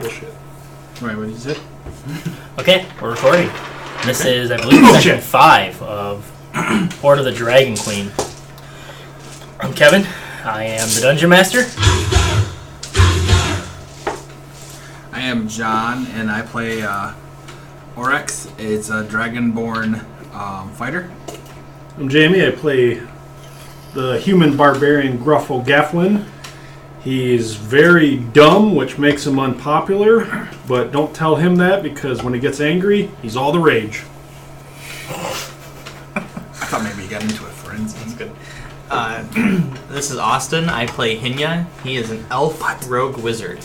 bullshit. Right, what is it? Okay, we're recording. This is, I believe, session 5 of Hoard of the Dragon Queen. I'm Kevin. I am the Dungeon Master. I am John, and I play Oryx. It's a dragonborn fighter. I'm Jamie. I play the human barbarian Gruffle Gafflin. He's very dumb, which makes him unpopular, but don't tell him that because when he gets angry, he's all the rage. I thought maybe you got into it, friends. That's good. This is Austin. I play Hinya. He is an elf rogue wizard.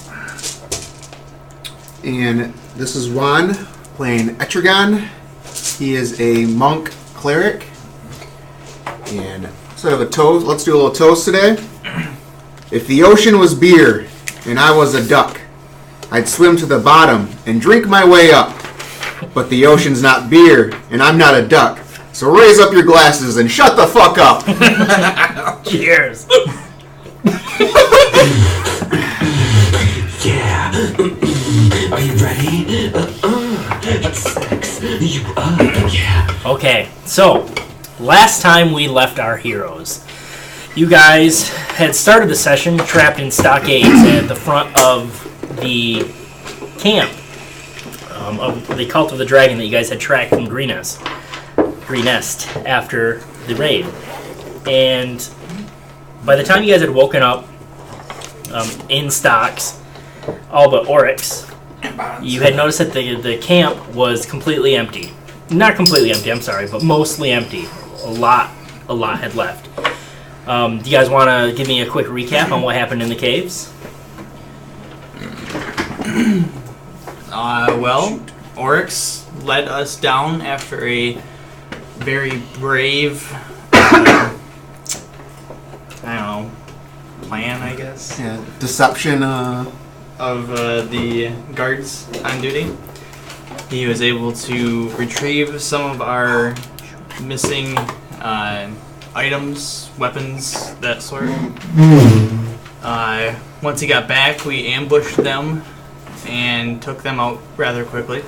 And this is Juan playing Etrigan. He is a monk cleric. And instead of a toast, let's do a little toast today. If the ocean was beer and I was a duck, I'd swim to the bottom and drink my way up. But the ocean's not beer and I'm not a duck. So raise up your glasses and shut the fuck up. Cheers. Yeah. Are you ready? Sex. Yeah. Okay, so last time we left our heroes, you guys had started the session trapped in stockades at the front of the camp of the Cult of the Dragon that you guys had tracked from Greenest after the raid. And by the time you guys had woken up in stocks, all but Oryx, you had noticed that the camp was completely empty. Not completely empty, I'm sorry, but mostly empty. A lot had left. Do you guys want to give me a quick recap on what happened in the caves? Well, Oryx led us down after a very brave, I don't know, plan, I guess, Yeah, deception. of the guards on duty. He was able to retrieve some of our missing items, weapons, that sort. Once he got back, we ambushed them and took them out rather quickly.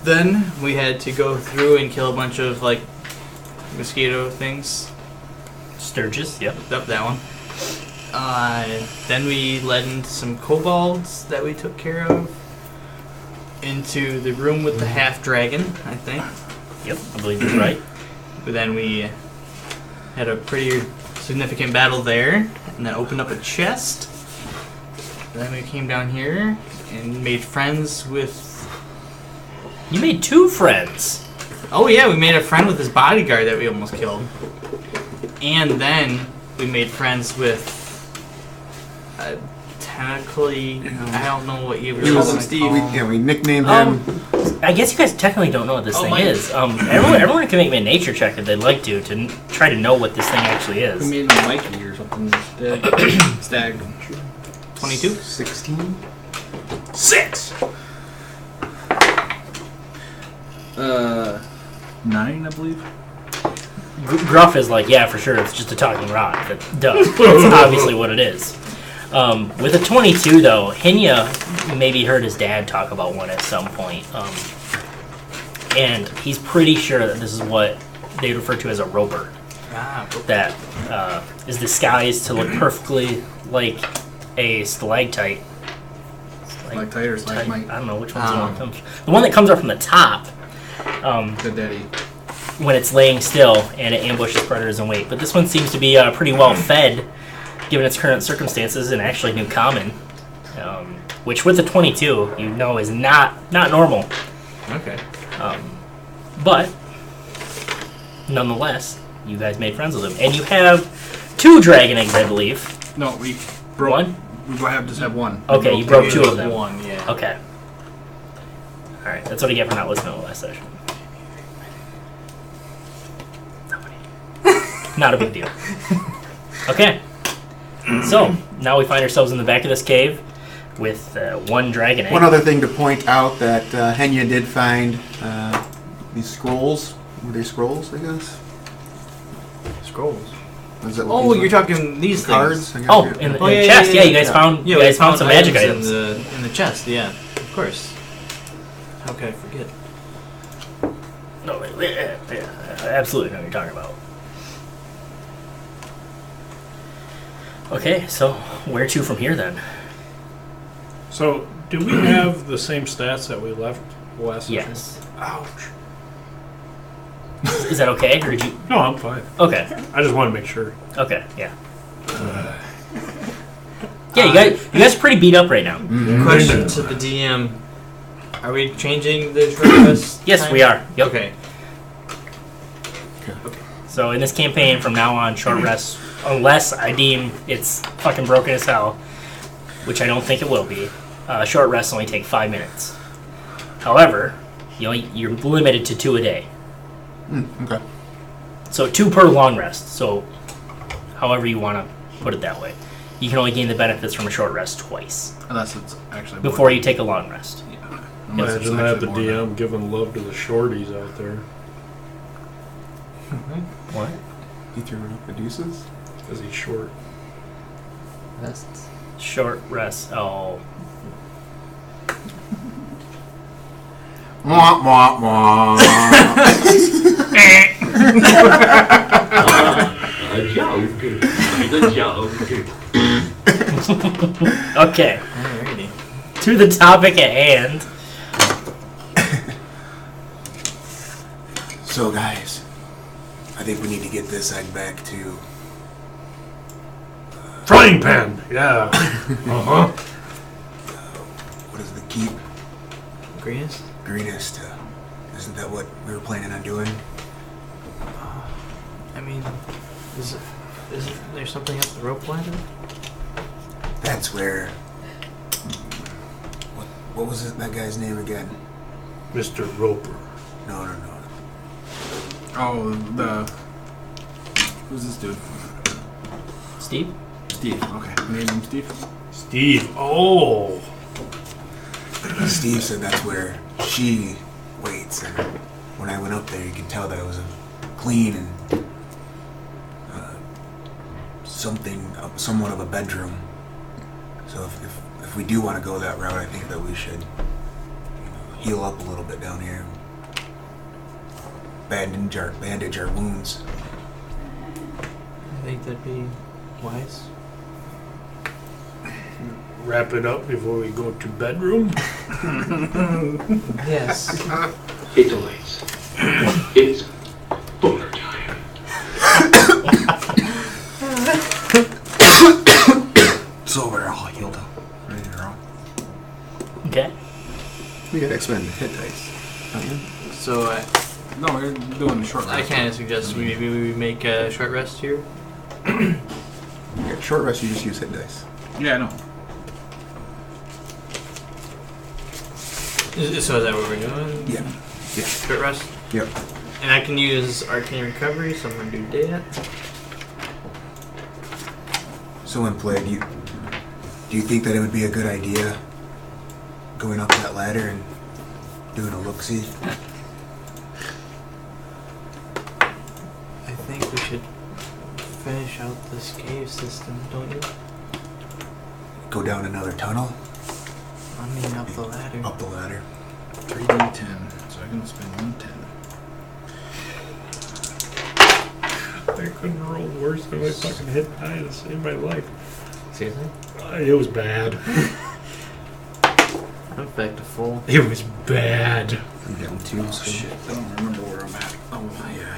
Then we had to go through and kill a bunch of like mosquito things. Sturgis, yep. Up that one. Then we led into some kobolds that we took care of. Into the room with the half dragon, I think. Yep, I believe you're right. But then we had a pretty significant battle there, and then opened up a chest. Then we came down here and made friends with... You made 2 friends. Oh yeah, we made a friend with his bodyguard that we almost killed. And then we made friends with... technically, I don't know what you He were was calling Steve. We nicknamed him. I guess you guys technically don't know what this thing Mike. is. Everyone can make me a nature check if they'd like to try to know what this thing actually We is. made him Mikey or something. Stag. 22? 16. 6! 9, I believe. Gruff is like, yeah, for sure, it's just a talking rock. Duh. That's obviously what it is. With a 22, though, Hinya maybe heard his dad talk about one at some point. And he's pretty sure that this is what they refer to as a roper. That is disguised to look perfectly like a stalactite. Stalactite or stalagmite? I don't know which one's the one that comes. The one that comes up from the top. The daddy. When it's laying still and it ambushes predators in wait. But this one seems to be pretty well fed, given its current circumstances, and actually new common, which with the 22, you know, is not normal. Okay. But nonetheless, you guys made friends with him, and you have 2 dragon eggs, I believe. No, we broke. One? We just have one. Okay, you broke 2 of them. One, yeah. Okay. All right, that's what I get for not listening to the last session. Not a big deal. Okay. So, now we find ourselves in the back of this cave with 1 dragon egg. One other thing to point out that Henya did find these scrolls. Were they scrolls, I guess? Scrolls. What is it Oh, looking you're for? talking these Cards? things. I got Oh, you. in the, Oh, in the yeah, chest. yeah, Yeah, you guys found. Yeah, You we guys found some magic items. in the chest. Yeah, of course. How could I forget? No, I absolutely know what you're talking about. Okay, so where to from here then? So, do we have the same stats that we left last session? Yes. Ouch. Is that okay, or did you? No, I'm fine. Okay. I just want to make sure. Okay. Yeah. Yeah, you guys are pretty beat up right now. Question to the DM: are we changing the short rest? Yes, time? we are. Yep. Okay. So in this campaign, from now on, short rest, unless I deem it's fucking broken as hell, which I don't think it will be, short rests only take 5 minutes. However, you're limited to 2 a day. Okay. So 2 per long rest. So however you want to put it that way. You can only gain the benefits from a short rest twice Unless it's actually before you take a long rest. Yeah. Unless it's Imagine that, actually the more than- DM giving love to the shorties out there. What? You throwing up the deuces? Because he's short. Short rest. Oh. Wah, wah, wah. A joke. It's a joke. Okay. Alrighty. To the topic at hand. So, guys, I think we need to get this egg back to. Frying pan! Yeah. Uh-huh. What is the keep? Greenest? Greenest. Isn't that what we were planning on doing? I mean, isn't there something up the rope ladder? That's where. What was that guy's name again? Mr. Roper. No. Oh, who's this dude? Steve? Steve. Okay. Name him Steve. Steve. Oh. Steve said that's where she waits, and when I went up there, you could tell that it was a clean and somewhat of a bedroom. So if we do want to go that route, I think that we should heal up a little bit down here, bandage our wounds. I think that'd be wise. Wrap it up before we go to bedroom. Yes. It's always. It's fuller time. So we're all healed up, ready to roll. Okay. We got expend hit dice. So No, we're doing a short I rest. kind of suggest maybe we make a short rest here. Yeah, short rest, you just use hit dice. Yeah, I know. So is that what we're doing? Yeah. Yeah. Short rest? Yep. And I can use arcane recovery, so I'm going to do that. So in play, do you think that it would be a good idea going up that ladder and doing a look-see? I think we should finish out this cave system, don't you? Go down another tunnel, I mean, up the ladder. up the ladder. 3d10, so I can spend 110. I couldn't roll worse than my fucking hit die to save my life. Seriously? It was bad. I'm back to full. It was bad. I'm getting two. Oh shit, I don't remember where I'm at. Oh yeah.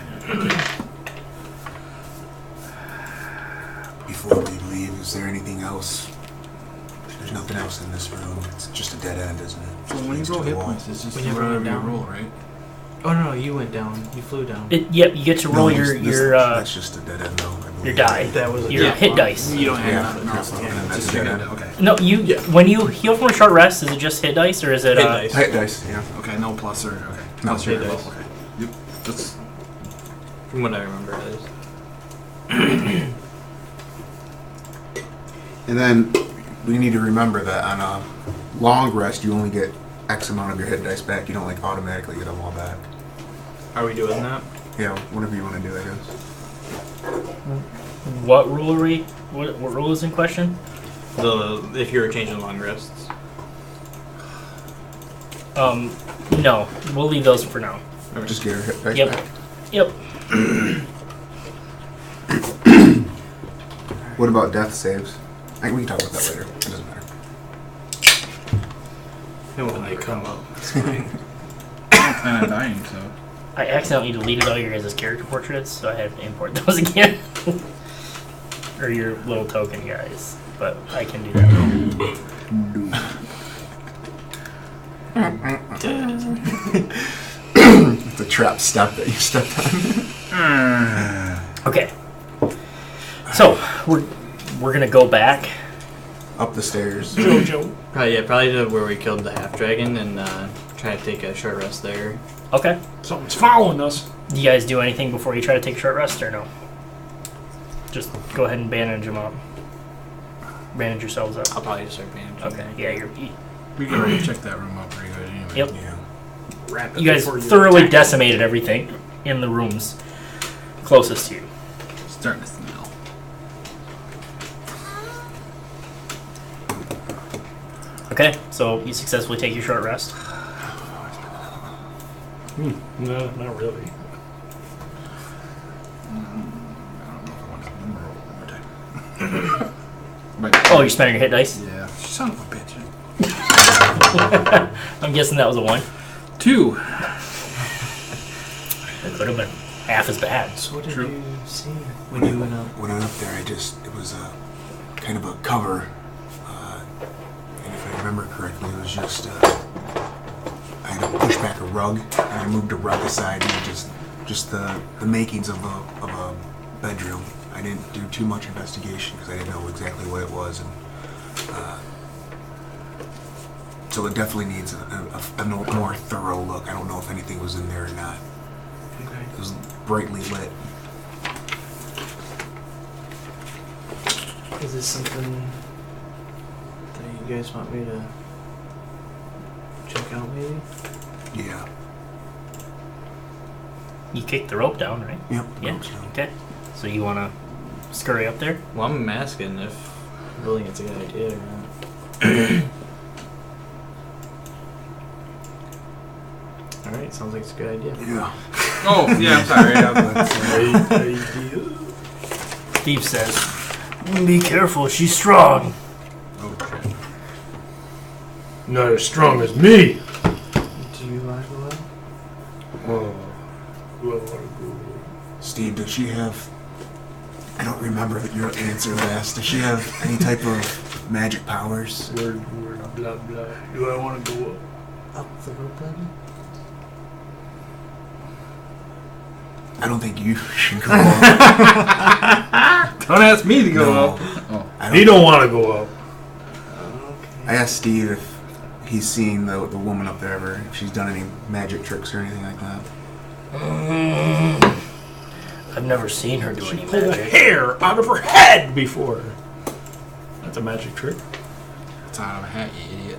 Before we leave, is there anything else? There's nothing else in this room. It's just a dead end, isn't it? So when you Leads to roll the hit wall. points, it's just We never whatever went you down. roll, right? Oh no, you went down. You flew down. Yep, you get to No, roll this- that's just a dead end, though. I believe. your die. That was a Your yeah. hit dice. You don't have Yeah. nothing else. Okay, Yeah, just that's your dead hit. end. Okay. No, you when you heal from a short rest, is it just hit dice or is it Hit dice. Hit dice, yeah. Okay, no plus or okay. No, Plus your hit roll, dice. Okay. Yep. That's From what I remember, at least. And then we need to remember that on a long rest, you only get X amount of your hit dice back. You don't like automatically get them all back. Are we doing that? Yeah, whatever you want to do, I guess. What rule are we? What rule is in question? If you were changing long rests. No. We'll leave those for now. Just get her hit dice Yep. back. Yep. What about death saves? We can talk about that later. It doesn't matter. It won't they come up. I don't plan on dying, so. I accidentally deleted all your guys' character portraits, so I had to import those again. Or your little token guys. But I can do that. It's a trap step that you stepped on. Okay. So, we're gonna go back. Up the stairs. Jojo. Probably to where we killed the half dragon and try to take a short rest there. Okay. Something's following us. Do you guys do anything before you try to take a short rest or no? Just go ahead and bandage them up. Bandage yourselves up. I'll probably just start managing. Okay. Yeah, We can already check that room out pretty good anyway. Yep. Yeah. Wrap it You guys before you thoroughly attack. decimated everything in the rooms closest to you. Starting to smell. Okay, so you successfully take your short rest. No, not really. I don't know if I want to number roll one more time. But, Oh, you're spending your hit dice? yeah. Son of a bitch. I'm guessing that was a 1. 2. It could have been half as bad. So what did True. you see when you went up? When I went up there, it was a kind of a cover. And if I remember correctly, it was just, I had to push back a rug, and I moved a rug aside, and just the makings of a bedroom. I didn't do too much investigation because I didn't know exactly what it was, and so it definitely needs a more thorough look. I don't know if anything was in there or not. Okay. It was brightly lit. Is this something that you guys want me to check out maybe? Yeah. You kicked the rope down, right? Yep. Yeah. Rope's down. Okay. So you want to scurry up there? Well, I'm asking if really it's a good idea or not. Alright, sounds like it's a good idea. Yeah. Oh, yeah, I'm sorry. Steve says, "Be careful, she's strong." Oh, shit. Not as strong as me. Do you want to go up? Oh, do I want to go? Steve, does she have? I don't remember your answer last. Does she have any type of magic powers? Word, blah, blah. Do I want to go up? Up the rope then? I don't think you should go up. Don't ask me to go No. up. Oh. He don't want to go up. I asked Steve if he's seen the woman up there ever, if she's done any magic tricks or anything like that. I've never seen her do She any pulled a magic. hair out of her head before. That's a magic trick. It's out of a hat, you idiot.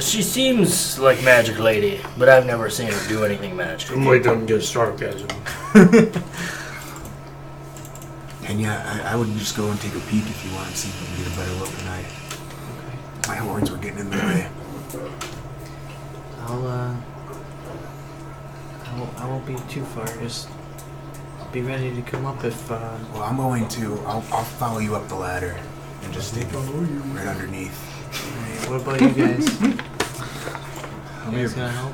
She seems like magic lady, but I've never seen her do anything magic. Somebody doesn't get sarcasm. And yeah, I would just go and take a peek if you want to see if you can get a better look tonight. My horns were getting in the way. I won't be too far. Just be ready to come up if. Well, I'm going to. I'll follow you up the ladder and just stick right underneath. Alright, what about you guys? You guys gonna help?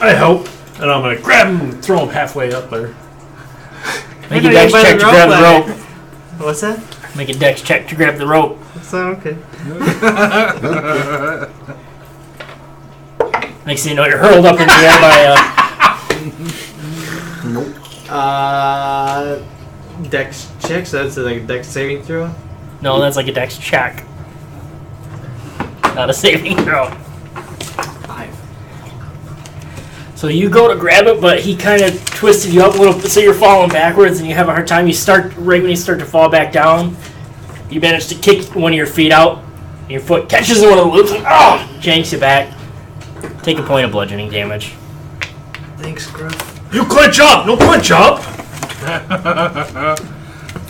I help, and I'm gonna grab him and throw him halfway up there. Make a dex check to grab the rope. What's that? Make a dex check to grab the rope. That's okay. Next thing you know, you're hurled up in the air by Nope. Dex check, so that's like a dex saving throw? No, that's like a dex check. Not a saving throw. 5. So you go to grab it, but he kind of twisted you up a little bit, so you're falling backwards, and you have a hard time. You start, right when you start to fall back down, you manage to kick one of your feet out, and your foot catches in one of the loops, and janks you back. Take a point of bludgeoning damage. Thanks, Gruff. You clinch up! No clinch up!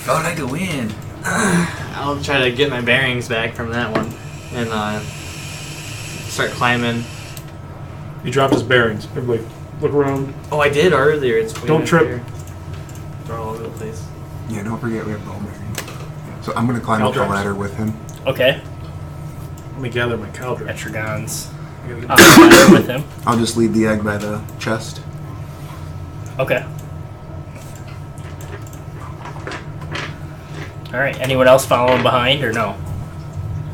Oh, I'd like to win. I'll try to get my bearings back from that one and start climbing. He dropped his bearings. Everybody, look around. Oh, I did earlier. It's way Don't back trip. there. They're all over the place. Yeah, don't forget we have ball bearings. So I'm going to climb up the Caldrax. ladder with him. Okay. Let me gather my caldron. Etragons with him. I'll just leave the egg by the chest. Okay. All right. Anyone else following behind or no?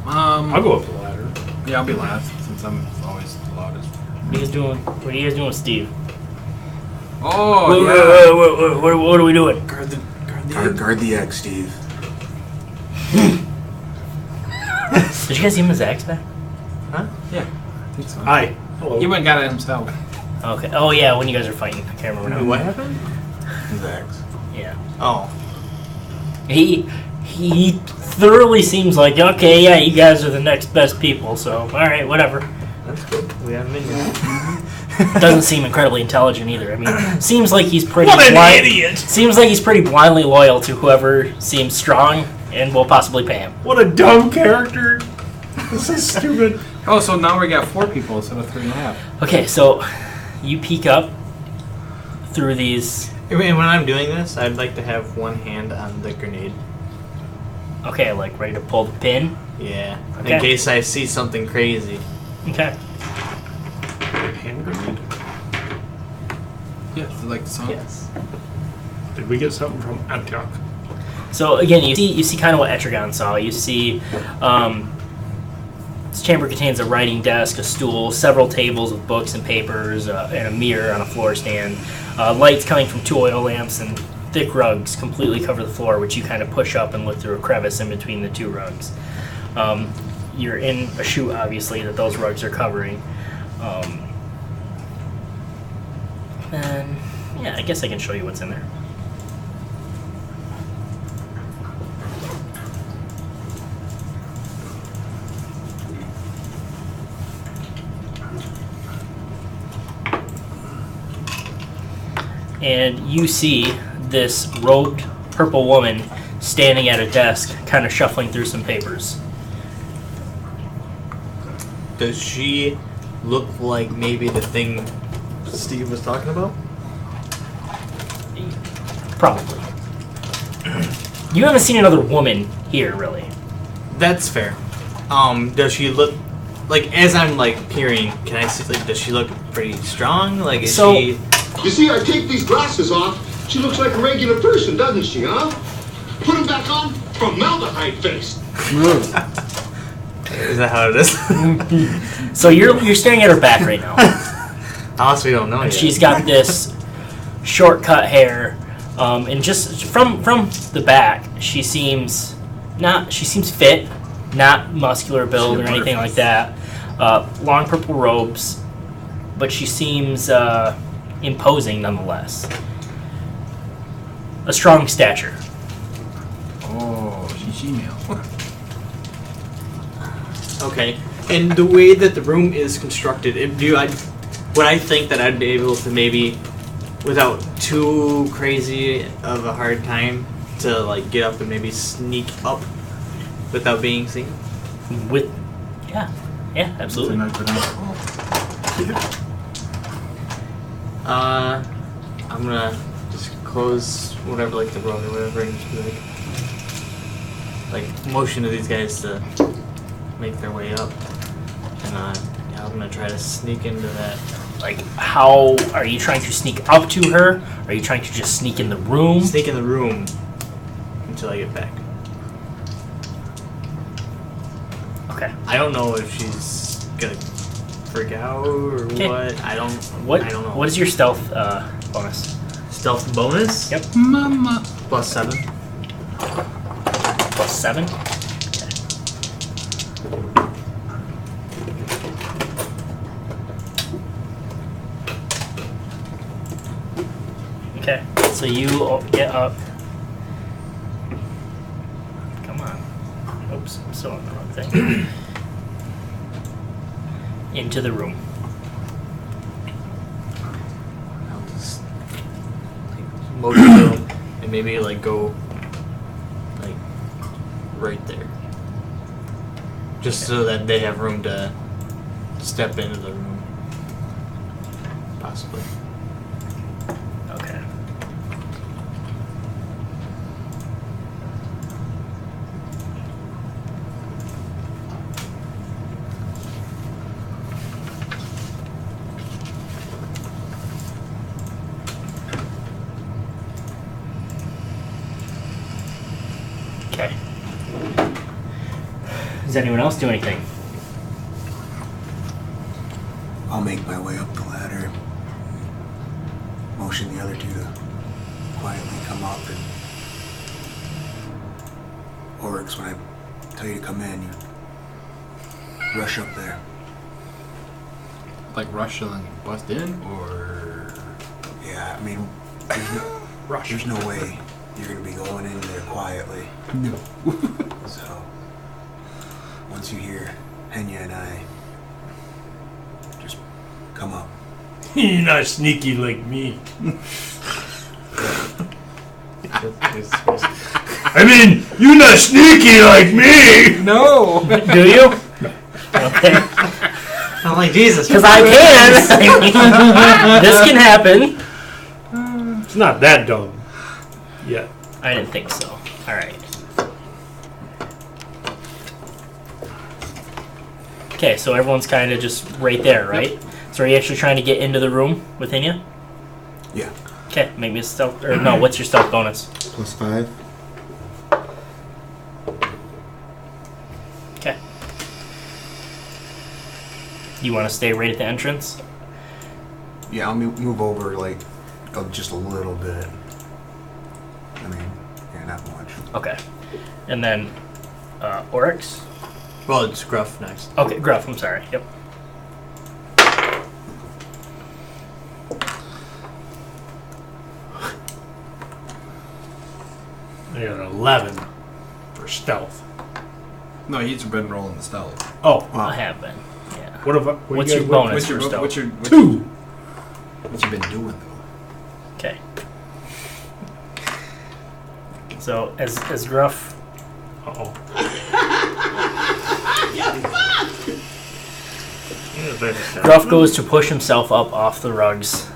I'll go up the ladder. Yeah, I'll be last since I'm always the loudest. What are you guys doing? What are you guys doing with Steve? Oh, What are we doing? Guard the egg, Steve. Did you guys give him his axe back? Yeah, I think so. Hi. Hello. He went and got it himself. Okay. Oh yeah, when you guys were fighting, I can't remember now. What happened? His eggs. Yeah. Oh. He thoroughly seems like, okay, yeah, you guys are the next best people, so all right, whatever. That's good. We have a minion. Doesn't seem incredibly intelligent either. I mean, seems like he's pretty What an idiot! Seems like he's pretty blindly loyal to whoever seems strong and will possibly pay him. What a dumb character. This is stupid. Oh, so now we got 4 people instead of 3.5. Okay, so you peek up through these. And when I'm doing this, I'd like to have one hand on the grenade. Okay, like ready to pull the pin. Yeah. Okay. In case I see something crazy. Okay. Hand grenade. Yeah, like the song. Yes. Did we get something from Antioch? So again, you see kind of what Etragon saw. You see, this chamber contains a writing desk, a stool, several tables with books and papers, and a mirror on a floor stand. Lights coming from 2 oil lamps and thick rugs completely cover the floor, which you kind of push up and look through a crevice in between the 2 rugs. You're in a chute, obviously, that those rugs are covering. And yeah, I guess I can show you what's in there. And you see this robed purple woman standing at a desk, kind of shuffling through some papers. Does she look like maybe the thing Steve was talking about? Probably. You haven't seen another woman here, really. That's fair. Does she look like, as I'm like peering, can I see, like, does she look pretty strong? Like, is So- she? You see, I take these glasses off. She looks like a regular person, doesn't she, huh? Put them back on. Formaldehyde face. Is that how it is? So you're staring at her back right now. Unless we don't know And yet. she's got this short-cut hair, and just from the back, she seems fit, not muscular build or anything like that. Long purple robes, but she seems imposing nonetheless. A strong stature. Oh, she's female. Okay. And the way that the room is constructed, would I think that I'd be able to maybe, without too crazy of a hard time, to like get up and maybe sneak up without being seen? Yeah, absolutely. I'm gonna just close whatever, like the rug or whatever, and just be like motion to these guys to make their way up. And yeah, I'm gonna try to sneak into that. Like, how are you trying to sneak up to her? Are you trying to just sneak in the room? Sneak in the room until I get back. Okay. I don't know if she's gonna freak out or Okay. what. I don't know. What is your stealth bonus? Stealth bonus? Yep. Mama. +7. +7? Okay. So you get up. Come on. Oops, I'm still on the wrong thing. Into the room. I'll just like motion to him and maybe like go right there. Just so that they have room to step into the room. Possibly. Okay. Okay. Does anyone else do anything? I'll make my way up the ladder. Motion the other two to quietly come up, and Oryx, when I tell you to come in, you rush up there. Like rush and then bust in, or Yeah, I mean, there's no way you're gonna be going in there quietly. no? So once you hear Henya and I, just come up. You're not sneaky like me. I mean, you're not sneaky like me. No. Do you? Okay. I'm like, Jesus. Because I can. This can happen. It's not that dumb. Yeah. I didn't think so. All right. Okay, so everyone's kind of just right there, right? So are you actually trying to get into the room within you? Yeah. Okay, make me a stealth. Or no, what's your stealth bonus? +5. Okay. You want to stay right at the entrance? Yeah, I'll move over like just a little bit. I mean, yeah, not much. Okay. And then Oryx? Well, it's Gruff next. Okay, Gruff, I'm sorry. Yep. I got an 11 for stealth. No, he's been rolling the stealth. Oh, I have been. Yeah. what if? What's your bonus What's for your stealth? what's your 2. what you been doing though? Okay. So as Gruff, Uh-oh. Gruff goes to push himself up off the rugs,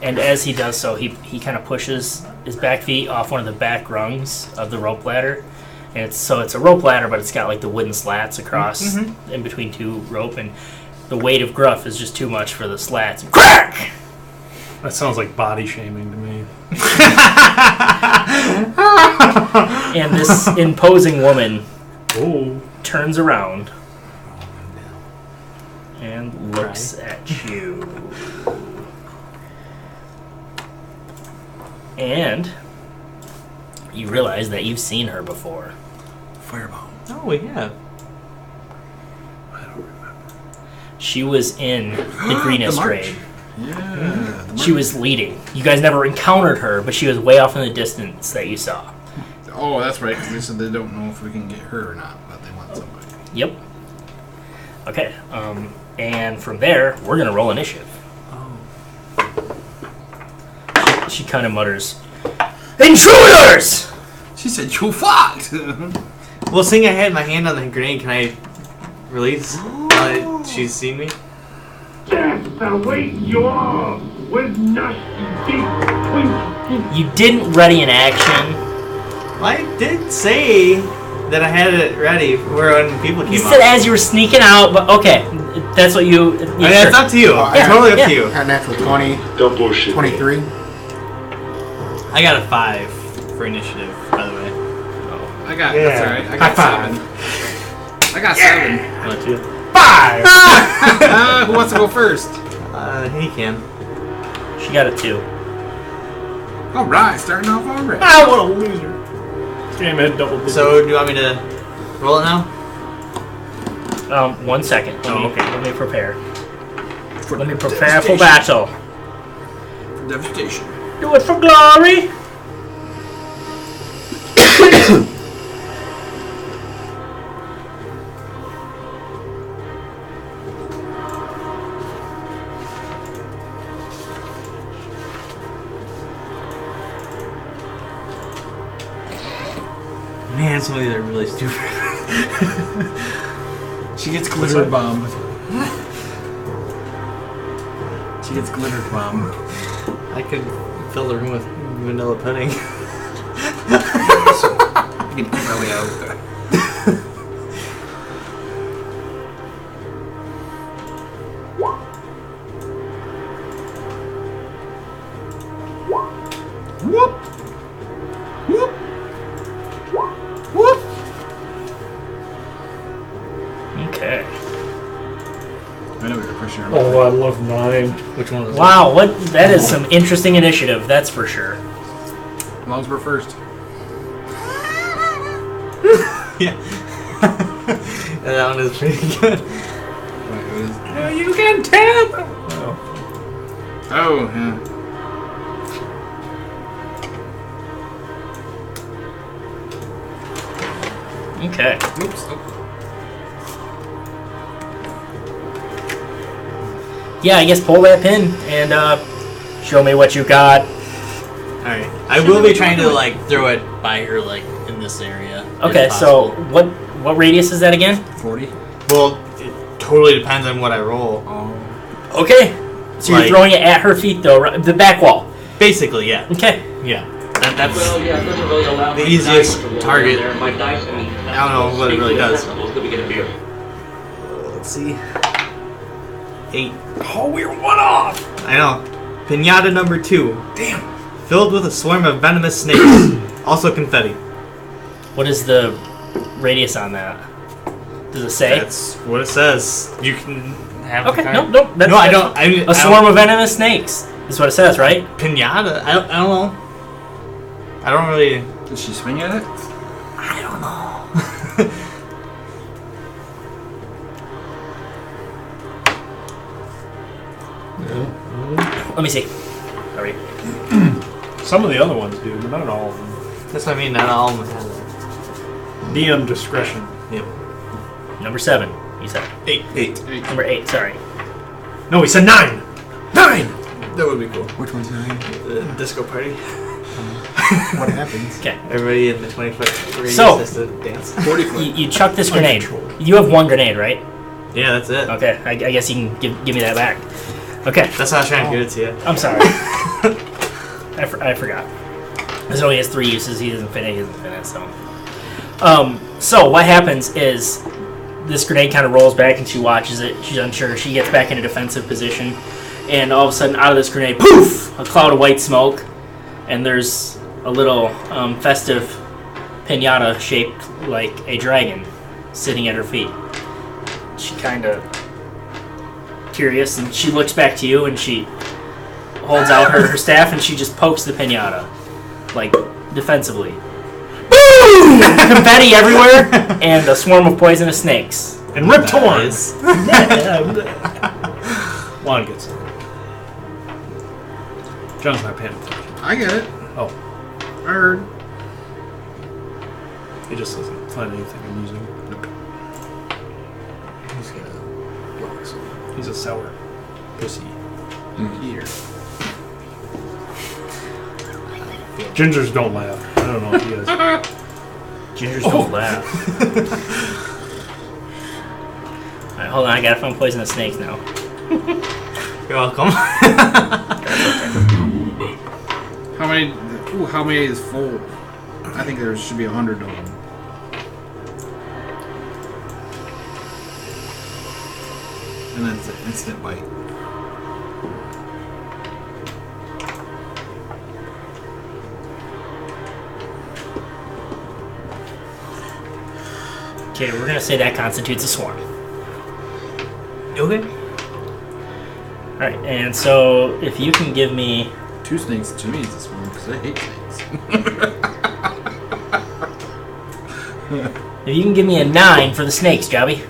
and as he does so, he kind of pushes his back feet off one of the back rungs of the rope ladder, and it's a rope ladder, but it's got like the wooden slats across in between two rope, and the weight of Gruff is just too much for the slats. Crack! That sounds like body shaming to me. And this imposing woman Oh. turns around and looks at you. And you realize that you've seen her before. Firebomb. Oh, we have. She was in the greenest march. raid. Yeah. the She was leading. You guys never encountered her, but she was way off in the distance that you saw. Oh, that's right. Because they said they don't know if we can get her or not, but they want somebody. Yep. Okay. And from there, we're gonna roll initiative. She kind of mutters, "Intruders!" She said you fucked. Well, seeing I had my hand on the grenade, can I release? She's seen me? Just await you all with nasty deep You didn't ready an action. I did say that I had it ready for when people came You up. said as you were sneaking out, but okay, that's what you. I mean, it's up to you. Yeah, Totally up yeah. to you. Got a natural 20, Don't bullshit. 23. I got a 5 for initiative, by the way. I got. That's all right. I got High 7. I got 7. Want to? 5. Who wants to go first? He can. She got a 2. All right, starting off already. Ah, what a loser. Damn it, double digits. So, do you want me to roll it now? 1 second. Oh, okay. Let me prepare. For Let me prepare for devastation. battle. For devastation. Do it for glory. Man, and some of these are really stupid. She gets glitter bomb. She gets glitter bomb. I could fill the room with vanilla pudding. I can eat my way out. Whoop! Whoop! Whoop! Okay. I know we were pushing her. Oh, I love 9. Which one was Wow, that is some interesting initiative, that's for sure. As long as we're first. Yeah. And that one is pretty good. You can tap! Oh, yeah. Okay. Oops. Oh. Yeah, I guess pull that pin and show me what you got. Alright. I will be trying to like throw it by her like in this area. Okay, if so possible. what radius is that again? 40. Well, it totally depends on what I roll. Okay. So Like- you're throwing it at her feet though, right? The back wall. Basically, yeah. Okay. Yeah. That's Well, yeah, it doesn't really allow the my easiest dice to roll target. there. My dice, I mean, I don't know what it really does. Let me get a beer. Let's see. 8. Oh, we're 1 off! I know. Pinata number 2. Damn. Filled with a swarm of venomous snakes. Also confetti. What is the radius on that? Does it say? That's what it says. You can have Okay, the no, card. no. That's, No, I that's don't. A swarm of venomous snakes. Is what it says, right? Pinata? I don't know. I don't really. Did she swing at it? I don't know. Let me see. Sorry. Some of the other ones do, but not all of them. That's what I mean. Not all of them have it. DM discretion. Yep. Number 7. You said 8. number 8. Sorry. No, he said 9! 9! That would be cool. Which one's 9? The disco party. What happens? Okay. Everybody in the 20-foot radius So- has to dance. 40 foot. You chuck this grenade. Uncontrolled. You have 1 grenade, right? Yeah, that's it. Okay. I guess you can give me that back. Okay. That's how I was trying to get it to you. I'm sorry. I forgot. This only has 3 uses. He doesn't fit it. He doesn't fit it. So what happens is this grenade kind of rolls back and she watches it. She's unsure. She gets back in a defensive position, and all of a sudden, out of this grenade, poof! A cloud of white smoke, and there's a little festive pinata shaped like a dragon sitting at her feet. She kind of curious, and she looks back to you, and she holds out her staff, and she just pokes the pinata, like, defensively. Boom! Confetti everywhere, and a swarm of poisonous snakes. And Rip Torn! Nice. Juan gets it. John's not paying attention. I get it. Oh, I heard. he just doesn't find anything amusing. He's a sour pussy. Here. Gingers don't laugh. I don't know if he is. Gingers don't laugh. Alright, hold on, I gotta find poisonous snakes now. You're welcome. How many? Ooh, how many is full? I think there should be 100 of them. And then it's an instant bite. Okay, we're gonna say that constitutes a swarm. Okay. Alright, and so if you can give me 2 snakes to me is this one because I hate snakes. if you can give me a 9 for the snakes, Jobby.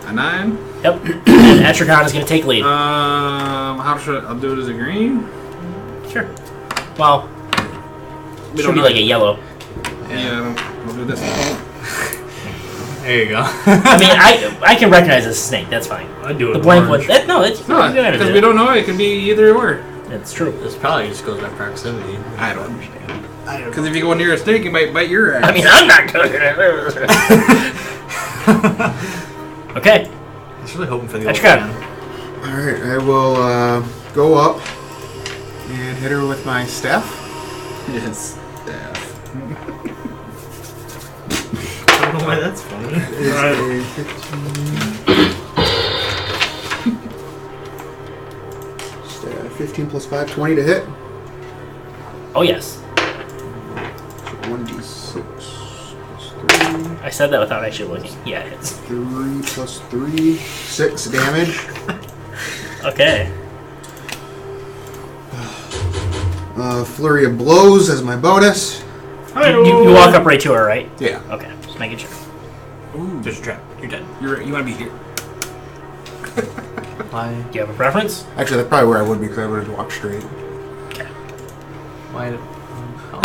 A 9. Yep. And Etrigan is gonna take lead. How should I'll do it as a green? Sure. Well, We should be like a yellow. Yeah, we'll do this one. There you go. I mean, I can recognize this snake. That's fine. I do it. The blank one. orange. No, it's No, because we don't know. It could be either or. It's true. This probably just goes by proximity. I don't understand. Because if you go near a snake, it might bite your ass. I mean, I'm not cooking it. Okay. I was really hoping for the That's old good. man. Alright, I will go up and hit her with my staff. Yes. I don't know why that's funny. It is a 15. Staff, 15 plus 5, 20 to hit. Oh, yes. So 1d6 plus 3. I said that without actually looking. Yeah, it is. 3 plus 3, 6 damage. Okay. Flurry of blows as my bonus. You walk up right to her, right? Yeah. Okay, just making sure. Ooh. There's a trap. You're dead. You want to be here. Why? Do you have a preference? Actually, that's probably where I would be because I would have walked straight. Why?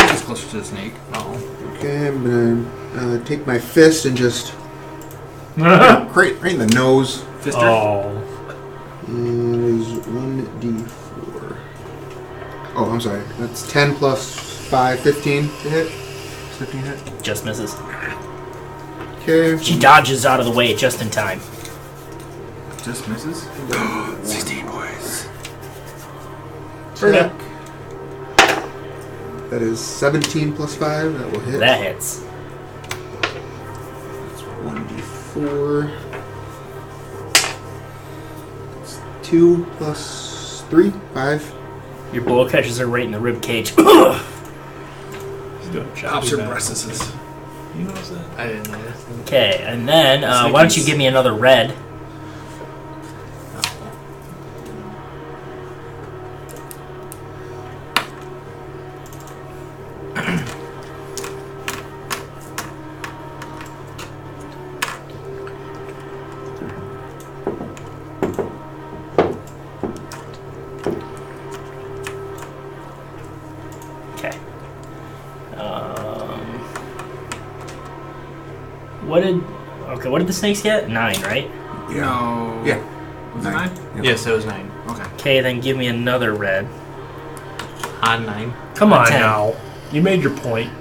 Just closer to the snake. Oh. Okay, I'm gonna take my fist and just right in the nose. Fister. Oh. Is 1d4. Oh, I'm sorry. That's 10 plus 5, 15 to hit. 15 hit. Just misses. Okay. She dodges out of the way just in time. Just misses. 16 boys. Attack. That is 17 plus 5. That will hit. That hits. That's 1d4. That's 2 plus 3, 5. Your bullet catches her right in the rib cage. He's doing Pops her choppy breasts. You notice that? I didn't notice. Okay, and then why don't you give me another red? Okay. What did the snakes get? 9, right? No. Yeah. Was it 9? Yep. Yes, it was 9. Okay. Okay, then give me another red. On 9. Come on 10. now. You made your point.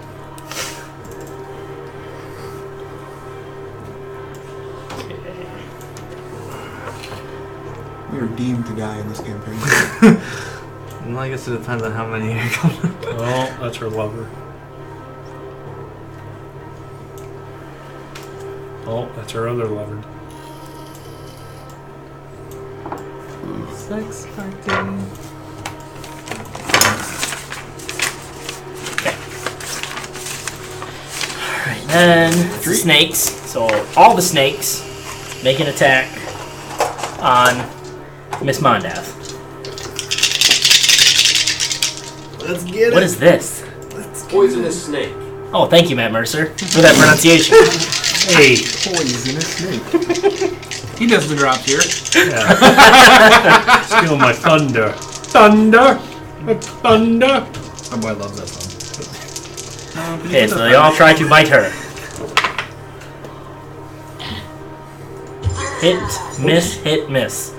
We are deemed to die in this campaign. Well, I guess it depends on how many are coming. Oh, that's her lover. Oh, that's her other lover. 6, 13. Alright, then it's the snakes. So all the snakes make an attack on Miss Mondath. Let's get What is this? Poisonous snake. Oh, thank you, Matt Mercer, for that pronunciation. Hey. Poisonous snake. He does the drop here. Yeah. Steal my thunder. Thunder. Thunder. My boy loves that song. Okay, so they all try to bite her. Hit, miss.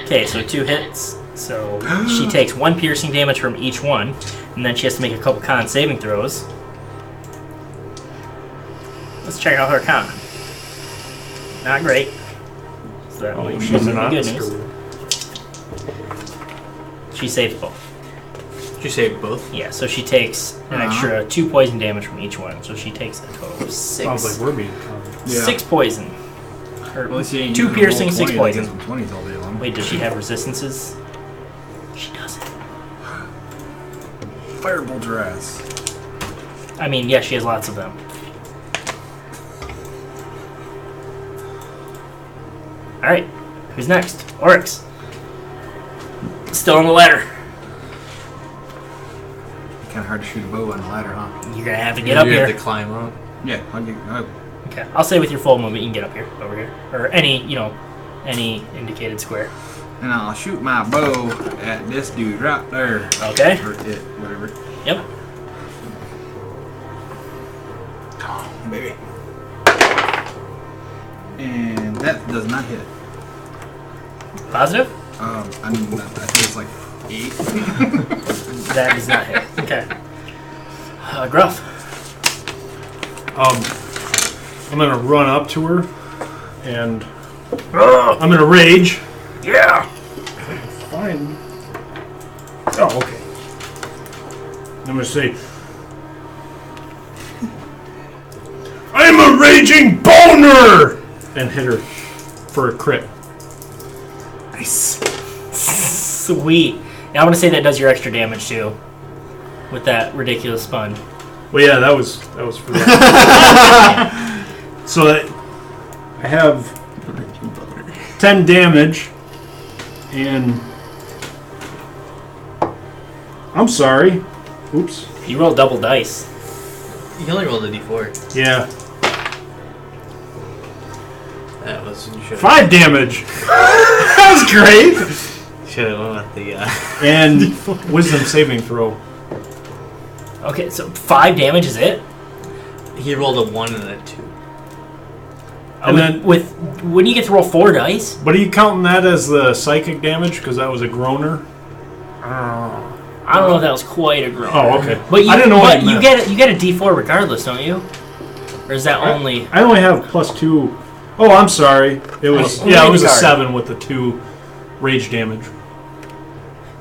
Okay, so 2 hits. So she takes 1 piercing damage from each one, and then she has to make a couple con saving throws. Let's check out her con. Not great. So that Oh, she's she's in an the good honest news. girl. She saved both. Did you save both? Yeah, so she takes an extra 2 poison damage from each one. So she takes a total of 6. Sounds like we're being covered. Yeah. 6 poison. Or Well, she ain't 2 using piercing, roll 6 20, poison. that gets some 20s all day long. Wait, does she have resistances? She doesn't. Firebolt her ass. I mean, yeah, she has lots of them. Alright, who's next? Oryx. Still on the ladder. Kind of hard to shoot a bow on a ladder, huh? You're gonna have to get up You here. have to climb up. Yeah, I'll Okay, I'll say with your full movement, you can get up here, over here. Or any, any indicated square. and I'll shoot my bow at this dude right there. Okay. Or it, whatever. Yep. Oh, baby. And that does not hit. Positive? I mean, I think it's like 8. That does not hit. Okay. Gruff. I'm gonna run up to her, and I'm in a rage. Yeah. Fine. Oh, okay. I'm gonna say, I'm a raging boner, and hit her for a crit. Nice. Sweet. Now I'm gonna say that does your extra damage too, with that ridiculous spun. Well, yeah, that was for that. So that I have 10 damage, and I'm sorry. Oops. You roll double dice. You only rolled a d4. Yeah. That was. 5 damage. That was great. Should have went with the. And wisdom saving throw. Okay, so 5 damage is it? He rolled a 1 and a 2. And then, when you get to roll 4 dice? but are you counting that as the psychic damage because that was a groaner? I don't know if that was quite a groan. Oh, okay. But you, I didn't know what but you you meant. get a D4 regardless, don't you? Or is that only? I only have +2. Oh, I'm sorry. It was Oh, it was a regard. 7 with the 2 rage damage.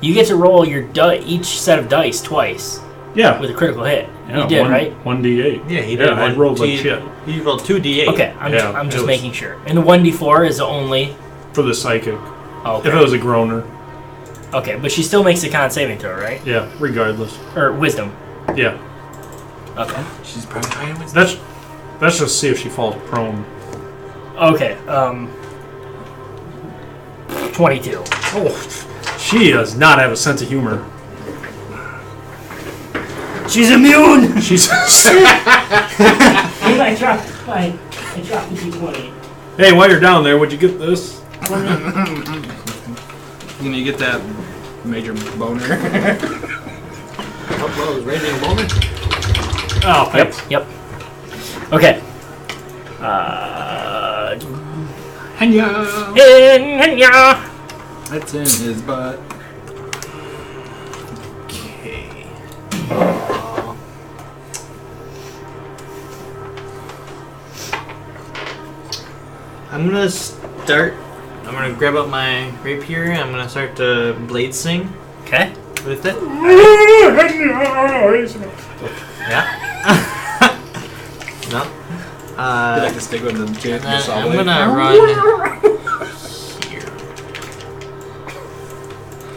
You get to roll your each set of dice twice Yeah. with a critical hit. Yeah, You did, right? 1d8. Yeah, he did. Yeah, I rolled like shit He rolled 2d8. Okay, I'm Yeah, I'm it just was- making sure. And the 1d4 is only. for the psychic. Oh, If it okay. was a groaner. Okay, but she still makes a con saving throw, right? Yeah, regardless. Or wisdom. Yeah. Okay. She's probably high in wisdom. That's just see if she falls prone. Okay. 22. Oh, she does not have a sense of humor. She's immune. She's I dropped the D20. Hey, while you're down there, would you get this? You gonna get that major boner? What was raging moment? Oh, thanks. Yep. Okay. Henya! That's in his butt. Okay. I'm gonna start. I'm gonna grab out my rapier. I'm gonna start to blade sing Okay. with it. Yeah. No. You like to stick with the And then solid. I'm gonna run here,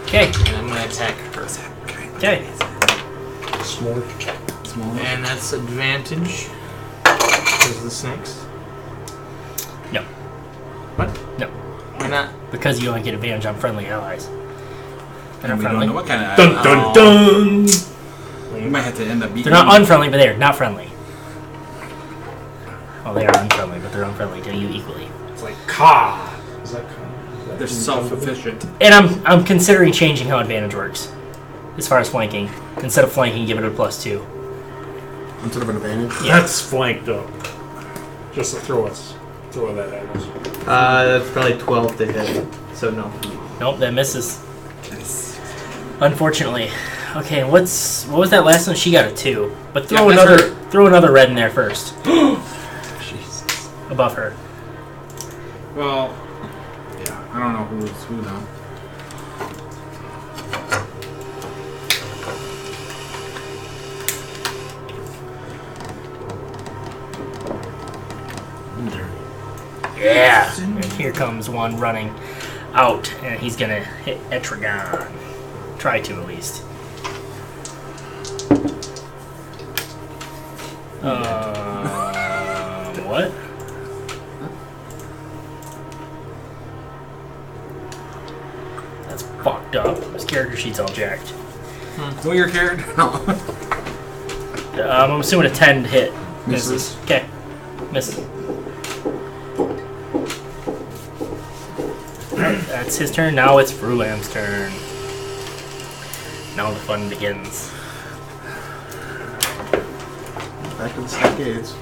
Okay. and I'm gonna attack her. Okay. Small. And that's advantage because of the snakes. No. What? No. Why not? Because you only get advantage on friendly allies. That are And we don't friendly. know what kind of. Dun dun dun. We might have to end up beating. They're not unfriendly, but they're not friendly. Well, they are unfriendly, but they're unfriendly to you equally. It's like ka. Is that ka? They're self-efficient. And I'm considering changing how advantage works, as far as flanking. Instead of flanking, give it a +2. Instead of an advantage. That's flanked up. Just to throw that at us. That's probably 12 to hit. So no. Nope, that misses. Unfortunately. Okay, what was that last one? She got a 2. But throw Yeah, that's another red in there first. Jesus. Above her. Well, yeah, I don't know who's who now. Yeah. And here comes one running out, and he's gonna hit Etrigan. Try to at least. What? That's fucked up. His character sheet's all jacked. Who your character? No. I'm assuming a 10 hit. Misses. Okay. Misses. Alright, that's his turn. Now it's Frulam's turn. Now the fun begins. Back to the stockades.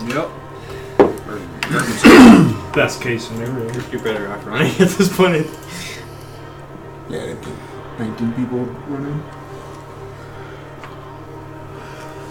Yep. Best case scenario. You're better off running at this point. Yeah, 19 people running.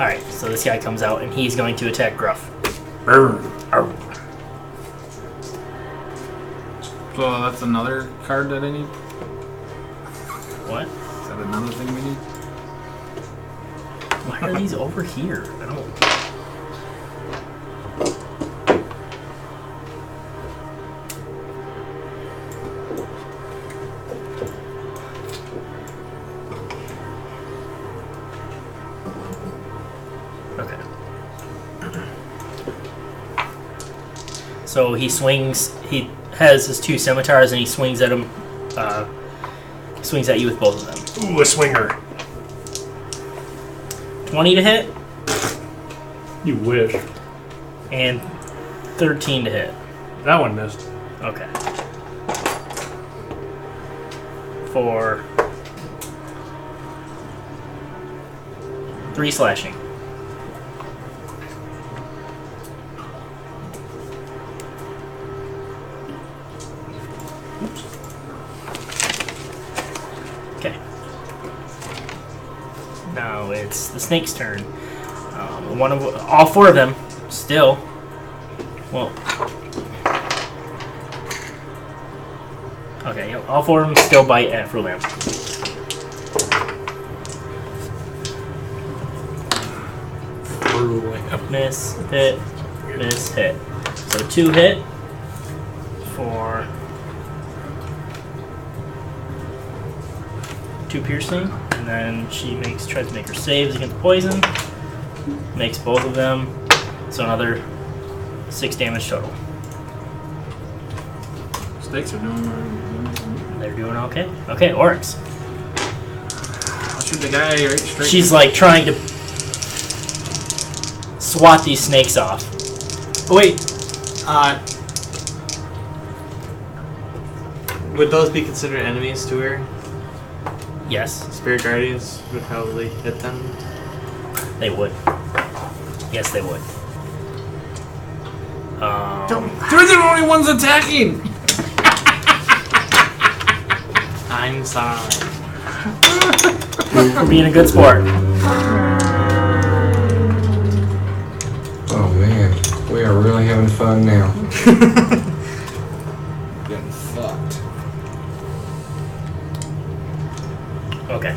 Alright, so this guy comes out and he's going to attack Gruff. Burn. So that's another card that I need? What? Is that another thing we need? Why are these over here? I don't... Okay. So he swings, he has his 2 scimitars and he swings at him, swings at you with both of them. Ooh, a swinger. 20 to hit You wish. and 13 to hit. That one missed. Okay. For 3 slashing. Okay. Now it's the snake's turn. All 4 of them still. Well. Okay, yep, all 4 of them still bite at full damage. Miss, hit, miss, hit. So 2 hit for 2 piercing, and then she tries to make her saves against poison. Makes both of them, so another 6 damage total. Snakes are doing. They're doing okay. Okay, Oryx. I'll shoot the guy right straight. She's like trying to swat these snakes off. Oh, wait. Would those be considered enemies to her? Yes, Spirit Guardians would probably hit them. they would. Yes, they would. They're the only ones attacking! I'm sorry. For being a good sport. Oh man, we are really having fun now. Getting fucked. Okay.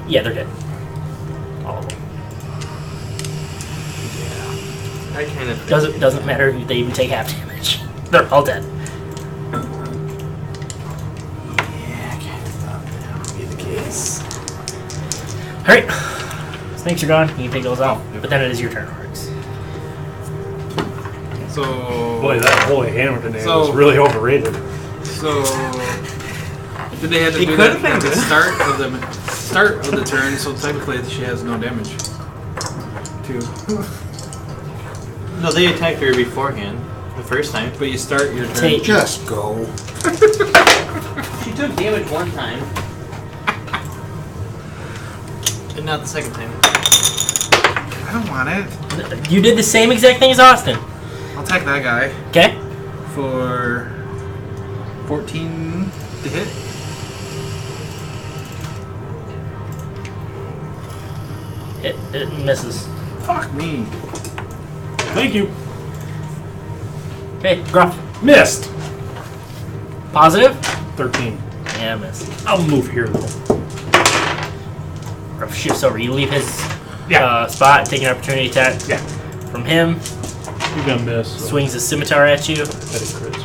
Yeah, they're dead. All of them. I kind of Doesn't matter if they even take half damage. They're all dead. Yeah, I kind of thought that would be the case. Alright. Snakes are gone. You can take those out. But then it is your turn, Oryx. So. Boy, that holy hammer today So- was really overrated. So. Did they have to It do could that have been at the good. start of the turn? So technically, she has no damage. 2. No, they attacked her beforehand the first time. But you start your turn. Take. Just go. She took damage one time. And not the second time. I don't want it. You did the same exact thing as Austin. I'll attack that guy Okay? for 14 to hit. It misses. Fuck me. Thank you. Okay, Gruff. Missed. Positive? 13. Yeah, miss. I'll move here though. Gruff shifts over. You leave his Yeah. spot and take an opportunity attack Yeah. from him. You're gonna miss. So. Swings his scimitar at you. That is crits.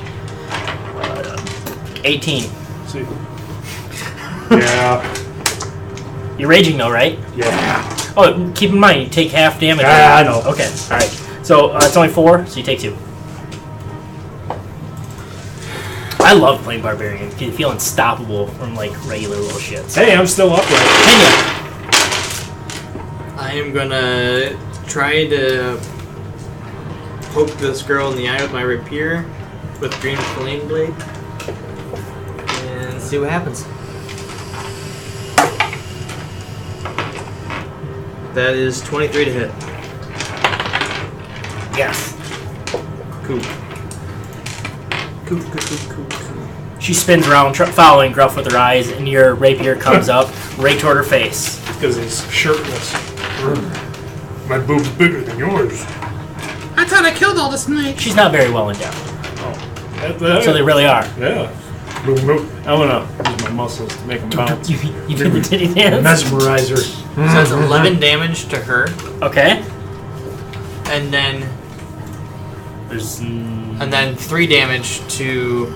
18. See. Yeah. You're raging though, right? Yeah. Oh, keep in mind, you take half damage. Yeah, I know. Okay, alright. So, it's only 4, so you take 2. I love playing Barbarian. You feel unstoppable from, like, regular little shits. Hey, I'm still upright. Kenya! I am gonna try to poke this girl in the eye with my rapier with green flame blade and see what happens. That is 23 to hit. Yes. Cool. Cool. She spins around, following Gruff with her eyes, and your rapier comes up right toward her face. Because he's shirtless. My boob's bigger than yours. I thought I killed all the snakes. She's not very well endowed. So they really are. Yeah. Boom, boom. I'm gonna use my muscles to make them bounce. You did the titty dance? Mesmerizer. So it's 11 damage to her, Okay. and then There's. 3 damage to.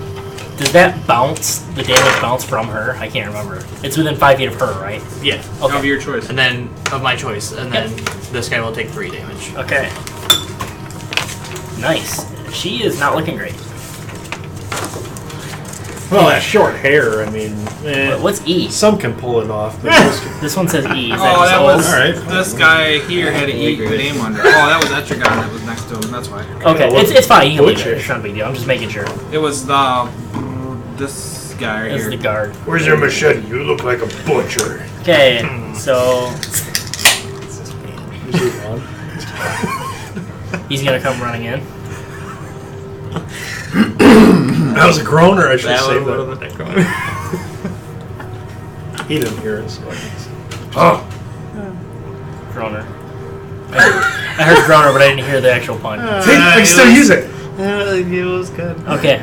Does that bounce? The damage bounce from her? I can't remember. It's within 5 feet of her, right? Yeah. Okay. Of your choice. And then of my choice, and then this guy will take 3 damage. Okay. Nice. She is not looking great. Well, that short hair, I mean, What's E? some can pull it off. But most can. This one says E. Is Oh, that just was All right. this guy here had an E name under. Oh, that was Etrigan that was next to him. That's why. Okay, Yeah, it's fine. You can leave butcher. it. It's not a big deal. I'm just making sure. It was this guy right This is here. the guard. Where's your machete? You look like a butcher. Okay, so he's gonna come running in. That was a groaner, I should That say. would That. have been He didn't hear us. So Groaner. I heard groaner, but I didn't hear the actual pun. See, I can still use it. It was good. Okay,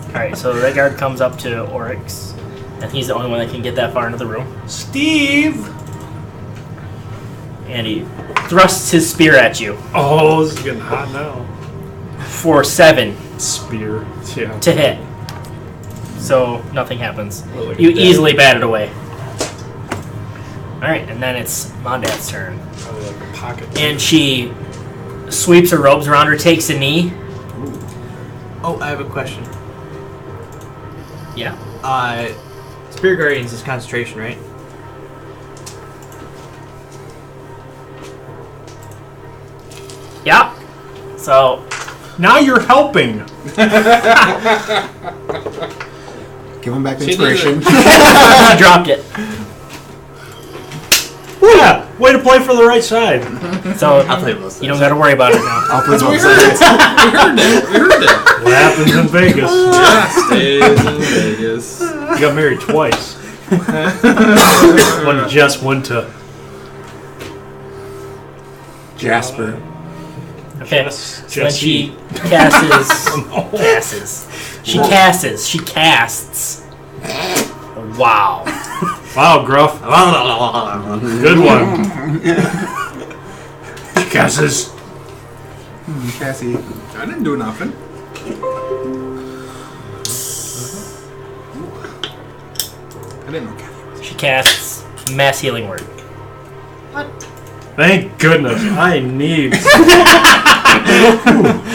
alright, so that guard comes up to Oryx, and he's the only one that can get that far into the room. Steve! And he thrusts his spear at you Oh, this is getting hot now. for 7 Spear. Yeah. to hit. So nothing happens. Well, look You at that. easily bat it away. Alright, and then it's Mondat's turn. Probably like a pocket. And she sweeps her robes around her, takes a knee. Oh, I have a question. Yeah. Spirit Guardians is concentration, right? Yeah. So Now you're helping. Give him back the She did inspiration. she dropped it. Yeah, way to play for the right side. So I'll play both sides. you don't got to worry about it now. I'll play both We heard sides. it. We heard it. What happens in Vegas? Yeah, stays in Vegas. You got married twice. One just went to Jasper. Okay. Jess- So when she Jesse. she casts. Wow. Wow, Gruff. Good one. Guesses. Cassie. I didn't do nothing. I didn't know Kathy. She casts mass healing word. Thank goodness. I need.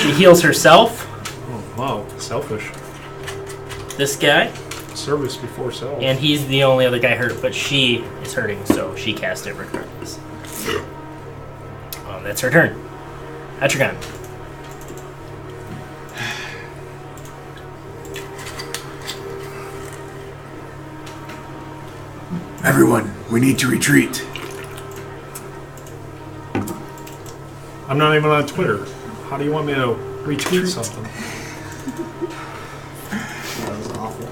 She heals herself, Oh, wow, selfish. this guy, Service before self. and he's the only other guy hurt, but she is hurting, so she cast it regardless. That's her turn. Etrigan. Everyone, we need to retreat. I'm not even on Twitter. How do you want me to retweet something? That was awful.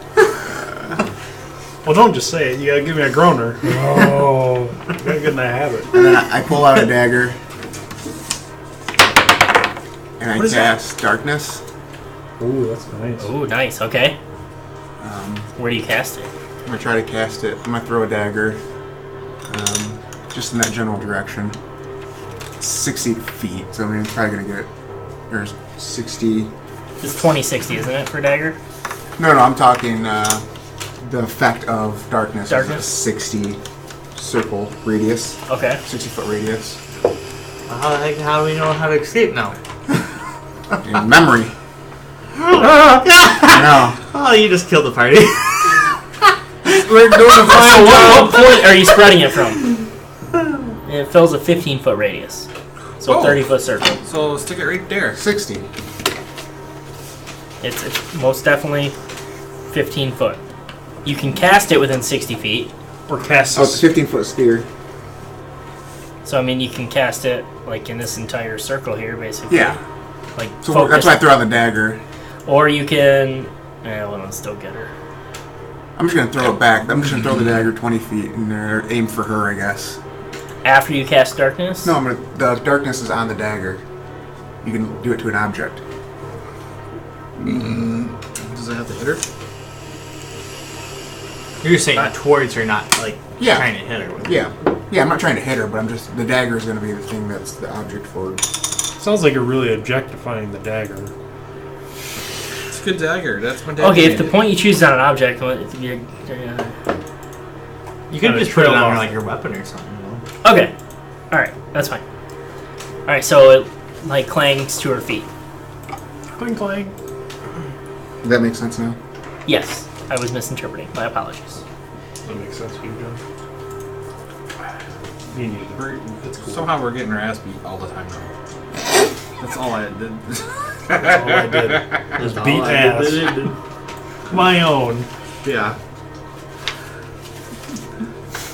Well, don't just say it. You gotta give me a groaner. Oh, you gotta get in that habit. And then I pull out a dagger. And I What is cast Darkness. Ooh, that's nice. Ooh, nice. Okay. Um, Where do you cast it? I'm going to try to cast it. I'm going to throw a dagger. Just in that general direction. 60 feet. So I mean, it's probably going to get... There's 60... It's 2060, isn't it, for dagger? No, I'm talking the effect of darkness. Darkness? Is a 60 circle radius. Okay. 60 foot radius. How the heck? How do we know how to escape now? In memory. No. Oh, you just killed the party. We're doing a So what point are you spreading it from? It fills a 15-foot radius. So Oh. 30-foot circle. So stick it right there. 60. It's most definitely 15 foot. You can cast it within 60 feet. Or cast Oh, it's a 15 foot sphere. So, I mean, you can cast it, like, in this entire circle here, basically. Yeah. Like, So focus. that's why I threw out the dagger. Or you can... well, it'll still get her. I'm just going to throw it back. I'm just going to throw the dagger 20 feet and aim for her, I guess. After you cast darkness? No, the darkness is on the dagger. You can do it to an object. Does it have to hit her? You're saying towards her, not like Yeah. trying to hit her with it. Yeah. Yeah, I'm not trying to hit her, but I'm just... The dagger is going to be the thing that's the object for... Sounds like you're really objectifying the dagger. It's a good dagger. That's my dagger. Okay, if the point you choose is on an object, you're You could Kinda just put it trail on off. like your weapon or something. You know? okay. All right, that's fine. All right, so it like clangs to her feet. Clang, clang. Does that make sense now? Yes, I was misinterpreting. My apologies. That makes sense for you, John. Me neither. That's cool. Somehow we're getting our ass beat all the time now. That's all I did. That's all I did. Was beat ass. My own. Yeah. I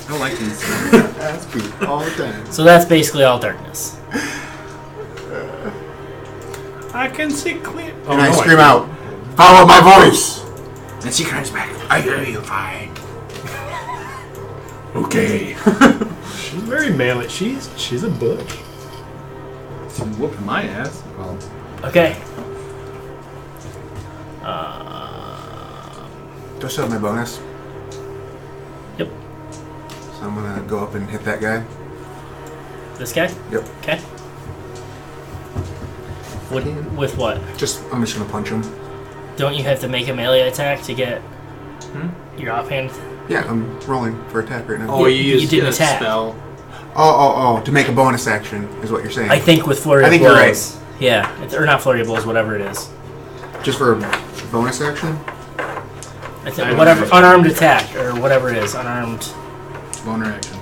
don't like these. Ass beat all the time. So that's basically all darkness. I can see clear. Oh, And I no, scream can't. out, "Follow my voice!" And she comes back. I hear you fine. Okay. She's very manly. She's a butch. She's whooping my ass. Well, Okay. Do I still have my bonus? Yep. So I'm going to go up and hit that guy. This guy. Yep. Okay. With what? I'm just going to punch him. Don't you have to make a melee attack to get your offhand? Yeah, I'm rolling for attack right now. Oh, You- you you used didn't a attack. spell. Oh, to make a bonus action is what you're saying. I think with flurry I of think blows. you're right. Yeah, or not flurry of blows, whatever it is. Just for a bonus action? I think whatever unarmed attack or whatever it is, unarmed. boner action.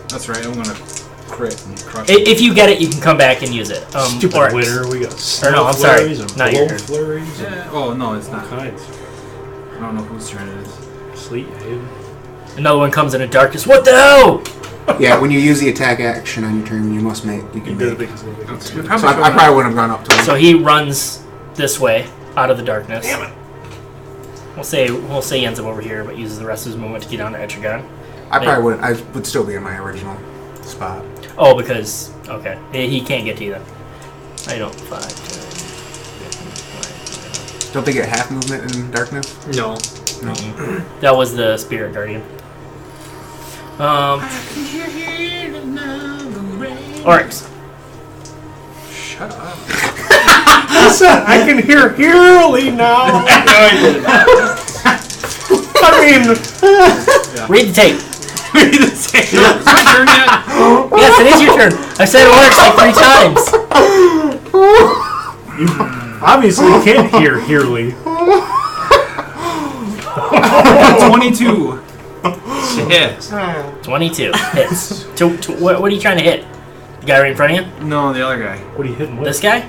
That's right. I'm gonna crit and crush. If you get it, you can come back and use it. Stupid Oryx. winner. We got Or snow no, I'm sorry, flurries and not your blow turn. flurries and Yeah. Oh no, it's all not. kinds. I don't know whose turn it is. Sleet haven. Another one comes in a darkness. What the hell? Yeah, when you use the attack action on your turn, you can You make. did it because of the We So probably I probably wouldn't have gone up to him. So he runs this way out of the darkness. Damn it. We'll say he ends up over here, but uses the rest of his movement to get on to Etrigan. I probably wouldn't. I would still be in my original spot. Oh, because okay, he can't get to you then. I don't 5, 10, 15, Don't they get half movement in darkness? No. No. That was the Spirit Guardian. Oryx. shut up. I can hear Hurley now. I mean, Read the tape. Is it my turn yet? Yes, it is your turn. I said Oryx like 3 times. you obviously can't hear Hurley. 22. Shit. 22 hits. What are you trying to hit? The guy right in front of you? No, the other guy. What are you hitting with? This guy?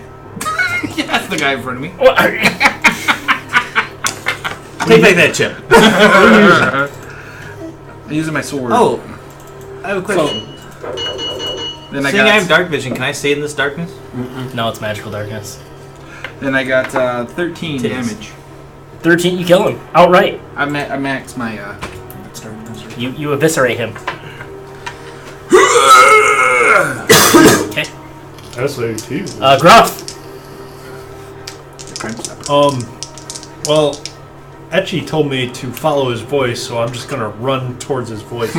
Yeah, that's the guy in front of me. What? Take back that chip. I'm using my sword. Oh, I have a question. Then I Seeing I have got. dark vision, can I stay in this darkness? No, it's magical darkness. Then I got 13 Titties. damage. 13, you kill him outright. I max my. You eviscerate him. Okay. That's what I do too. Gruff. Well, Etchy told me to follow his voice, so I'm just gonna run towards his voice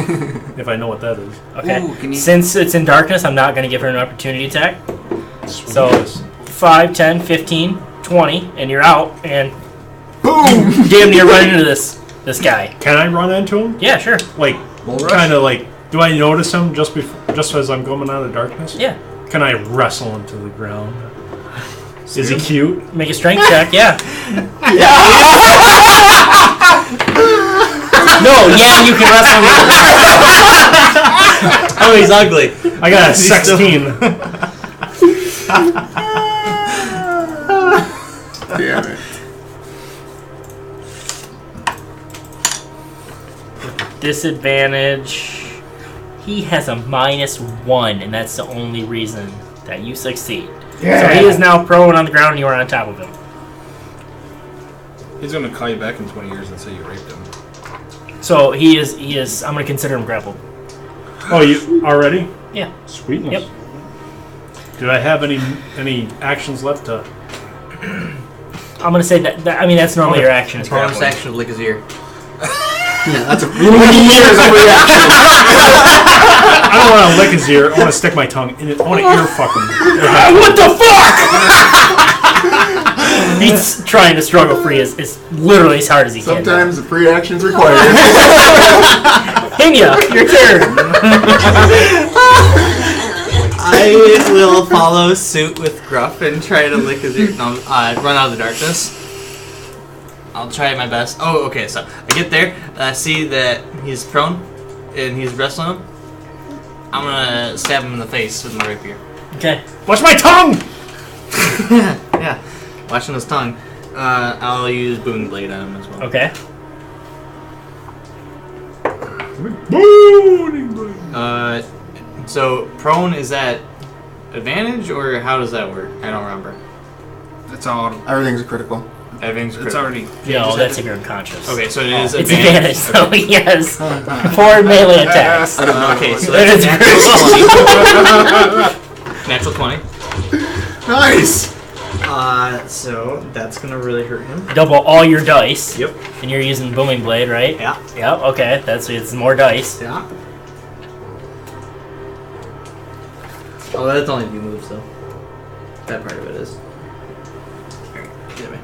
if I know what that is. Okay. Ooh, can you- Since it's in darkness, I'm not going to give her an opportunity attack. So, Sweetness. 5, 10, 15, 20, and you're out, and Boom! damn near run into this guy. Can I run into him? Yeah, sure. Like, Bull rush? kind of like, do I notice him just as I'm coming out of darkness? Yeah. Can I wrestle him to the ground? Is he cute? Make a strength check, yeah. No, yeah, you can wrestle him. Oh, he's ugly. I got a 16. Damn it. Disadvantage. He has a -1, and that's the only reason that you succeed. So he is now prone on the ground, and you are on top of him. He's gonna call you back in 20 years and say you raped him. So he is. I'm going to consider him grappled. Oh, you already? Yeah. Sweetness. Yep. Do I have any actions left to? I'm gonna say that I mean, that's normally your action. Is Bonus grappling. action to lick his ear. Yeah, that's a years of reaction. I don't want to lick his ear. I want to stick my tongue in it. I want to ear fuck him. What the fuck? He's trying to struggle free as literally as hard as he can. Sometimes the free action's required. Hinya, your turn. I will follow suit with Gruff and try to lick his ear. No, run out of the darkness. I'll try my best. Oh, okay, so I get there, I see that he's prone, and he's wrestling him. I'm gonna stab him in the face with my rapier. Okay. Watch my tongue! Yeah, watching his tongue. I'll use Booming Blade on him as well. Okay. So prone, is that advantage, or how does that work? I don't remember. That's all. Everything's a critical. Everything's It's already. No, that's if you're unconscious. Okay, so it is It's advantage. advantage, so yes. 4 melee attacks. I don't know. Okay, so That that's is natural 20. Nice! So that's gonna really hurt him. Double all your dice. Yep. And you're using Booming Blade, right? Yeah. Yep, okay. It's more dice. Yeah. Oh, that's only 2 moves, though. That part of it is. Alright, get me.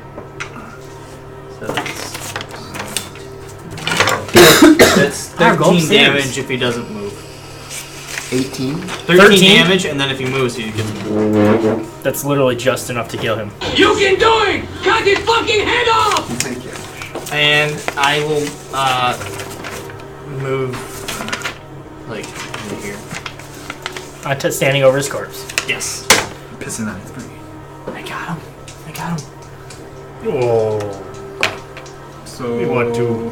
So that's 13 damage if he doesn't move. 18. 13 damage, and then if he moves, he gets moved. That's literally just enough to kill him. You can do it! Cut his fucking head off! Thank you. And I will move like over here. Standing over his corpse. Yes. Pissing on his brain. I got him. I got him. Oh. So We want to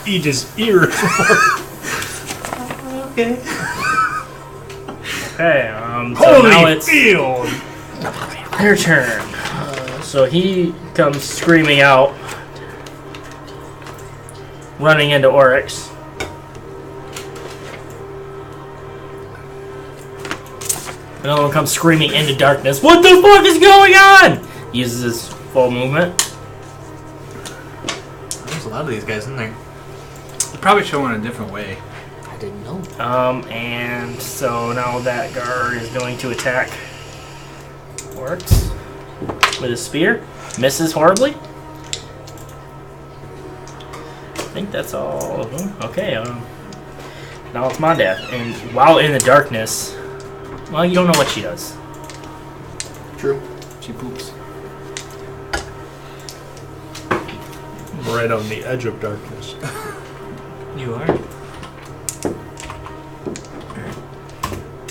eat his ear. Okay. Okay, so now Holy it's field! your turn. So he comes screaming out, running into Oryx. Another one comes screaming into darkness. What the fuck is going on? Uses his full movement. There's a lot of these guys in there. You probably show in a different way. I didn't know. And so now that guard is going to attack Oryx with his spear. Misses horribly. I think that's all of them. Okay, now it's Mondath. And while in the darkness, well, you don't know what she does. True. She poops. Right on the edge of darkness. You are.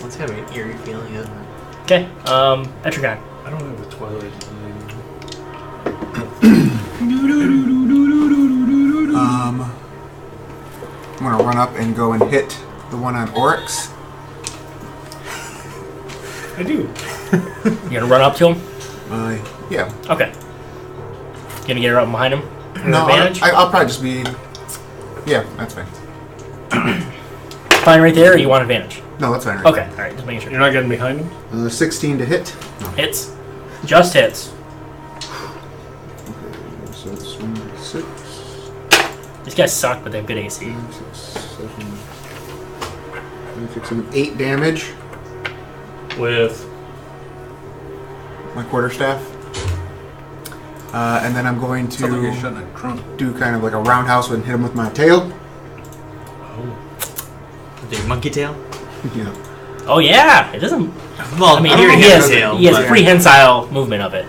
Let's have an eerie feeling, isn't it? Okay, Etrigan. I don't have a Twilight Mind. I'm gonna run up and go and hit the one on Oryx. I do. You gonna run up to him? Yeah. Okay. You gonna get her up behind him? No, Advantage? I'll probably just be. Yeah, that's fine. Fine right there, or you want advantage? No, that's fine. Right. Okay, alright, just making sure. You're not getting behind him? 16 to hit. Hits. Just hits. So it's 6, These guys suck, but they have good AC. 7, 8 damage. With My quarterstaff. And then I'm going Sounds like you're to shutting a trunk. do kind of like a roundhouse and hit him with my tail. With your monkey tail? Yeah. Oh yeah, it doesn't. Well, I mean, I don't know he if has tail, he has but- prehensile movement of it.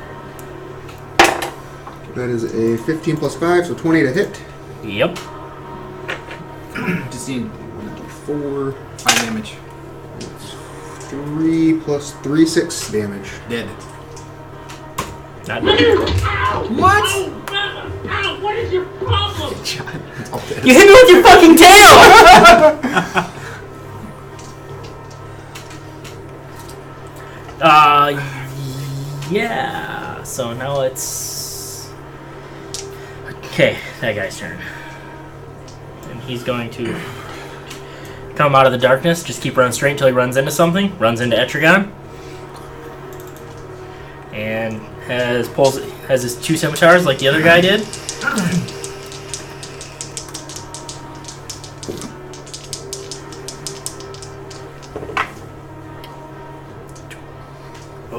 That is a 15 plus 5, so 20 to hit. Yep. Just need 4, 5 damage. 3 plus 3, 6 damage. Dead. Not Ow! What? Ow! What is your problem? It's all dead. You hit me with your fucking tail! Yeah. So now it's that guy's turn, and he's going to come out of the darkness. Just keep running straight until he runs into something. Runs into Etrigan. And has his 2 scimitars like the other guy did.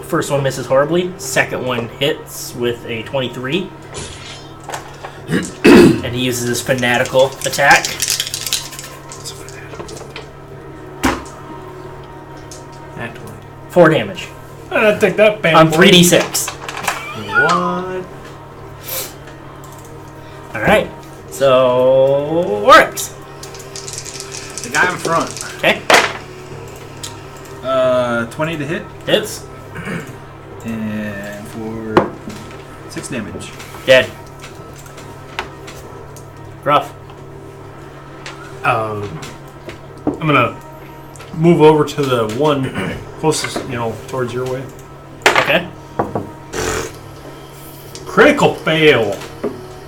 First one misses horribly. Second one hits with a 23. And he uses his fanatical attack. 4 damage. Take that bad On boy. 3d6. What? Alright. So... Oryx. The guy in front. Okay. 20 to hit. Hits. And for 6 damage. Dead. Gruff. I'm gonna move over to the one closest, towards your way. Okay. Critical fail.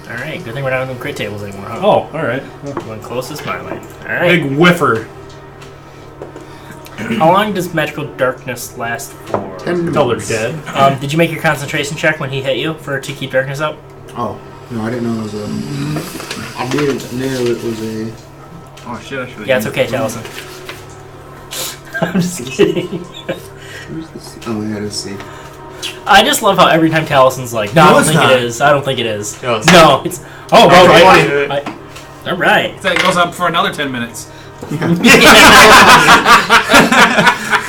Alright, good thing we're not on the crit tables anymore, huh? Oh, all right. One closest my way. Alright. Big whiffer. How long does magical darkness last for? 10 Until they're minutes. dead. Did you make your concentration check when he hit you to keep darkness up? Oh, no, I didn't know it was a... I didn't know it was a... Oh shit, I should. Yeah, it's okay, Taliesin. I'm just kidding. Who's this? Oh, yeah, let's see. I just love how every time Talison's like, no, I No, don't it's think not. it is. I don't think it is. No, it's No, it's... Oh, all right. right. All right. That goes up for another 10 minutes.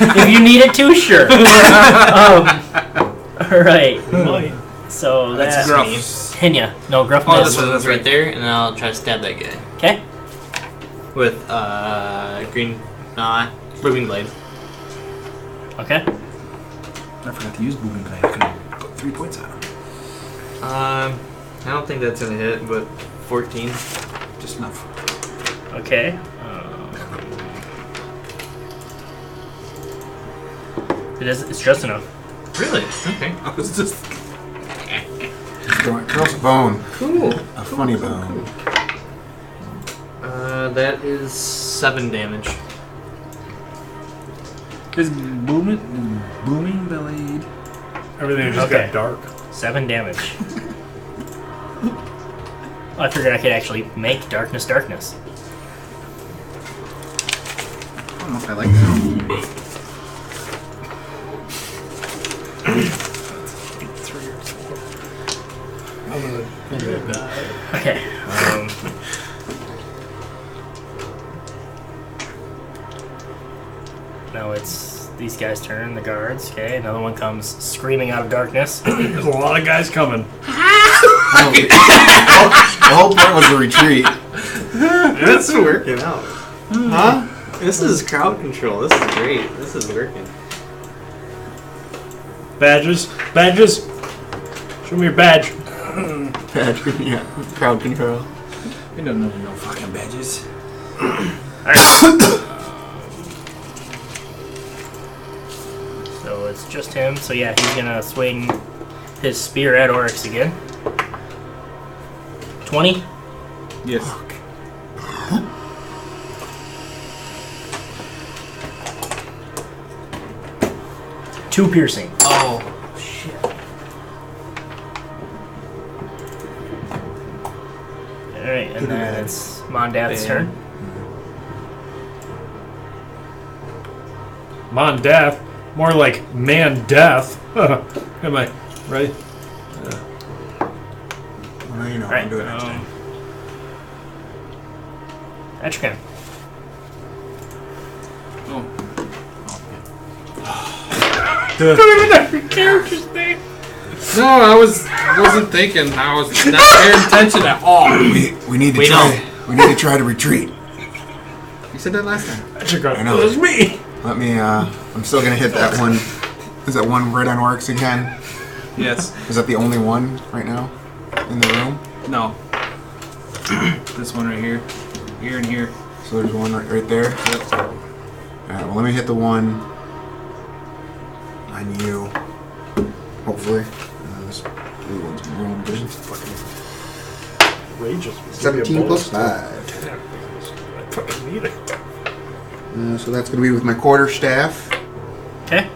If you need it to, sure. All right. So That's that's Gruff. Hinya. No, Gruff Oh, missed. That's right there, and then I'll try to stab that guy Okay. with moving blade. Okay. I forgot to use moving blade. I could have put 3 points on him. I don't think that's gonna hit, but 14. Just enough. Okay. It is. It's just enough. Really? Okay. I was just. Bone. Cool. A funny bone. That is 7 damage. His booming blade. Everything just Okay. got dark. 7 damage. I figured I could actually make darkness. I don't know if I like that. Okay. Now it's these guys' turn, the guards. Okay, another one comes screaming out of darkness. There's a lot of guys coming. The whole point was the retreat. That's working out. Huh? This is crowd control. This is great. This is working. Badges. Show me your badge. Yeah, crowd control. We don't know no fucking badges. So it's just him. So yeah, he's gonna swing his spear at Oryx again. 20. Yes. 2 piercing. Oh. Alright, and then it's Mondath's turn. Mondath. More like man death. Am I right? Well, you know, Alright, I'm doing it next time. Etrigan. No, I wasn't thinking. I was not paying attention at all. We need to We try. We need to try to retreat. You said that last time. I know. It was me. Let me. I'm still gonna hit that one. Is that one right on Oryx again? Yes. Is that the only one right now in the room? No. This one right here. Here and here. So there's one right there. Yep. All right. Well, let me hit the one on you. Hopefully. This blue one's rolling good. Rageous. 17 plus 5. I fucking need it. So that's going to be with my quarterstaff. Okay.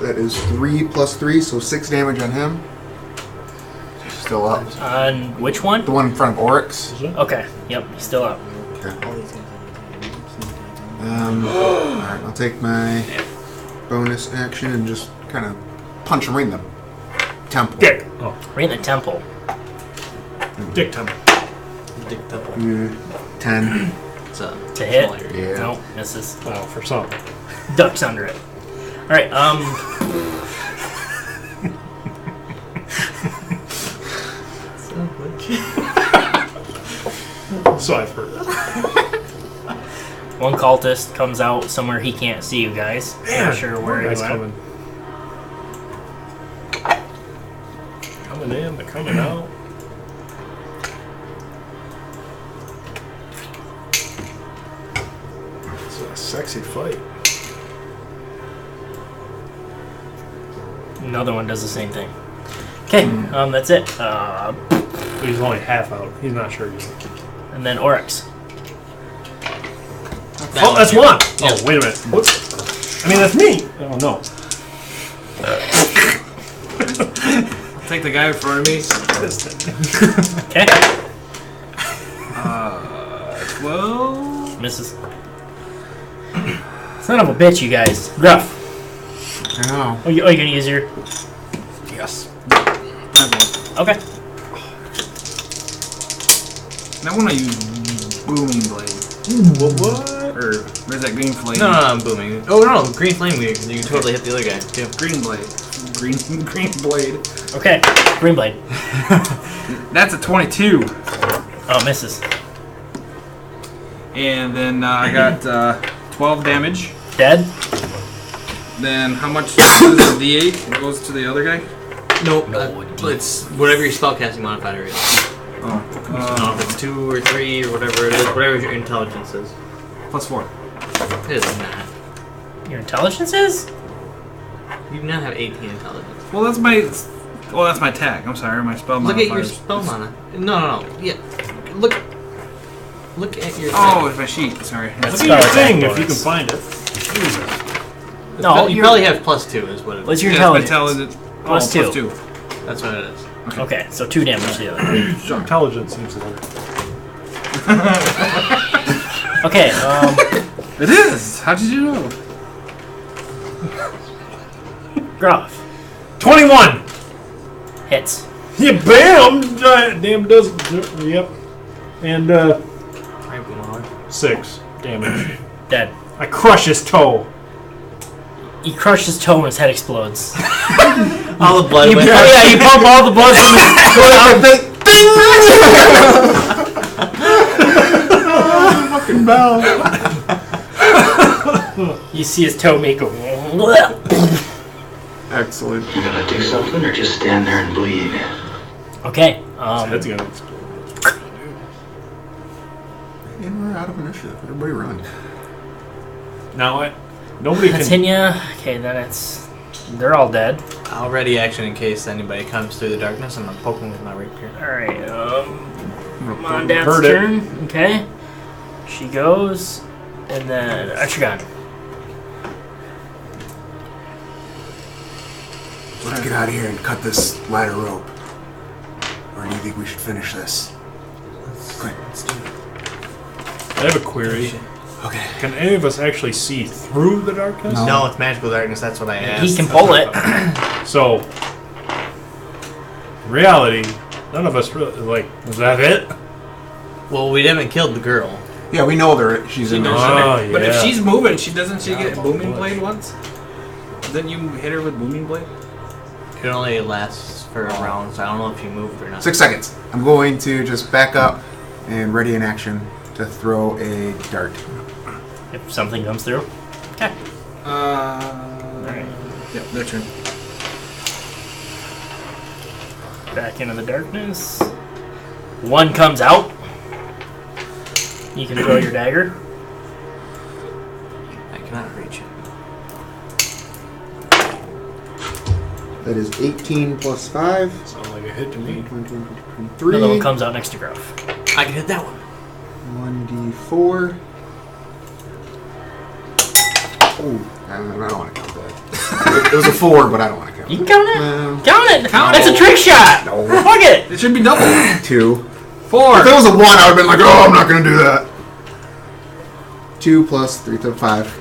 That is 3 plus 3, so 6 damage on him. Still up. On which one? The one in front of Oryx. Okay. Yep, he's still up. Alright, I'll take my bonus action and just kind of punch him right in the temple. Dick. Oh, Right in the temple. Dick temple. Dick double. 10. It's a To hit? small area. Yeah. No, misses. Oh, for something. Ducks under it. Alright, So I've heard. one cultist comes out somewhere he can't see you guys. Not sure where Guys he's coming. Coming in, they're coming out. It's a sexy fight. Another one does the same thing. Okay, that's it. He's only half out. He's not sure yet. And then Oryx. Oh, that's one. Yeah. Oh, wait a minute. What? I mean, that's me. Oh no. Take the guy in front of me. Okay. 12. Misses. Son of a bitch, you guys. Gruff. I know. Oh, you're gonna use your... Yes. Okay. That one I use booming blade. What? Or where's that green flame? No, I'm booming. Oh no, green flame weird. You can totally hit the other guy too. Green blade. Green blade. Okay. Green blade. That's a 22. Oh, misses. And then I got 12 damage. Dead? Then how much is the D8 goes to the other guy? Nope. No, It's whatever your spellcasting modifier is. I don't know if it's 2 or 3 or whatever it is. Whatever your intelligence is. +4. It is not. Your intelligence is? You do not have 18 intelligence. Well, that's my. Oh, that's my attack. I'm sorry, my spell Look at your modifiers. spell mana. No. Yeah. Look at your. Oh, it's my sheet. Sorry. That's Look at your spell thing attack if you can bonus. find it. No, you probably have +2 is what it is. What's your Yeah, it's intelligence? my Plus two. +2. That's what it is. Okay, so 2 damage to the other. Your intelligence seems lower. Okay, It is. How did you know? Gruff. 21. Hits. Yeah, bam! Damn does. Yep. And 6 damage. Dead. I crush his toe. You crush his toe and his head explodes. All the blood went. Oh yeah, you pump all the blood from his Fucking bell. You see his toe make go. Excellent. You gonna do something or just stand there and bleed? Okay, That's gonna explode. And we're out of initiative. Everybody run. Now nobody that's can. Hinya. Okay, then they're all dead. I'll ready action in case anybody comes through the darkness. I'm gonna poke him with my rapier. Alright, Mondad's Heard it. turn. Okay. She goes. And then Etrigan. Let's get out of here and cut this ladder rope. Or do you think we should finish this? Quick. I have a query. Okay. Can any of us actually see through the darkness? No, it's magical darkness. That's what I asked. He can pull it. So, in reality, none of us really like. Was that it? Well, we haven't killed the girl. Yeah, we know she's in there. Oh, yeah. But if she's moving, doesn't she get booming blade once? Didn't you hit her with booming blade? It only lasts for a round, so I don't know if you moved or not. 6 seconds. I'm going to just back up and ready in action to throw a dart. If something comes through. Okay. Alright. Yep, their turn. Back into the darkness. One comes out. You can throw your dagger. I cannot reach it. That is 18 plus 5. Sounds like a hit to me. 23. Another one comes out next to Gruff. I can hit that one. 1d4. Ooh, I don't want to count that. It was a 4, but I don't want to count You can count it. No. Count it. Count That's it. a trick shot. No. Fuck it. It should be double. 2. 4. If it was a 1, I would have been like, oh, I'm not going to do that. 2 plus 3 to 5.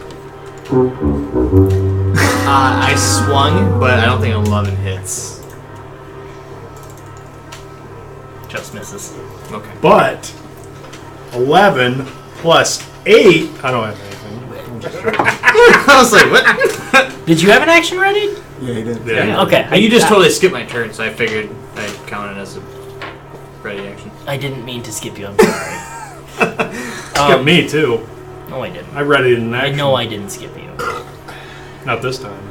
I swung, but I don't think 11 hits. Just misses. Okay. But 11 plus 8. I don't have anything. I was like, what? Did you have an action ready? Yeah, he did. Yeah. Okay. You just totally skipped my turn, so I figured I'd count it as a ready action. I didn't mean to skip you. I'm sorry. Skip me too. No, I didn't. I read it in I action. know I didn't skip you. Not this time.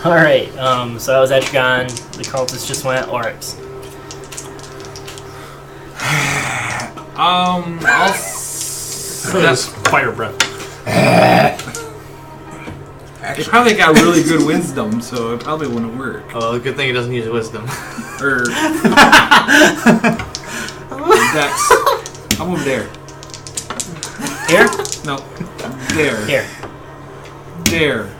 All right. So that was Etrigan. The cultist just went Oryx. I'll That's fire breath. It probably got really good wisdom, so it probably wouldn't work. Oh, good thing it doesn't use wisdom. Or Dex. I'll move there. Here? No, there. Here. There.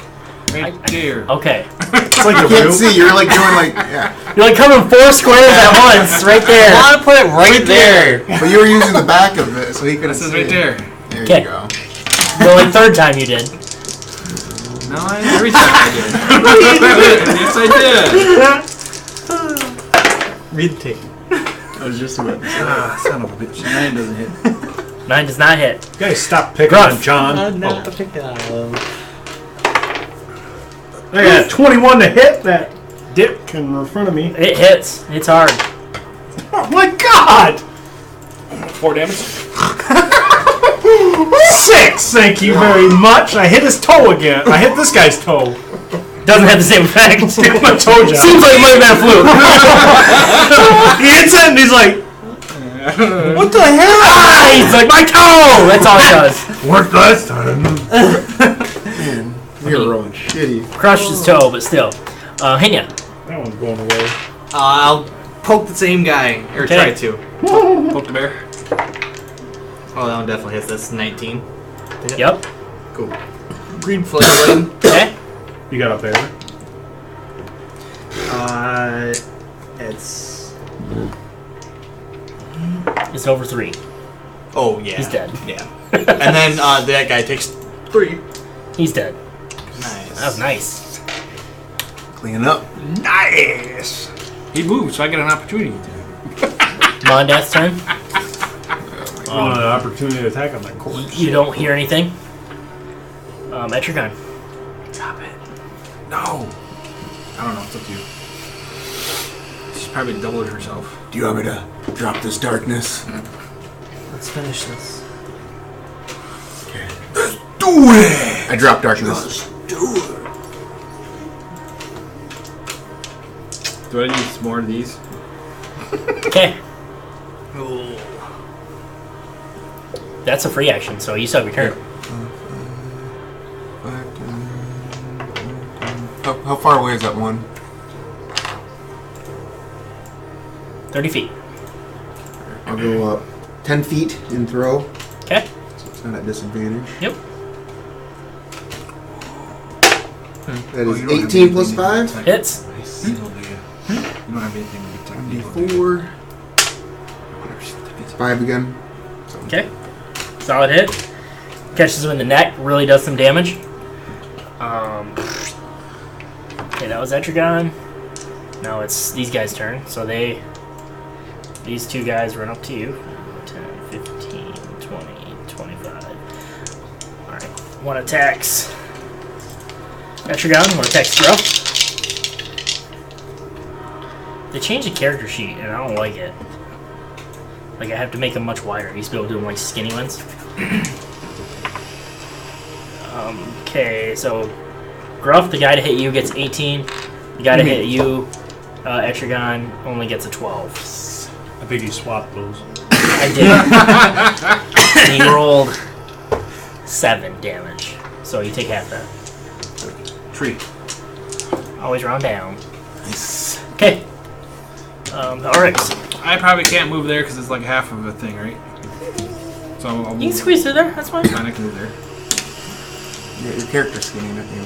Right there. Okay. It's like You a can't root. see. You're like doing like, yeah. You're like coming 4 squares at once, right I there. want to put it right there. But you were using the back of it, so he could have This is seen right there. There Okay. you go. The only third time you did. No, every time I did. Yes, I did. Read the tape. I was just about to say. Ah, son of a bitch. 9 doesn't hit. 9 does not hit. You guys stop picking Gruff. on John. Not pick it up. I got 21 to hit that dick in front of me. It hits. It's hard. Oh my god! 4 damage. 6, thank you very much. I hit his toe again. I hit this guy's toe. Doesn't have the same effect. My toe job. Seems like it might have been a fluke. He hits it and he's like, what the hell? Ah, he's like, my toe! That's all it does. Worked last time. We were rolling shitty. Crushed his toe, but still. Hinya. That one's going away. I'll poke the same guy, or Okay. try to. Poke the bear. Oh, that one definitely hits. That's 19. Yep. Cool. Green flame. Okay. You got up there. It's. It's over 3. Oh yeah. He's dead. Yeah. And then that guy takes 3. He's dead. Nice. That was nice. Clean up. Nice. He moved, so I get an opportunity to. Mondath's turn. I want an opportunity to attack on that corpse. You don't hear anything. Etrigan. Drop it. No. I don't know. It's up to you. She's probably doubled herself. Do you want me to drop this darkness? Let's finish this. Okay. Do it! I drop darkness. Do I need some more of these? Okay. Ooh. That's a free action, so you still have your turn. How far away is that one? 30 feet. I'll go up 10 feet and throw. Okay. So it's not at disadvantage. Yep. That is you don't have 18 plus anything 5. Hits. Nice. You don't have anything to protect me. 4. 5 again. Okay. Solid hit. Catches him in the neck. Really does some damage. Okay, that was Etrigan. Now it's these guys' turn. So these two guys run up to you. 10, 15, 20, 25. Alright. One attacks Etrigan. One attacks Gruff. They changed the character sheet, and I don't like it. Like, I have to make them much wider. I used to be able to do them like skinny ones. Okay, so Gruff, the guy to hit you, gets 18. The guy to hit you, Etrigan, only gets a 12. I think you swapped those. I did. And he rolled 7 damage. So you take half that. Tree. Always round down. Nice. Okay. Oryx. I probably can't move there because it's like half of a thing, right? So I'll You can squeeze through there. That's fine. Fine, I can move there. Your character's skinny, not you.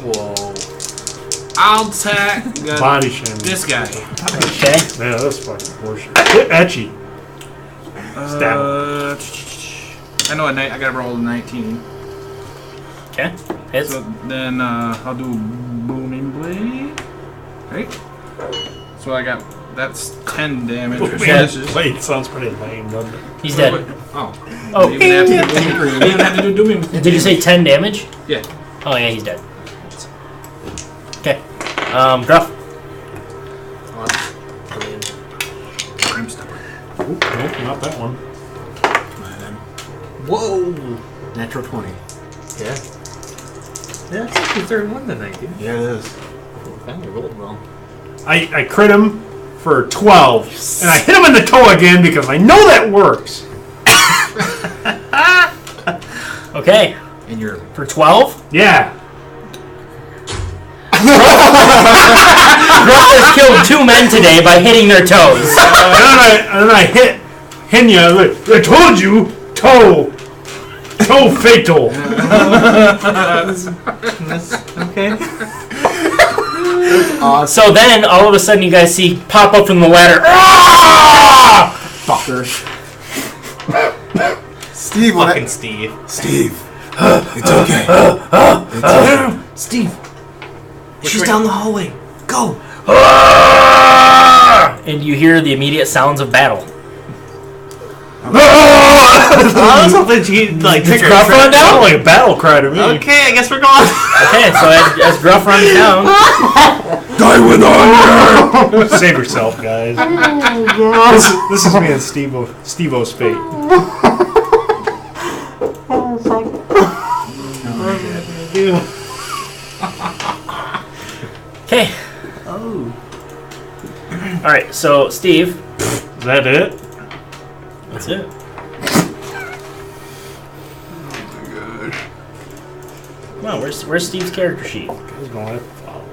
Whoa. I'll attack Body shaming. this guy. Okay. Yeah, that's fucking horseshit. Hit Etchy. Stab him. I know I gotta roll a 19. Okay. Hits. So then I'll do booming blade. Right. So I got that's 10 damage. or slashes. Wait, sounds pretty lame, doesn't it? He's dead. Oh. Oh. You even have to do booming. You even have to do dooming. Did you say 10 damage? Yeah. Oh yeah, he's dead. Okay. Gruff. I'm stubborn. Oop, nope, not that one. Whoa! Natural 20. Yeah. Yeah, it's like the third one tonight, dude. Yeah, it is. Finally rolled well. I crit him for 12, and I hit him in the toe again because I know that works. Okay. And you're For 12. Yeah. Gruff has killed 2 men today by hitting their toes. And then I hit Hinya. Like, I told you, toe fatal. Okay. So then, all of a sudden, you guys see pop up from the ladder. Ah! Fuckers. Steve, what? Fucking Steve. Steve. It's okay. It's okay. Steve. She's down the hallway. Go. Ah! And you hear the immediate sounds of battle. I was hoping she'd like Did pick her Gruff run Sounds down? like a battle cry to me. Okay, I guess we're going. Okay, so as Gruff runs down, Die with honor. Save yourself, guys. This is me and Steve-O's fate. okay. Oh. All right, so Steve, Is that it? that's it. Come on, where's Steve's character sheet? I was going to follow.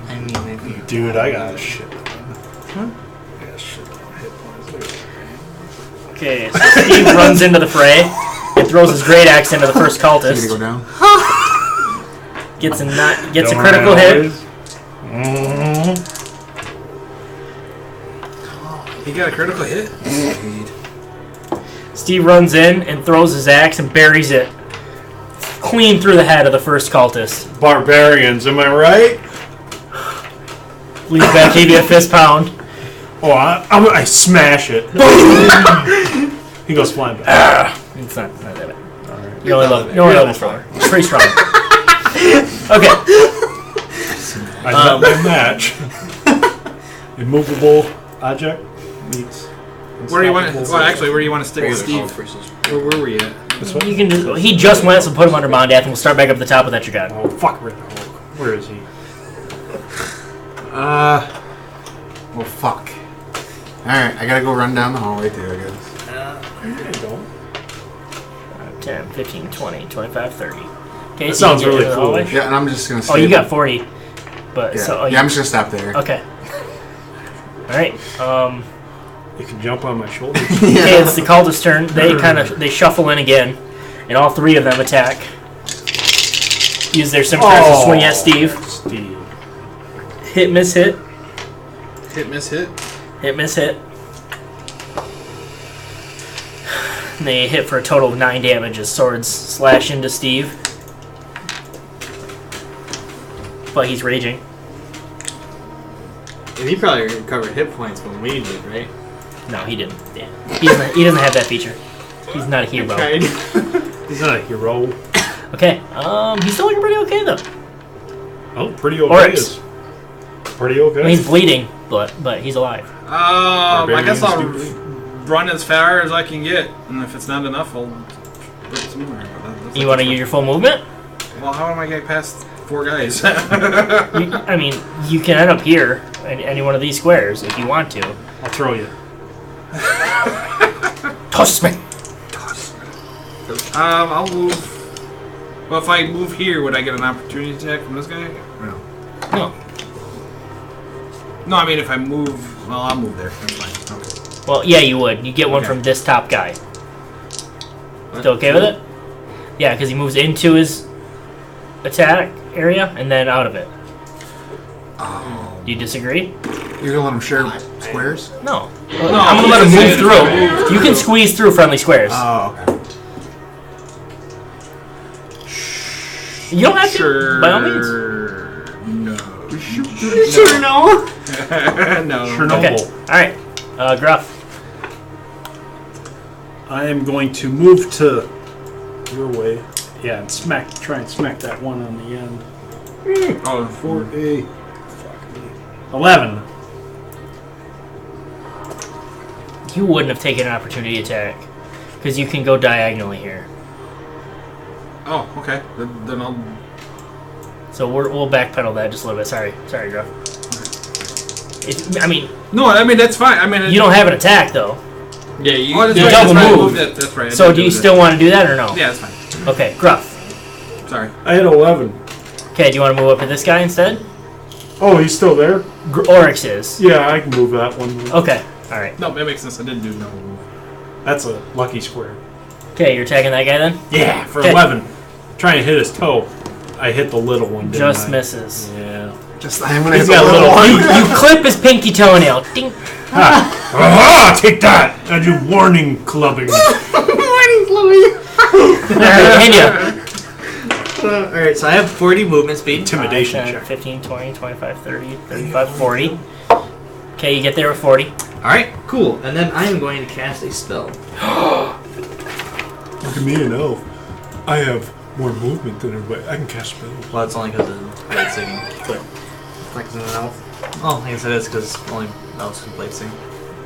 I mean, maybe. Dude, I got a shit. I got a shit ton of hit points. Okay, so Steve runs into the fray and throws his great axe into the first You gonna cultist. go down? Gets a Don't critical I hit. always? Mhm. He got a critical hit. Steve runs in and throws his axe and buries it clean through the head of the first cultist. Barbarians, am I right? Leans back, gave you a fist pound. Oh, I smash it. He goes flying back. It's not that bad. You're only level 4. It's pretty strong. Okay. I got my match. Immovable object meets. Where do you want? unstoppable Well, actually, where do you want to stick with Steve. Steve? Where were we at? This one? You can he just went, so put him under Mondath, and we'll start back up at the top with Etrigan. Oh, fuck Red Hulk. Where is he? Well, fuck. Alright, I gotta go run down the hallway too, I guess. There you go. 10, 15, 20, 25, 30. Okay, That so sounds you can get really into the cool. hallway. Yeah, and I'm just gonna Oh, stay. you got 40. But Yeah, so I'm just gonna stop there. okay. All right. You can jump on my shoulder. Okay, it's the cultist's turn. They shuffle in again, and all 3 of them attack. Use their scimitars to swing at Steve. Steve. Hit, miss, hit. Hit, miss, hit. Hit, miss, hit. And they hit for a total of 9 damage as swords slash into Steve. But he's raging. And he probably recovered hit points when we did, right? No, he didn't. Yeah. He doesn't have that feature. He's not a hero. Tried. He's not a hero. Okay. He's still looking pretty okay though. Oh, pretty okay. Oryx. Pretty okay. I mean, he's bleeding, but he's alive. I guess I'll Barbarians run as far as I can get, and if it's not enough, I'll put some more. You want to use your full movement? Well, how am I getting past 4 guys? I mean, you can end up here in any one of these squares if you want to. I'll throw you. Toss me. I'll move. Well, if I move here, would I get an opportunity attack from this guy? No. No. No, I mean if I move. Well, I'll move there. That's fine. Okay. Well, yeah, you would. You get one Okay. from this top guy. Still okay with it? Yeah, because he moves into his attack area and then out of it. Oh. Do you disagree? You're gonna let him share squares? No. No, I'm gonna let him say move it's through. You can squeeze through friendly squares. Oh, okay. You don't have to, Sure. by all means. No. Sure, no. No. Chernobyl. Okay. All right. Gruff. I am going to move to your way. Yeah, and try and smack that one on the end. Oh, For a 11. You wouldn't have taken an opportunity attack because you can go diagonally here. Oh, okay. Then I'll. So we'll backpedal that just a little bit. Sorry, Gruff. I mean, No, I mean that's fine. I mean you don't have an attack though. Yeah, you. Oh, that's You right. double That's right. move. That's right. I So did do you that. still want to do that or no? Yeah, that's fine. Okay, Gruff. Sorry. I hit 11. Okay, do you want to move up to this guy instead? Oh, he's still there? Oryx is. Yeah, I can move that one. Okay, all right. No, that makes sense. I didn't do no move. That's a lucky square. Okay, you're attacking that guy then? Yeah, for Okay. 11. Trying to hit his toe. I hit the little one, didn't Just I? misses. Yeah. I'm gonna He's hit the got a little little. one. You clip his pinky toenail. Ding. Aha! Take that! I do warning clubbing. Henya. Alright, so I have 40 movement speed. Intimidation 10, check. 15, 20, 25, 30, 35, 40. Okay, you get there with 40. Alright, cool. And then I am going to cast a spell. Look at me, an elf. I have more movement than everybody. I can cast spells. Well, it's only because of blade singing. But like an elf. Oh, I guess it is because only elves can blade sing.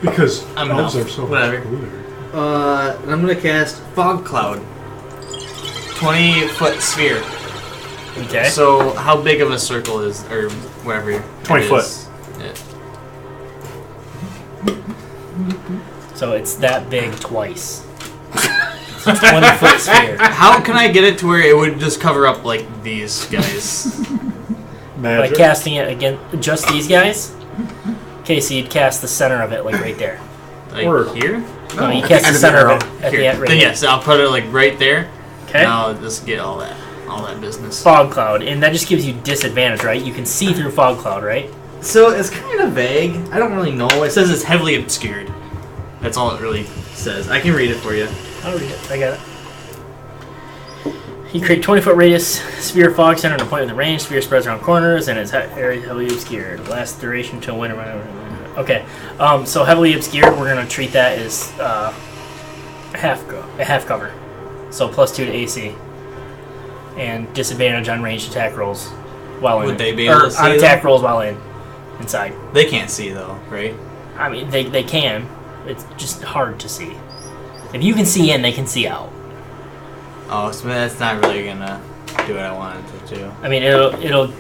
Because I'm an elves elf. are so Whatever. cooler. And I'm gonna cast Fog Cloud. 20-foot sphere. Okay. So how big of a circle is, or whatever? 20 it foot. is? Yeah. So it's that big twice. It's a 20-foot sphere. How can I get it to where it would just cover up like these guys? By Magic. casting it against just these guys. Okay, so you'd cast the center of it, like right there. Like Word. here? No, you at cast the the end center of of the it at the Here. end, right Then here. yes, I'll put it like right there. Okay. And I'll just get all that business. Fog cloud, and that just gives you disadvantage, right? You can see through fog cloud, right? So it's kind of vague. I don't really know. It says it's heavily obscured. That's all it really says. I can read it for you. I'll read it. I got it. You create 20-foot radius sphere of fog center on a point within range. Sphere spreads around corners and is area heavily obscured. Lasts duration until winter. Okay. So heavily obscured, we're gonna treat that as half cover. So +2 to AC. And disadvantage on ranged attack rolls while in. Would they be able to see on attack them? rolls while inside. They can't see though, right? I mean, they can. It's just hard to see. If you can see in, they can see out. Oh, so that's not really gonna do what I wanted to do. I mean, it'll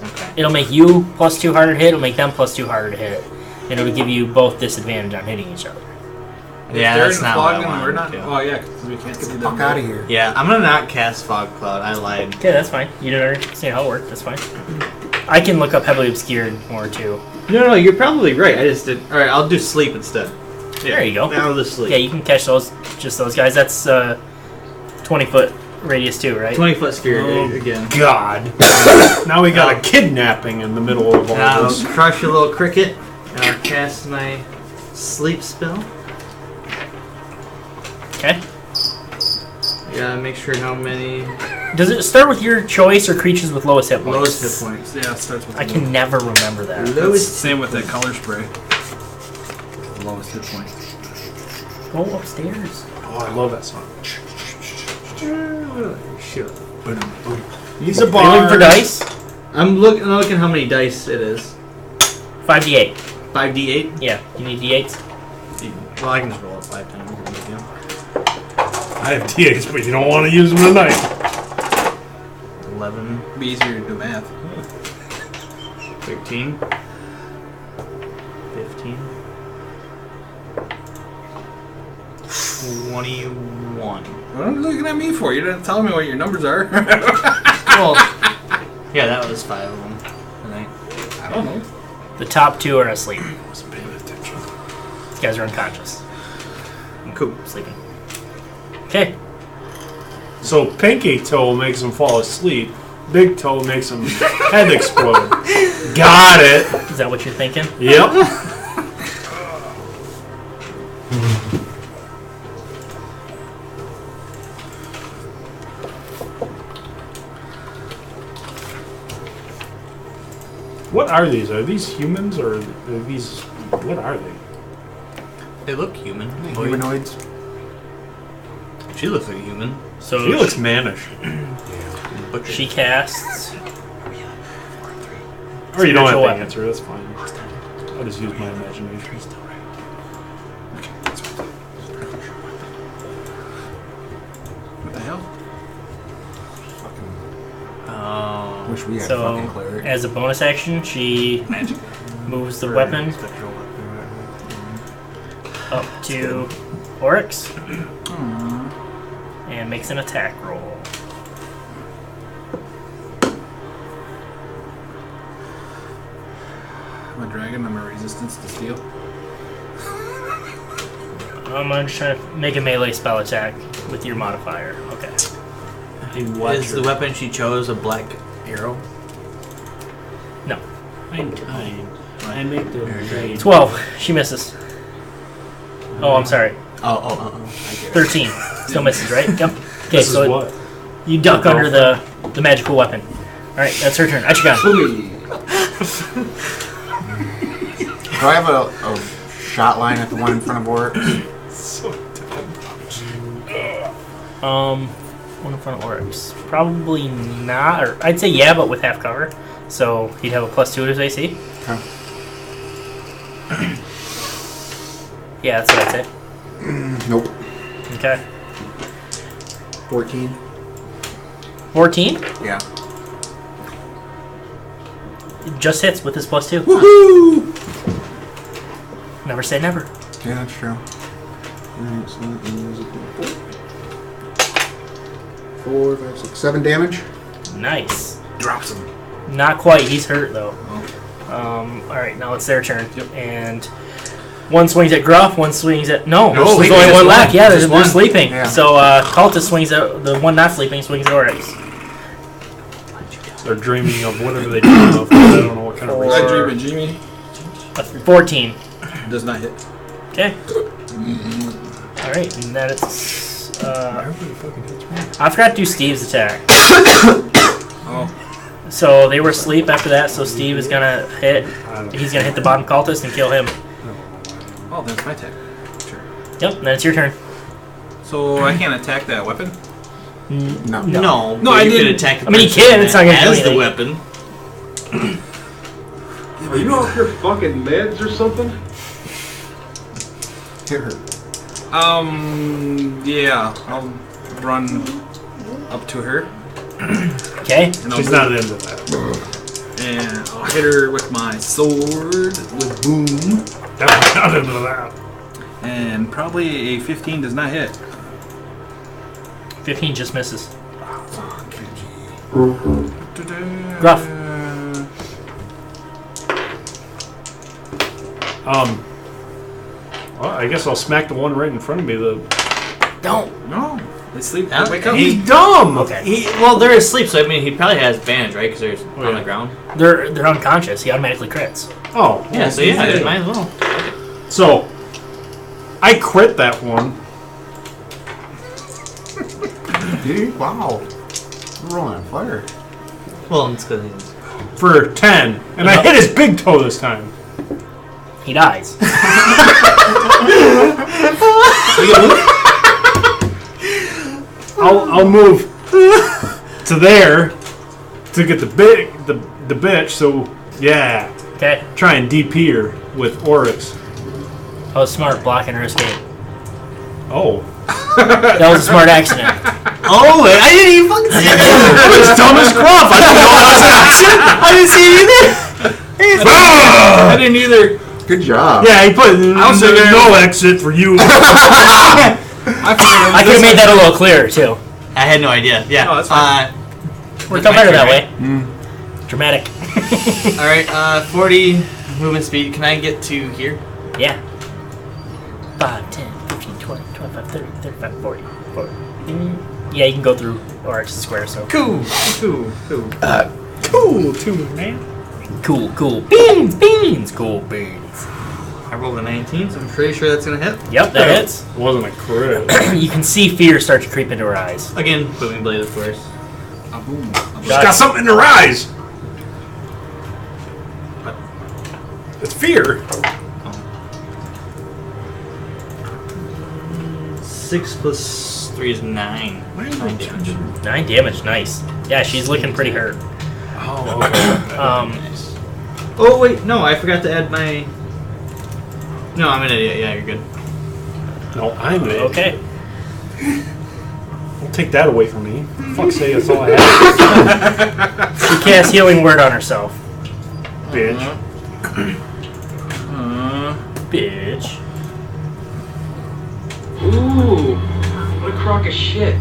Okay. make you +2 harder to hit. It'll make them +2 harder to hit, and it'll give you both disadvantage on hitting each other. Yeah, They're that's in the not what fog I and wanted we're not. to do. Oh yeah, because we can't see them. Fuck out of here. Yeah, I'm gonna not cast Fog Cloud. I lied. Okay, that's fine. You didn't understand how it worked. That's fine. I can look up heavily obscured more too. No, you're probably right. I just did. All right, I'll do sleep instead. There you go. Now the sleep. Yeah, you can catch those. Just those guys. That's 20-foot radius too, right? 20-foot sphere Oh, again. God. Now we got a kidnapping in the middle of all Now this. I'll crush a little cricket, and I'll cast my sleep spell. Okay. Yeah, make sure how many Does it start with your choice or creatures with lowest hit points? lowest hit points. Yeah, it starts with. I can never remember that. That's Lowest. same with that color spray. Lowest hit point. Go upstairs. Oh, I love that song. Sure. He's a Are you looking bar. for dice? I'm looking how many dice it is. 5d8. 5d8. Yeah, you need d8s. Well, I can just roll it 5 times. no big deal. I have D8s, but you don't want to use them tonight. 11, It'd be easier to do math. 13, 15, 21. What are you looking at me for? You didn't tell me what your numbers are. Well, yeah, that was 5 of them tonight. I don't know. The top 2 are asleep. I wasn't paying attention. These guys are unconscious. Cool. Sleeping. Okay. So pinky toe makes him fall asleep. Big toe makes him head explode. Got it. Is that what you're thinking? Yep. What are these? Are these humans or are these? What are they? They look human. Humanoids. She looks like a human. So She looks mannish. Butcher. she casts. Or you don't have Spiritual to weapon. answer. That's fine. I'll just use my imagination. What the hell? Oh. Wish we had So fucking cleric. as a bonus action, she Magic. moves the weapon up to Oryx and makes an attack roll. I'm a dragon. I'm a resistance to steel. I'm gonna try to make a melee spell attack with your modifier. Okay. Is the weapon she chose a black arrow? No. I make the trade. 12. She misses. Oh, I'm sorry. Oh. 13. Still misses, right? Yep. Okay, This so is what? you duck under the magical weapon. Alright, that's her turn. Achigan. Do I have a shot line at the one in front of Oryx? One in front of Oryx. Probably not. Or I'd say yeah, but with half cover. So he'd have a +2 to his AC. Okay. Yeah, that's what I'd say. Nope. Okay. 14. 14? Yeah. Just hits with his +2. Woohoo! Never say never. Yeah, that's true. Alright, so that is 4, 5, 6, 7 damage. Nice. Drops him. Not quite. He's hurt though. Alright, now it's their turn. Yep. And one swings at Gruff, one swings at... No, No, there's sleeping, only just one one. left. Yeah, Just they're one. sleeping. Yeah. So Cultist swings at... The one not sleeping swings at Oryx. They're dreaming of whatever they dream of. I don't know what kind of Or- race. I dream of Jimmy. A 14. Does not hit. Okay. Alright, and that it's... Everybody fucking hits me. I forgot to do Steve's attack. Oh. So they were asleep after that, so Steve is gonna hit. He's gonna hit the bottom cultist and kill him. Oh, that's my attack. Sure. Yep, then it's your turn. So I can't attack that weapon? No. No, No, I you could didn't. attack the I mean, you person can, it's not gonna do as the anything. weapon. Are you off your fucking meds or something? Hit her. Yeah. I'll run up to her. Okay. And I'll She's move- not into that. And I'll hit her with my sword with boom. Definitely not into that. And probably a 15 does not hit. 15 just misses. Gruff. Well, I guess I'll smack the one right in front of me. Don't. No. They sleep. Yeah. They wake up. He's dumb. Okay. Well, they're asleep, so I mean, he probably has advantage, right? Because they're on yeah. the ground. They're unconscious. He automatically crits. Oh, Yeah, so yeah, it might as well. So, I crit that one. Dude, wow. We're rolling on fire. Well, it's because he's... For 10, and I hit his big toe this time. He dies. I'll move to there to get the bitch. So yeah, Okay. try and DP her with Oryx. I was smart blocking her escape. Oh, That was a smart accident. Oh, I didn't even fucking see it. I was dumb as crap. I didn't know that was an action. I didn't see it either. I didn't either. Good job. Yeah, he put I was sitting there- no exit for you. I could have made that a little clearer too. I had no idea. Yeah. No, that's fine. Worked out better that way. Dramatic. Alright, 40 movement speed. Can I get to here? Yeah. 5, 10, 15, 20, 25, 30, 35, 40. Yeah, you can go through, or it's a square, so. Cool. Cool, too, man. Cool. Beans! Cool beans. I rolled a 19, so I'm pretty sure that's gonna hit. Yep, that hits. It wasn't a crit. You can see fear start to creep into her eyes. Again, booming blade, of course. A boom. She's got something in her eyes. It's fear. 6 plus 3 is 9. 9 damage. 9 damage, nice. Yeah, she's looking pretty hurt. Oh, okay. Nice. Oh, wait, no, I forgot to add my... No, I'm an idiot. Yeah, you're good. No, I'm an idiot. Okay. Don't take that away from me. Fuck's sake, that's all I have. She casts Healing Word on herself. Bitch. Bitch. Ooh, what a crock of shit.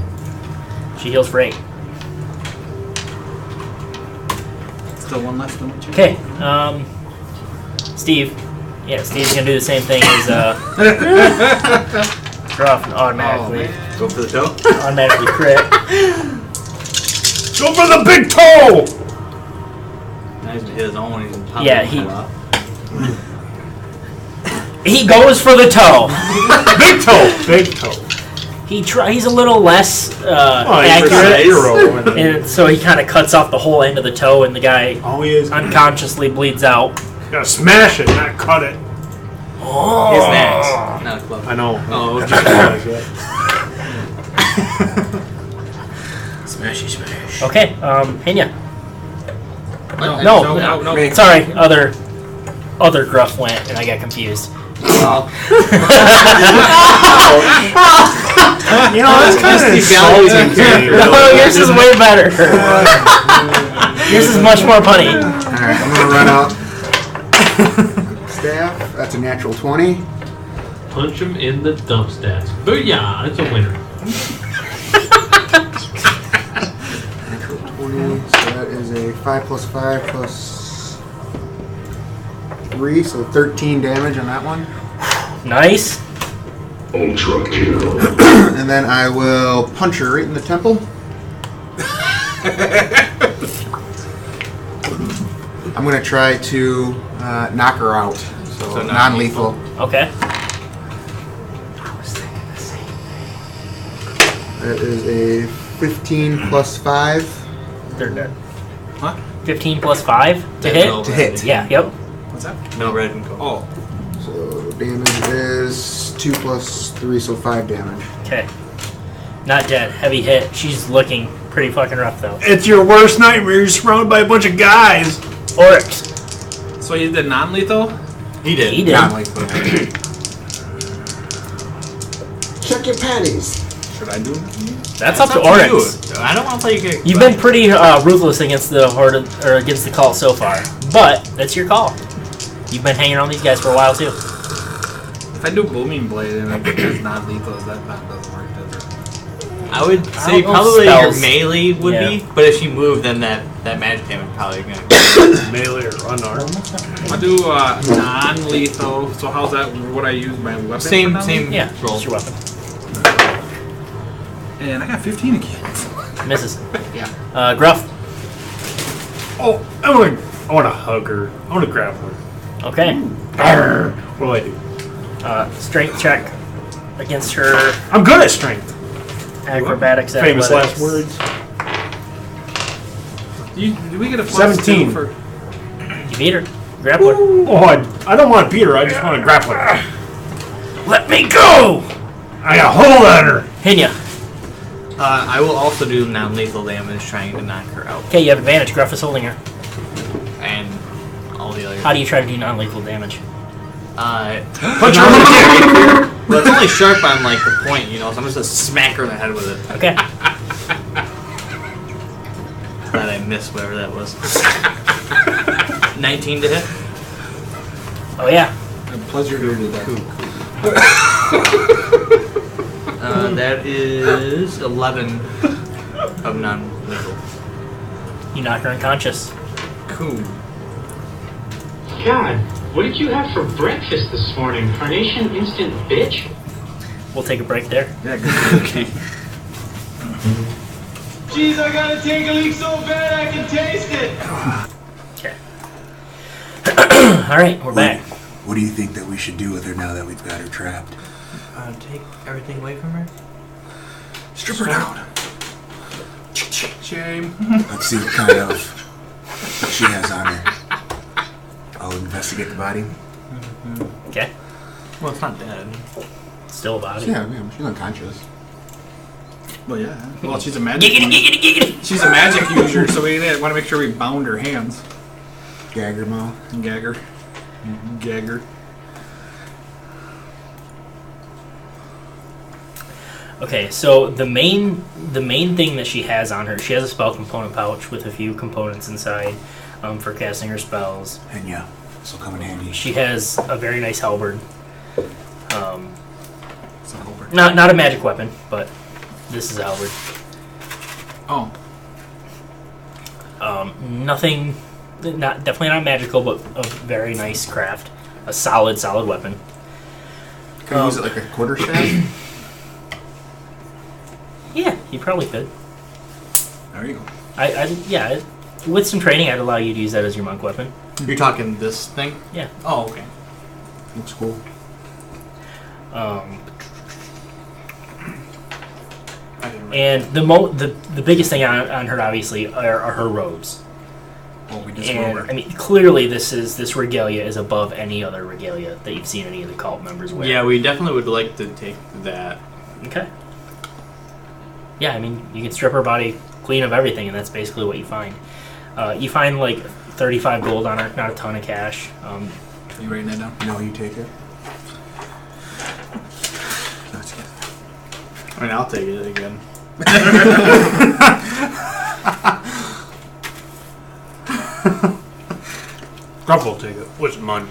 She heals for 8. Still one less than what you Okay, Steve. Yeah, Steve's gonna do the same thing as, Gruff automatically. Go for the toe. Automatically crit. Go for the big toe! Now he's gonna hit his own when he's popping. Yeah, he goes for the toe. Big toe! Big toe. He's a little less He's a accurate, hero. and so he kind of cuts off the whole end of the toe, and the guy Oh, he is. unconsciously bleeds out. Gotta smash it, not cut it. His next. Not a club. I know. Oh, okay. Smashy smash. Okay, Henya. No. No. Sorry, other Gruff went, and I got confused. You know, that's kind of insulting to me. No, yours is way better. Yours is much more punny. Alright, I'm gonna run out. Staff, that's a natural 20. Punch him in the dump stats. Booyah! It's a winner. Natural 20, so that is a 5 plus 5 plus 3, so 13 damage on that one. Nice. Ultra kill. And then I will punch her right in the temple. I'm going to try to knock her out. So non-lethal. Okay. That is a 15 plus 5 They're dead. Huh? 15 plus 5 to hit? to hit. Yeah, yep. What's that? No red and gold. Oh. So damage is 2 plus 3, so 5 damage. Okay. Not dead. Heavy hit. She's looking pretty fucking rough, though. It's your worst nightmare. You're surrounded by a bunch of guys. Oryx. So you did non-lethal? He did. He did. Non-lethal. Check your panties. Should I do it? That's up to you. Oryx. I don't want to play your character. You've been pretty ruthless against the Hoard, or against the cult so far, but that's your call. You've been hanging on these guys for a while too. If I do booming blade and it's not lethal, that doesn't work, does it? I would say don't know probably your spells. melee would Yeah. be, but if you move, then that magic damage probably gonna. Melee or unarmed. I do non-lethal. So how's that? Would I use my weapon? for Same non-lethal? Yeah, roll. it's your weapon. And I got 15 again. Misses. Yeah. Gruff. Oh, I want to hug her. I want to grab her. Okay. What do I do? Strength check against her I'm good at strength. acrobatics. Famous athletics. last words. Do we get a plus 17. 2 for? You beat her. Grapple her. Oh, I don't want to beat her. I just want to grapple her. Let me go! I got a hold on her. Hinya. I will also do non-lethal damage trying to knock her out, Okay, you have advantage. Gruff is holding her. and all the other. How do you try to do non-lethal damage? Punch her on the dick. Well, it's only sharp on like the point, you know. So I'm just gonna smack her in the head with it. Okay. Glad I missed whatever that was. 19 to hit. Oh yeah. A pleasure to do that. That is 11 of non-lethal. You knock her unconscious. Cool. God, what did you have for breakfast this morning? Carnation instant bitch? We'll take a break there. Yeah, good. Okay. Jeez, I gotta take a leak so bad I can taste it. Okay. All right, we're back. What do you think that we should do with her now that we've got her trapped? Take everything away from her? Strip her down. Shame. Let's see what kind of she has on her. I'll investigate the body. Okay. Well, it's not dead. Still a body. Yeah, she's unconscious. Well, yeah. Well, she's a magic. Giggity. She's a magic user, so we want to make sure we bound her hands. Gag her mouth. Gag her. Okay, so the main thing that she has on her, she has a spell component pouch with a few components inside for casting her spells. And yeah, this will come in handy. She has a very nice halberd. It's a halberd. Not a magic weapon, but this is a halberd. Oh. Nothing, definitely not magical, but a very nice craft. A solid weapon. Can I use it like a quarter staff? Yeah, you probably could. There you go. Yeah, with some training, I'd allow you to use that as your monk weapon. You're talking this thing? Yeah. Oh, okay. Looks cool. And the biggest thing on her obviously are her robes. Well, we just And rolled her. I mean, clearly this regalia is above any other regalia that you've seen any of the cult members wear. Yeah, we definitely would like to take that. Okay. Yeah, I mean, you can strip her body clean of everything, and that's basically what you find. You find like 35 gold on her, not a ton of cash. You writing that down? No, you take it. I mean, I'll take it again. Gruff will take it. What's money?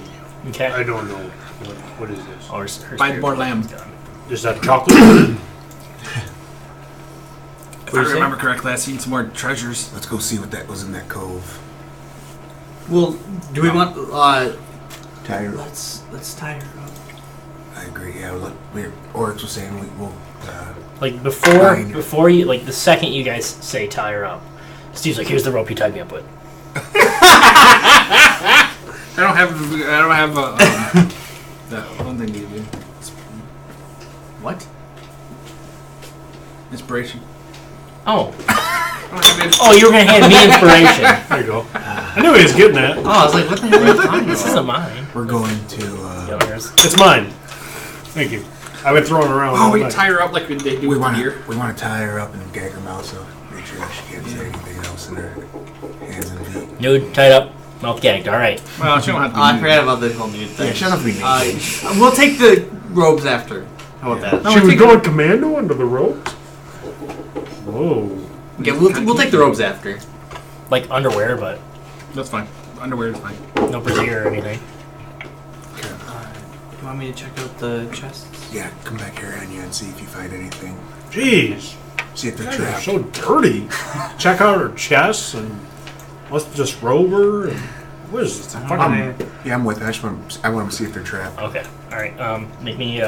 Okay. I don't know. What is this? Or her Buy more lamb. Is that chocolate? If I remember correctly, I seen some more treasures. Let's go see what that was in that cove. Well, do we want? Tie her. Let's tie her up. I agree. Yeah, Oryx was saying we'll. Like before you, like the second you guys say tie her up, Steve's like, "Here's the rope you tied me up with." I don't have that one thing you do. What? Inspiration. Oh. Oh, you were gonna hand me inspiration. There you go. I knew he was getting that. Oh, I was like, what the hell are you talking about? This isn't mine. We're going to. It's mine. Thank you. I've been throwing around. Oh, we tie her up like they do here. We want to tie her up and gag her mouth, so make sure that she can't say anything else in her hands and feet. Nude, tied up, mouth gagged. All right. Well, she don't have to be I nude. forgot about the whole nude thing. Yeah, she doesn't have to be naked. We'll take the robes after. How about that? She was going commando under the ropes? Whoa. Okay, we'll take the robes after. Like underwear, but That's fine. Underwear is fine. no brassiere or anything. You want me to check out the chests? Yeah, come back here, Anya, and see if you find anything. Jeez. See if they're They're trapped. so dirty. Check out her chest and let's just robe her. And what is this? Fucking Yeah, I'm with her. I want to see if they're trapped. Okay. All right. Make me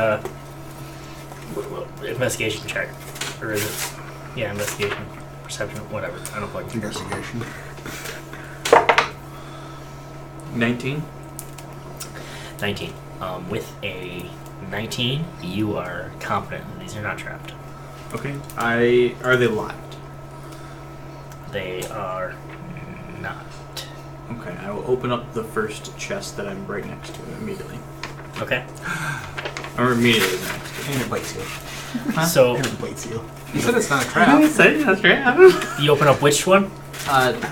investigation check, or is it? Yeah, investigation, perception, whatever. I don't fucking. Investigation. 19. 19. With a 19, you are confident that these are not trapped. Okay. Are they locked? They are not. Okay, I will open up the first chest that I'm right next to immediately. Okay. Or immediately next to And it bites you. So And it bites you. You said it's not a trap. you open up which one?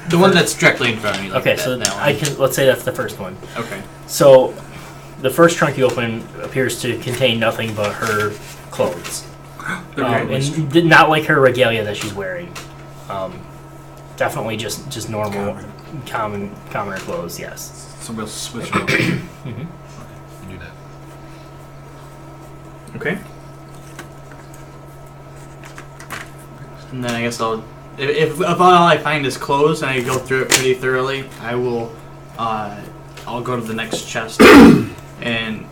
the one that's directly in front of me. Like Okay, that, so that one. I can. Let's say that's the first one. Okay. So the first trunk you open appears to contain nothing but her clothes. And not like her regalia that she's wearing. Definitely just normal, commoner clothes. Yes. So we'll switch it over. Mm-hmm. Do that. Okay. And then I guess I'll if all I find is clothes and I go through it pretty thoroughly, I will. I'll go to the next chest. And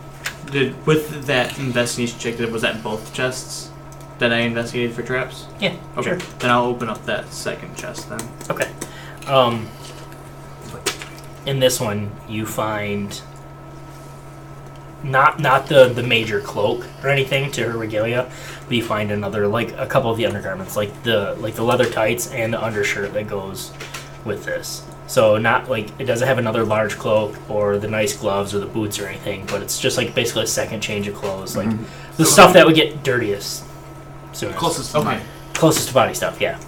with that investigation check, was that both chests that I investigated for traps? Yeah. Okay. Sure. Then I'll open up that second chest then. Okay. In this one, you find not the major cloak or anything to her regalia, but you find another, like a couple of the undergarments, like the leather tights and the undershirt that goes with this. So not like it doesn't have another large cloak or the nice gloves or the boots or anything, but it's just like basically a second change of clothes, like the stuff that would get dirtiest soonest. Closest to mine. Closest to body stuff, yeah.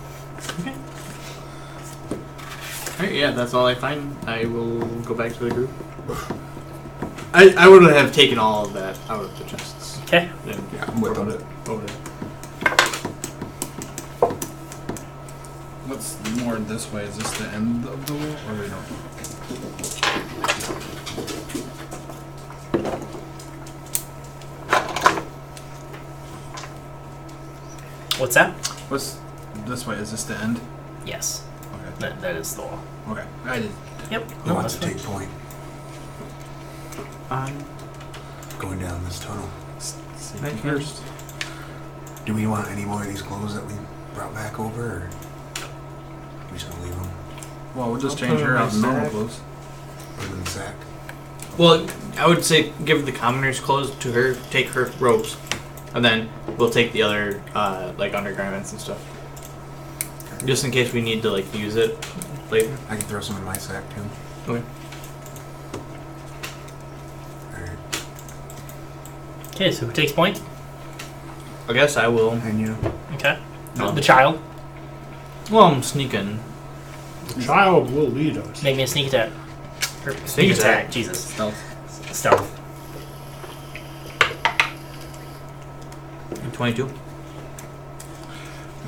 Okay. Alright, yeah, that's all I find. I will go back to the group. I would have taken all of that out of the chests. Okay. Yeah, I'm with it. What's more this way? Is this the end of the wall, or we don't? What's that? What's this way? Is this the end? Yes. Okay. That is the wall. Okay. I did. Yep. Who wants to take point? I'm Going down this tunnel. right first. Do we want any more of these clothes that we brought back over, or we just gonna leave them? Well, we'll just I'll change put her it in out my in normal sack. clothes. Put them in the sack. Well, I would say give the commoner's clothes to her, take her robes, and then we'll take the other like undergarments and stuff, just in case we need to like use it later. I can throw some in my sack too. Okay. Alright. Okay, so who takes point? I guess I will. And you. Okay. No. The child. Well, I'm sneaking. The child will lead us. Make me a sneak attack. Or Sneak attack. Jesus. Stealth. Stealth. 22. We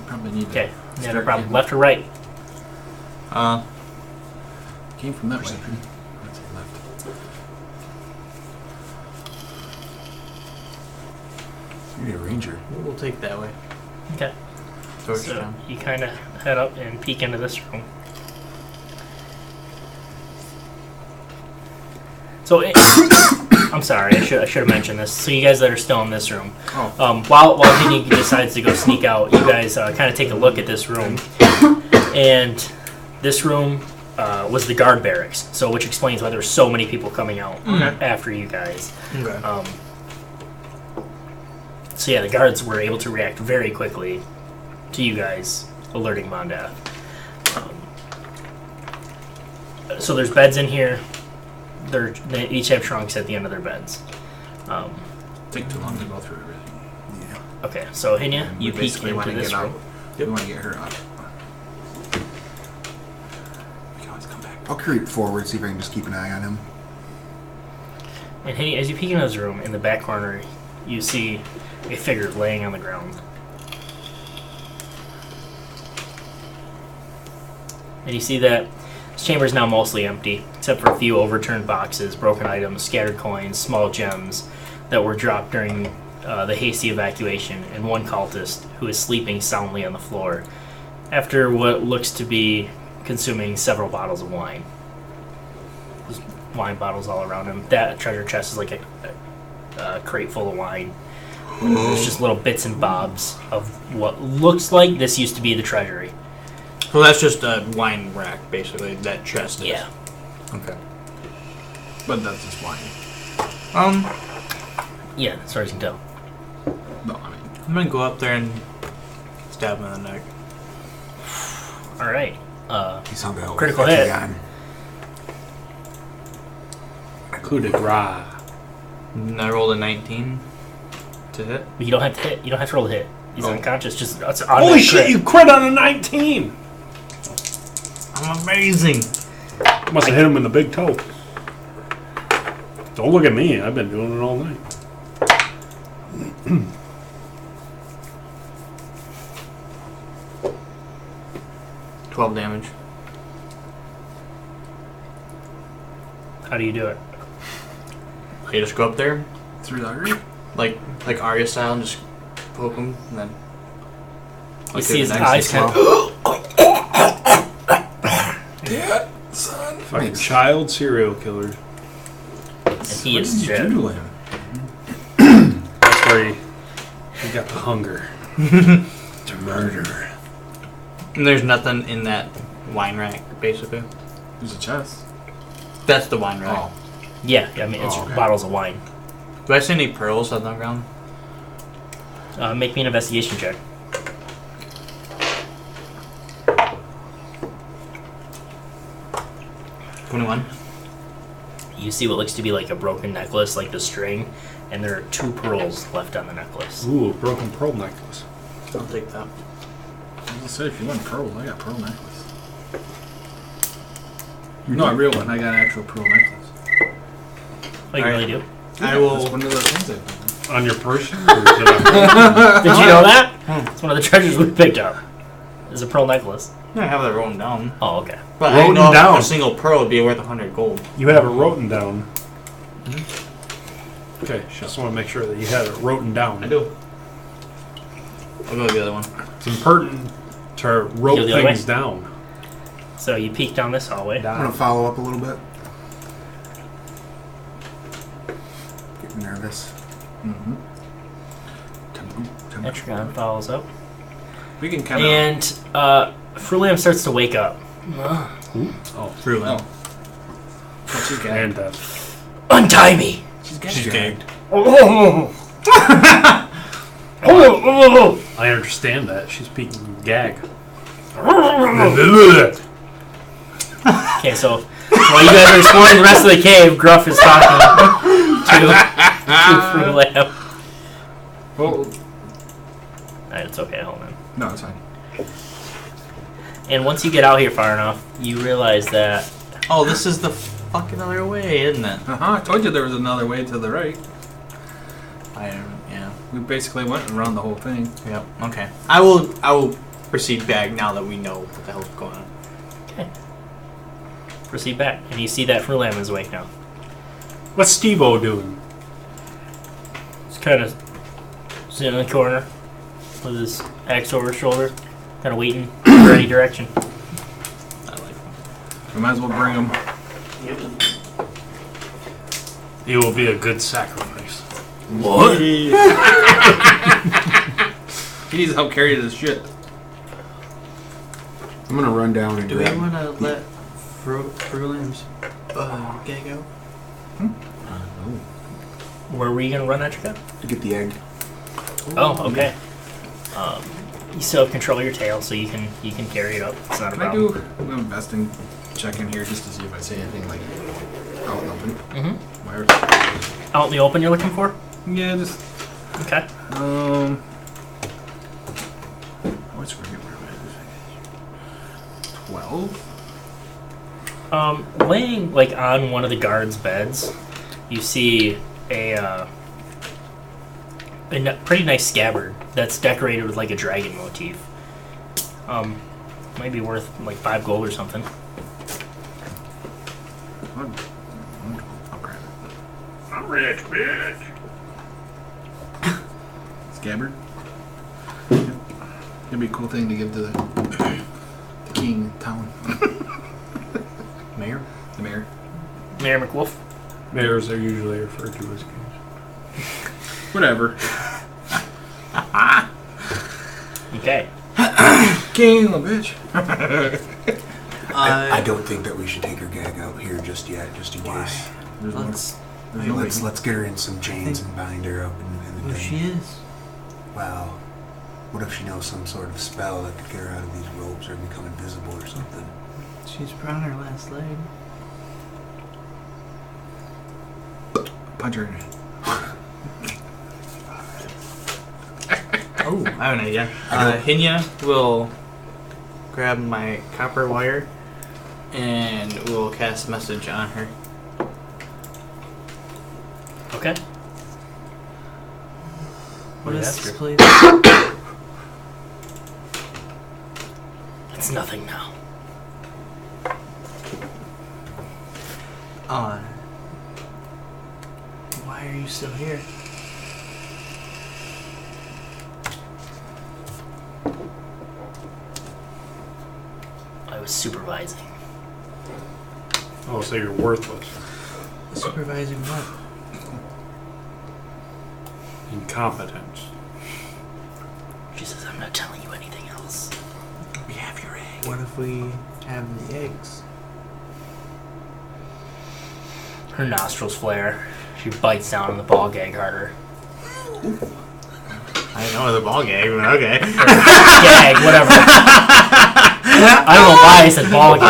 probably need. Okay. to Yeah, no start problem. getting- Left or right? Came from that way. Perception. I'd say left. You need a ranger. We'll take that way. Okay. Torch So down. you kind of head up and peek into this room. So, I'm sorry, I should have mentioned this. So you guys that are still in this room, while Vinny decides to go sneak out, you guys kind of take a look at this room, and this room was the guard barracks. So, which explains why there's so many people coming out after you guys. Okay. So yeah, the guards were able to react very quickly to you guys alerting Mondath. So there's beds in here. They each have trunks at the end of their beds. Take too long to go through everything. Yeah. Okay, so Hinya, And you we peek basically into want to this get room. out. We want to get her out. We can always come back. I'll creep forward, see if I can just keep an eye on him. And Hinya, as you peek into this room, in the back corner, you see a figure laying on the ground. And you see that this chamber is now mostly empty, except for a few overturned boxes, broken items, scattered coins, small gems that were dropped during the hasty evacuation, and one cultist who is sleeping soundly on the floor after what looks to be consuming several bottles of wine. There's wine bottles all around him. That treasure chest is like a crate full of wine. There's just little bits and bobs of what looks like this used to be the treasury. So that's just a wine rack, basically. That chest is. Yeah. Okay. But that's just wine. Yeah, as far as you can tell. No, I mean. I'm gonna go up there and stab him in the neck. Alright. He sounded out. Critical hit. Included Ra. And I rolled a 19 to hit. But you don't have to hit. You don't have to roll the hit. He's unconscious. Just it's Holy automatic shit, crit. you crit on a 19! I'm amazing. Must have hit him in the big toe. Don't look at me. I've been doing it all night. $12 damage. How do you do it? You just go up there, Through the artery? like Arya style, and just poke him, and then. You Like see his the next eyes as kind well. of Dad, son. Fucking child serial killer. And he What is did you dead. do to him? That's where he got the hunger to murder. And there's nothing in that wine rack, basically. There's a chest. That's the wine rack. Oh. Yeah, I mean, it's Oh, okay. bottles of wine. Do I see any pearls on the ground? Make me an investigation check. $21. You see what looks to be like a broken necklace, like the string, and there are 2 pearls left on the necklace. Ooh, broken pearl necklace. I'll take that. I was gonna say, if you want pearls, I got pearl necklace. Not a real one. I got an actual pearl necklace. Oh, you really do? I will. That's one of the things I found. On your person? Or did I- Did you know that? It's one of the treasures we picked up. It's a pearl necklace. I have that written down. Oh, okay. But I Wrote didn't know if down. a single pearl would be worth 100 gold. You have it written down. Okay, just want to make sure that you have it written down. I do. I'll go with the other one. It's important to wrote Go the other things way? down. So you peek down this hallway. I'm gonna follow up a little bit. Getting nervous. Mm-hmm. Etrigan follows up. We can kind of. And Fruliam starts to wake up. Oh, Through Oh. What's she got? and Untie me! She's gagged. I understand that. She's speaking gag. Okay, so while you guys are exploring the rest of the cave, Gruff is talking to Fruliam. Well, Alright, it's okay, hold on. no, it's fine. And once you get out here far enough, you realize that Oh, this is the fucking other way, isn't it? I told you there was another way to the right. Yeah. We basically went around the whole thing. Yep. Okay. I will proceed back now that we know what the hell's going on. proceed back, and you see that Fruliam is awake now. What's Steve-O doing? He's kind of sitting in the corner with his axe over his shoulder, kind of waiting for any direction. I like him. We might as well bring him. He will be a good sacrifice. What? He needs help carry this shit. I'm gonna run down and Do we grab. want to let Fruliam's gag out? Where were you going to run, Etrigan? To get the egg. Oh, okay. You still have control of your tail, so you can carry it up. It's not a Can I problem. do an investing check in here just to see if I see anything like out in the open? Mm-hmm. Where? Out in the open you're looking for? Yeah, just Okay. I always forget where it is. 12. Laying like on one of the guards' beds, you see a pretty nice scabbard that's decorated with like a dragon motif. Might be worth like 5 gold or something. I'll grab it. I'm rich, bitch. Scabbard. It'd be a cool thing to give to the king of town. Mayor? The mayor. Mayor McWolf. Mayors are usually referred to as kings. Whatever. Okay. King, little bitch. I don't think that we should take her gag out here just yet, just in case. There's no, Let's. there's no Let's get her in some chains and bind her up in the Who she thing. is? Well, what if she knows some sort of spell that could get her out of these ropes or become invisible or something? She's on her last leg. punch her in it. Oh, I have an idea. Hinya will grab my copper wire and we'll cast message on her. Okay. What is That's this good. place? It's nothing now. Why are you still here? was supervising. Oh, so you're worthless. Supervising what? Incompetence. She says, I'm not telling you anything else. We have your egg. What if we have the eggs? Her nostrils flare. She bites down on the ball gag harder. I didn't know it was a ball gag, but okay. Gag, whatever. I don't know why I said ball gag.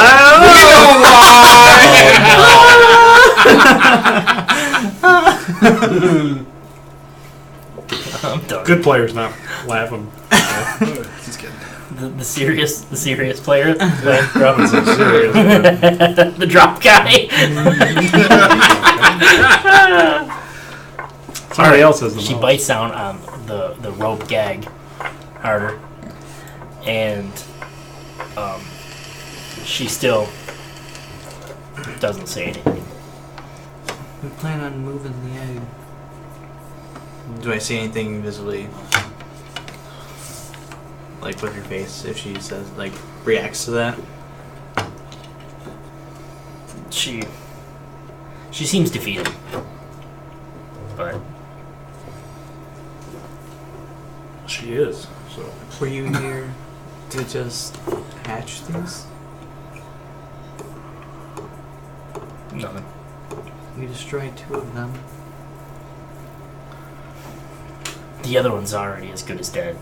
I'm done. Good player's not laughing. He's kidding. The serious player. Robin's so serious. The drop guy. Somebody else has the She most. bites down on the rope gag harder, and she still doesn't say anything. We plan on moving the egg. Do I see anything visibly? Like with her face, if she says, like, reacts to that? She seems defeated, but She is. So Were you here to just hatch these? nothing. We destroyed 2 of them. The other one's already as good as dead.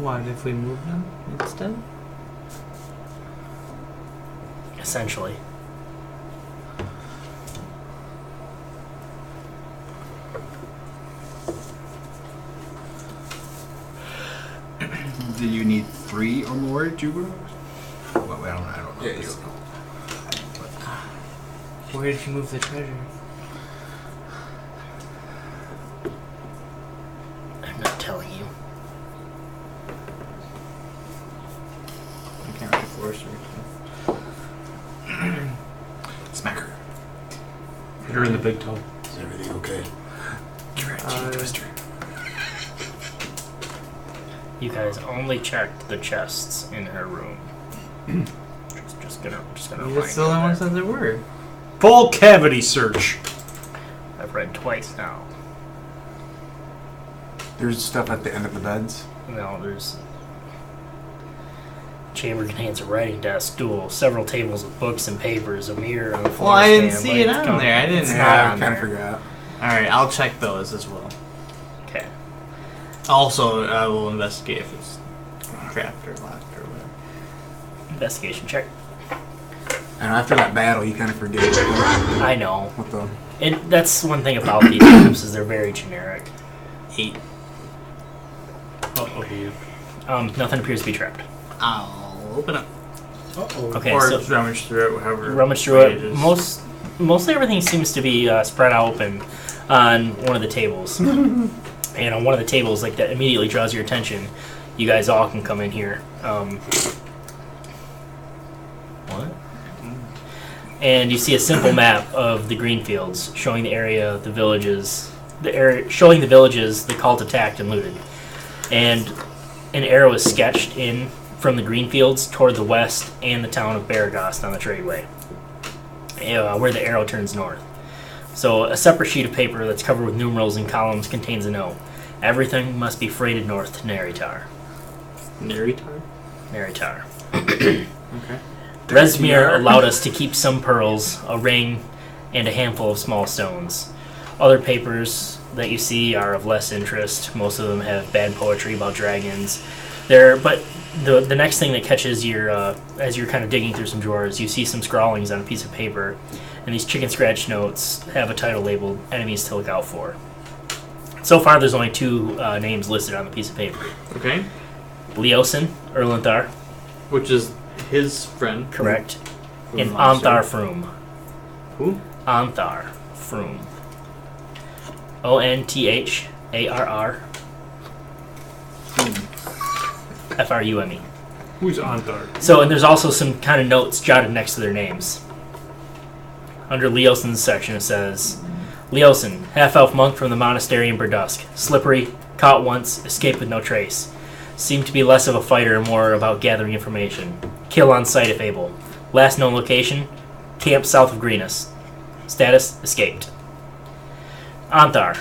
What if we move them instead? Essentially. Do you need 3 or more juveniles? Well, I don't know. Yeah, you don't know. Where did you move the treasure? I'm not telling you. I can't really force her. Smack her. you're in the big toe. Is everything okay? Twister. You guys only checked the chests in her room. just gonna You're remind the only you one of said there were. Full cavity search. that. I've read twice now. There's stuff at the end of the beds. No, there's chamber contains a writing desk, stool, several tables with books and papers, a mirror, and a floor Well, I didn't stand, see it lights, on there. I didn't It's have not, it I on kind of there. forgot. Alright, I'll check those as well. Okay. Also, I will investigate if it's trapped or locked or whatever. Investigation check. And after that battle, you kind of forget I know. what the. That's one thing about these games is they're very generic. 8. Nothing appears to be trapped. I'll open it. Okay, Or so rummage through it, however. rummage through it. is. Mostly everything seems to be spread out open on one of the tables. And on one of the tables, like that immediately draws your attention. You guys all can come in here. What? And you see a simple map of the green fields showing the area, the villages, showing the villages the cult attacked and looted. And an arrow is sketched in from the green fields toward the west and the town of Baragost on the tradeway, where the arrow turns north. So a separate sheet of paper that's covered with numerals and columns contains a note. Everything must be freighted north to Neritar. Neritar? Neritar. Okay. Resmir allowed us to keep some pearls, a ring, and a handful of small stones. Other papers that you see are of less interest. Most of them have bad poetry about dragons. But the next thing that catches your as you're kind of digging through some drawers, you see some scrawlings on a piece of paper, and these chicken scratch notes have a title labeled "Enemies to Look Out For." So far, there's only 2 names listed on the piece of paper: Okay. Leosin Erlenthar, Which is his friend. correct, and Monster. Anthar Froom. Who? Anthar Froom. ONTHARR FRUME. Who's Antar? So, and there's also some kind of notes jotted next to their names. Under Leosin's section, it says, Leosin, half-elf monk from the monastery in Burdusk. Slippery, caught once, escaped with no trace. Seemed to be less of a fighter and more about gathering information. Kill on sight if able. Last known location, camp south of Greenus. Status, escaped. Anthar,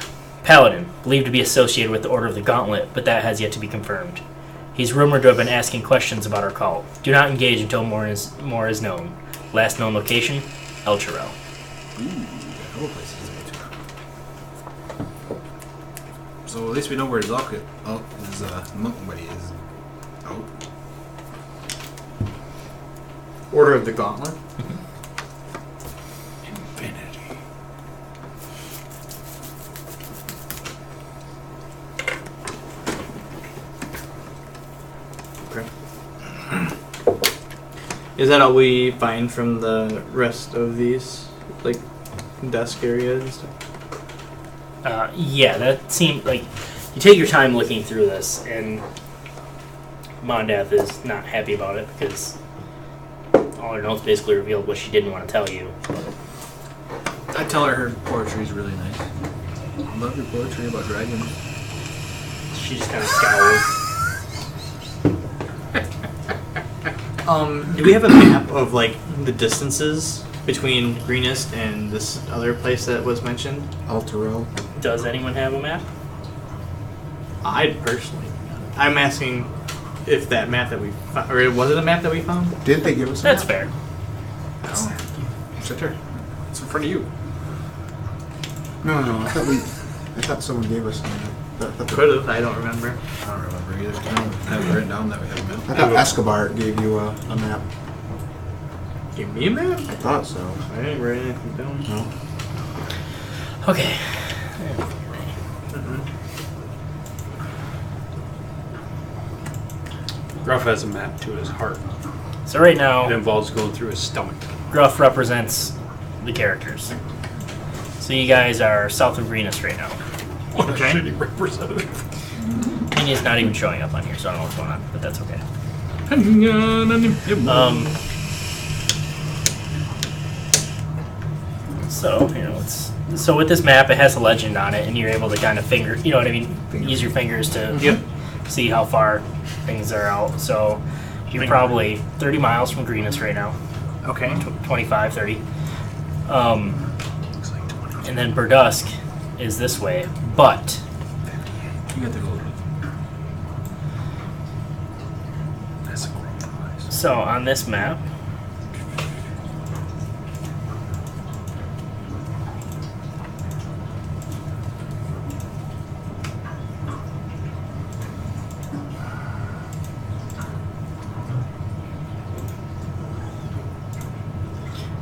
Paladin, believed to be associated with the Order of the Gauntlet, but that has yet to be confirmed. He's rumored to have been asking questions about our cult. Do not engage until more is known. Last known location, El Chirel. So at least we know where Zulk is. Oh, his monk buddy is. Oh. Order of the Gauntlet. Infinity. Is that all we find from the rest of these, like, desk areas and stuff? Yeah, that seemed like you take your time looking through this, and Mondath is not happy about it because all her notes basically revealed what she didn't want to tell you. I tell her poetry is really nice. I love your poetry about dragons. She just kind of scowls. Do we have a map of, like, the distances between Greenest and this other place that was mentioned? Altero. Does anyone have a map? I personally. I'm asking if that map that we found, or was it a map that we found? Did they give us a That's map? fair. It's right there. It's in front of you. No. I thought someone gave us a map. Could have. I don't remember. I don't remember either. I don't have it written down that we have a map. I thought Escobar gave you a map. Give me a map? I thought so. I didn't write anything down. No. Okay. Gruff has a map to his heart. So right It now, involves going through his stomach. Gruff represents the characters. So you guys are south of Greenus right now. What Okay. a shitty representative. Kenya's not even showing up on here, so I don't know what's going on, but that's okay. So, so with this map, it has a legend on it, and you're able to kind of finger, you know what I mean? Use your fingers to see how far things are out. So you're probably 30 miles from Greenus right now. Okay. 25, 30. And then Burdusk is this way, but You got the gold. That's a grown eyes. so on this map,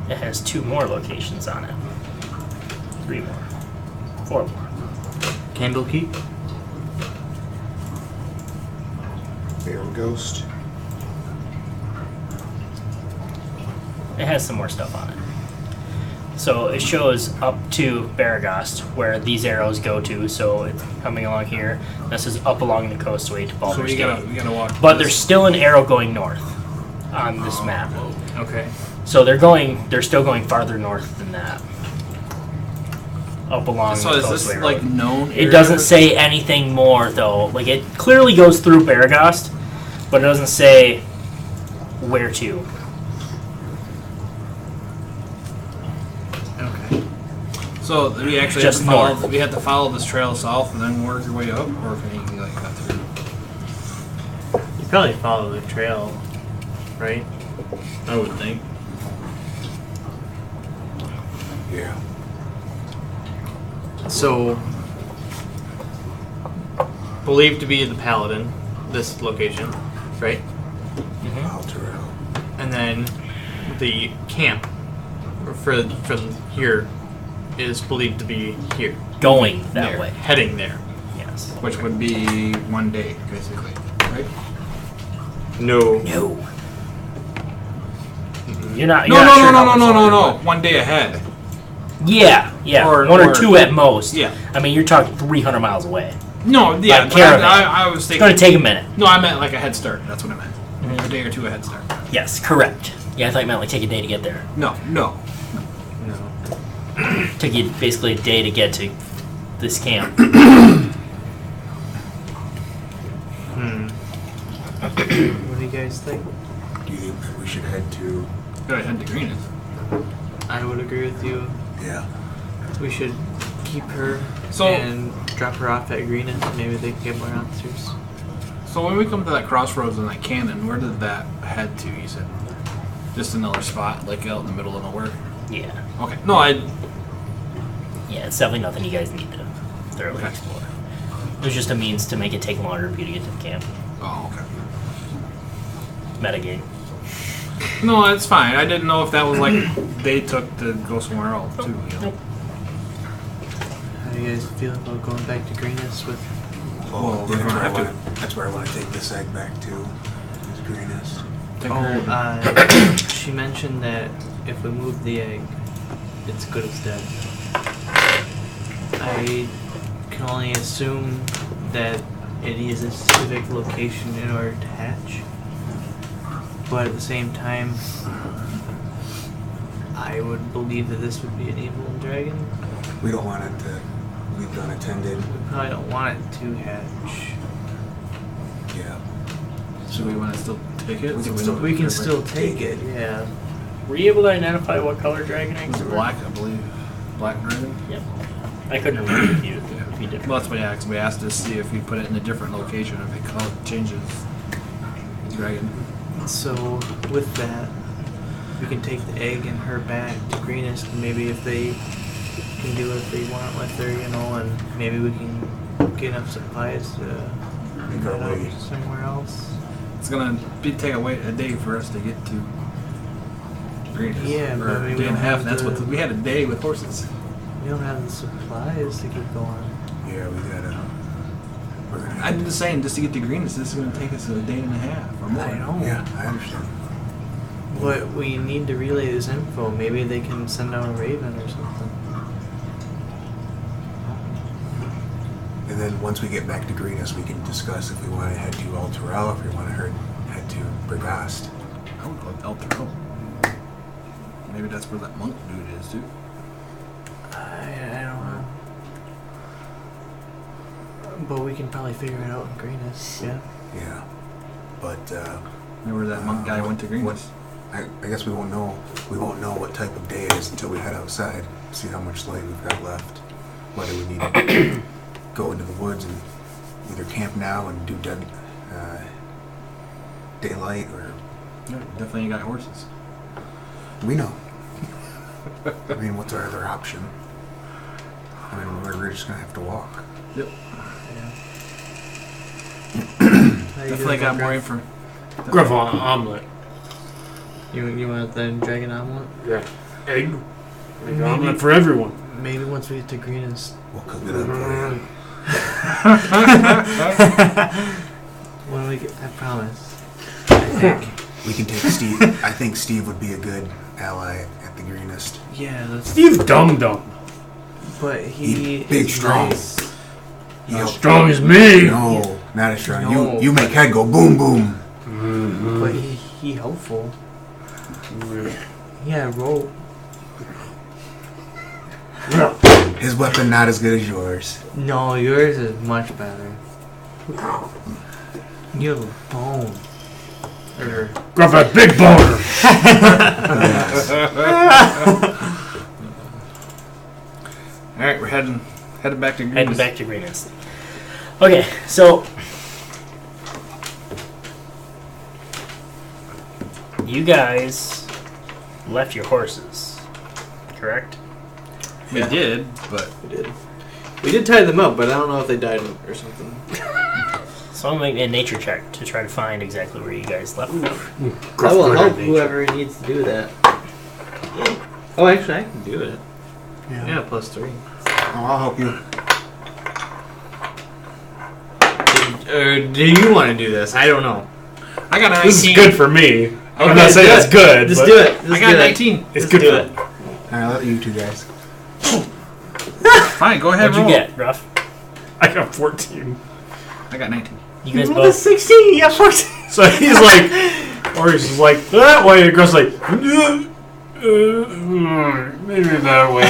it has 2 more locations on it. 3 more. 4 more. Candlekeep? Barrel Ghost. It has some more stuff on it. So it shows up to Baragast, where these arrows go to. So it's coming along here. This is up along the coastway to So Baldur's we Gate. gotta walk. But there's still an arrow going north on this map. Okay. So they're still going farther north than that. Up along So the is coastway this road. like known? It doesn't say anything more though. Like it clearly goes through Baragast, but it doesn't say where to. Okay. So we actually Just have to follow. north. We have to follow this trail south and then work your way up, or can you like cut through? You probably follow the trail, right? I would think. Yeah. So, believed to be the Paladin, this location, right? Altero. And then the camp from here is believed to be here. Going that There. way. Heading there. Yes. Which would be one day, basically, right? No. No. You're not. No, You're not no, sure no, how no, much no, no, longer, no. One day ahead. but- Yeah, yeah. Or- 1 or or- 2 at most. Yeah. I mean, you're talking 300 miles away. No, yeah. Like but caravan. I was It's thinking. going to take a minute. No, I meant like a head start. That's what I meant. A day or 2 a head start. Yes, correct. Yeah, I thought you meant like take a day to get there. No. No. Took you basically a day to get to this camp. guys think? Do you think that we should head to? Gotta head to Greenest. I would agree with you. Yeah. We should keep her So- and drop her off at Greenest. Maybe they can get more answers. So when we come to that crossroads in that cannon, where did that head to? You said just another spot, like out in the middle of nowhere. Yeah. Okay. No, I. Yeah, it's definitely nothing you guys need to thoroughly Okay. explore. It was just a means to make it take longer for you to get to the camp. Oh, okay. Metagame. No, it's fine. I didn't know if that was like they took to go somewhere else too. You know? How do you guys feel about going back to Greenest with? Well, we're gonna have to. That's where I want to take this egg back to. Is Greenest. She mentioned that if we move the egg, it's good as dead. I can only assume that it is a specific location in order to hatch. But at the same time, I would believe that this would be an evil dragon. We don't want it to leave unattended. We probably don't want it to hatch. Yeah. So we want to still take it. We can still take it, yeah. Were you able to identify what color dragon eggs It's were? black, I believe. Black dragon. Yep. I couldn't remember if you did. Well, that's what we asked to see if we put it in a different location, if it changes dragon. So with that, we can take the egg and her back to Greenest, and maybe if they can do what they want with her, you know, and maybe we can get enough supplies to Make our head way. out somewhere else. It's gonna take a day for us to get to Greenest. Yeah, but I or mean, a we day and a don't half. have That's the- what we had a day with horses. We don't have the supplies to keep going. Yeah, we gotta. We're gonna. I'm just saying, just to get to Greenest, this is gonna take us a day and a half or more. I know. Yeah, I understand. But we need to relay this info. Maybe they can send out a raven or something. And then once we get back to Greenest, we can discuss if we want to head to Alterel, if we want to head to Brigast. I would go with El Toro. Maybe that's where that monk dude is too. I don't know. But we can probably figure it out in Greenest, yeah. Yeah. But Maybe where that monk guy went to Greenest. I guess we won't know what type of day it is until we head outside, see how much light we've got left. Whether we need to go into the woods and either camp now and do daylight, or Yeah, definitely got horses. we know. I mean, what's our other option? I mean, we're just gonna have to walk. Yep. How you Definitely doing, got more Gruff? info. Gruff omelet. You want the dragon omelet? Yeah. Egg. Egg omelet for everyone. Maybe once we get to Greenest. We'll cook it up for you. When we get, I promise. I think. We can take Steve. I think Steve would be a good ally at the Greenest. Yeah, that's. Steve Dum Dum. But He's he big, is strong. nice. He'll- Strong as me. No, not as strong. No, You make head go boom boom. But he helpful. Yeah, rope. His weapon not as good as yours. No, yours is much better. You have a bone. Or Gruff a big boner. Yes. All right, we're heading back to Greenest. Heading back to Greenest. Okay, so you guys left your horses, correct? We did, but we did tie them up, but I don't know if they died or something. So I'm making a nature check to try to find exactly where you guys left them. I will help whoever needs to do that. Oh, actually, I can do it. Yeah, +3. Oh, I'll help you. Do you want to do this? I don't know. I got 19. This is good for me. I'm Okay, not saying do it's it. good. Just but do it. I got 19. It's Just good do for it. I'll let you two guys. Fine, go ahead. What'd you roll. get, Ruff? I got 14. I got 19. You guys rolled both. 16. You got 14. So he's like, or he's like that way. And Gruff's like, maybe that way.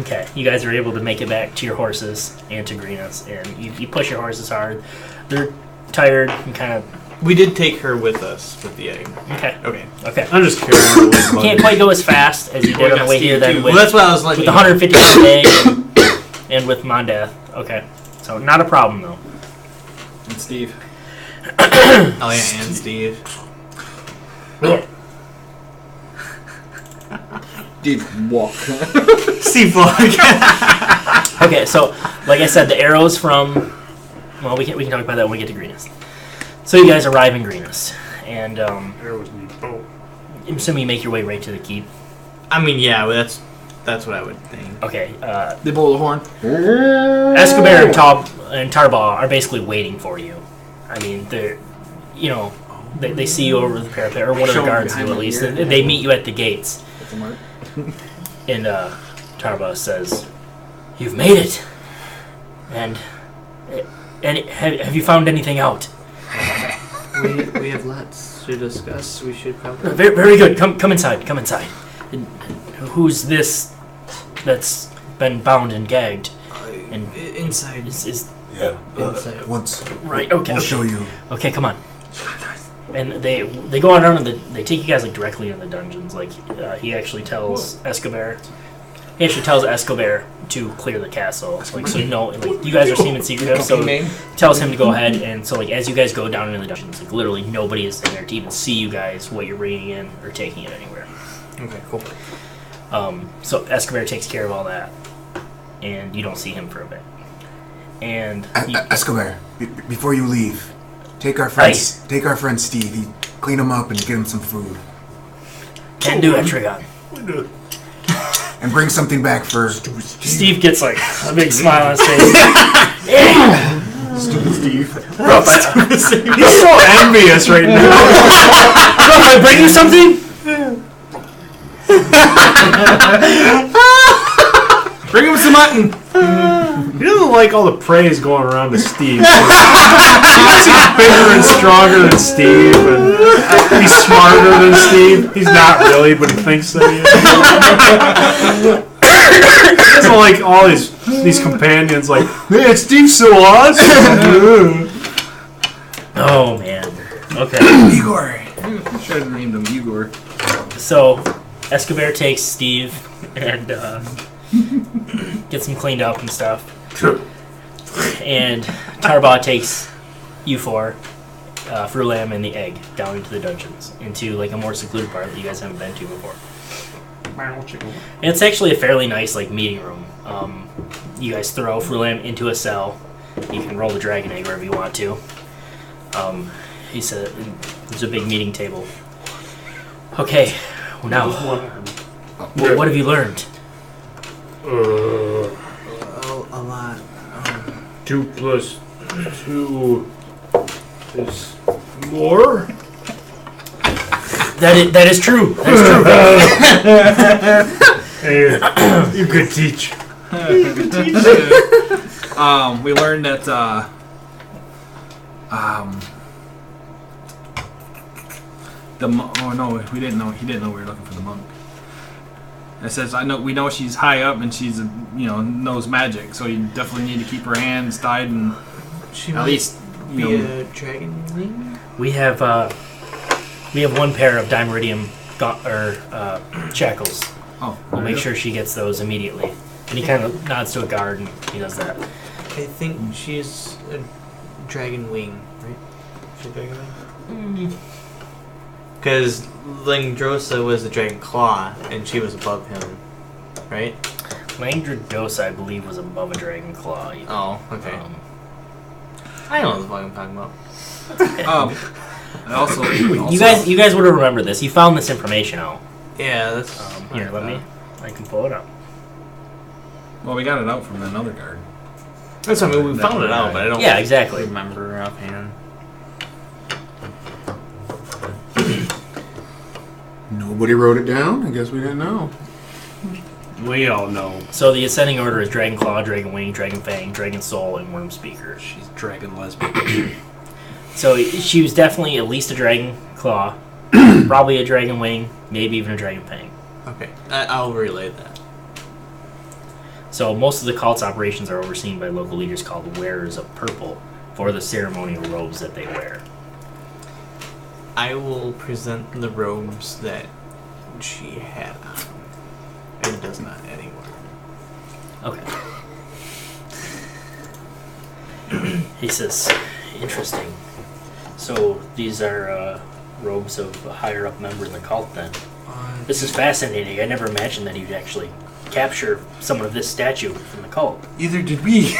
Okay, you guys are able to make it back to your horses and to Greenest, and you push your horses hard. They're tired and kind of. We did take her with us with the egg. Okay. Okay. I'm just carrying her. Can't quite go as fast as you did on the way here. Then with, well, that's what I was with letting the 150 pound egg and with Mondath. Okay. So not a problem though. And Steve. Oh yeah, and Steve. Steve walk. Steve walk. Okay, so like I said, the arrows from. Well, we can talk about that when we get to Greenest. So you guys arrive in Greenest, and Arrows need both. I'm assuming you make your way right to the keep. I mean, yeah, that's what I would think. Okay. They blow the horn. Escobar and Tarbaugh are basically waiting for you. I mean, they're, they see you over the parapet, or one of the guards do at least. They meet you at the gates. That's a mark. And Tarbaugh says, "You've made it. And have you found anything out?" We have lots to discuss. We should probably. Very, very good. Come inside. Come inside. And who's this that's been bound and gagged? And inside. Is Yeah. Inside. Once. right? Okay. I'll show you. Okay, come on. And they go on down and they take you guys like directly into the dungeons. Like he actually tells Escobar. He actually tells Escobar to clear the castle. Like so, like you guys are seeming secretive. So he tells him to go ahead. And so like as you guys go down into the dungeons, like literally nobody is in there to even see you guys what you're bringing in or taking it anywhere. Okay, cool. So Escobar takes care of all that, and you don't see him for a bit. And Escobar, before you leave, take our friend Steve. Clean him up and get him some food. Can do it, Trigon. And bring something back for Steve gets like a big smile on his face. Stupid Steve. He's so envious right now. Can I bring you something? Bring him some mutton. He doesn't like all the praise going around to Steve. He thinks he's bigger and stronger than Steve, and he's smarter than Steve. He's not really, but he thinks that he is. He doesn't like all these companions like, man, Steve's so awesome. Oh man. Okay. Igor. Should have named him Igor. So Escobar takes Steve and gets him cleaned up and stuff. And Tarbaugh takes you four, Frulam and the egg, down into the dungeons, into like a more secluded part that you guys haven't been to before. And it's actually a fairly nice like meeting room. You guys throw Frulam into a cell. You can roll the dragon egg wherever you want to. He said there's a big meeting table. Okay, well now, what have you learned? A lot. 2 plus 2 is more. That is true. That is true. Hey, you could teach. We learned that we didn't know. He didn't know we were looking for the monk. It says we know she's high up and she's knows magic, so you definitely need to keep her hands tied and She at least be a dragon wing. We have one pair of dimeridium shackles. Oh, We'll make sure she gets those immediately. And he kind of nods to a guard and he does that. I think she's a dragon wing, right? She's a dragon wing. Because Langdrosa was the dragon claw, and she was above him, right? Langdrosa, I believe, was above a dragon claw. Oh, okay. I know what the fuck I'm talking about. Also, you guys would have remembered this. You found this information out. Yeah, that's... Here, I can pull it up. Well, we got it out from another guard. That's what I mean, we found it out, but I don't exactly. remember offhand. Nobody wrote it down. I guess we didn't know. We all know. So the ascending order is Dragon Claw, Dragon Wing, Dragon Fang, Dragon Soul, and Worm Speaker. She's dragon lesbian. So she was definitely at least a Dragon Claw, probably a Dragon Wing, maybe even a Dragon Fang. Okay, I'll relay that. So most of the cult's operations are overseen by local leaders called Wearers of Purple, for the ceremonial robes that they wear. I will present the robes that she had on and does not anymore. Okay. He says, interesting. So these are robes of a higher up member in the cult then. This is fascinating. I never imagined that you'd actually capture someone of this statue from the cult. Either did we.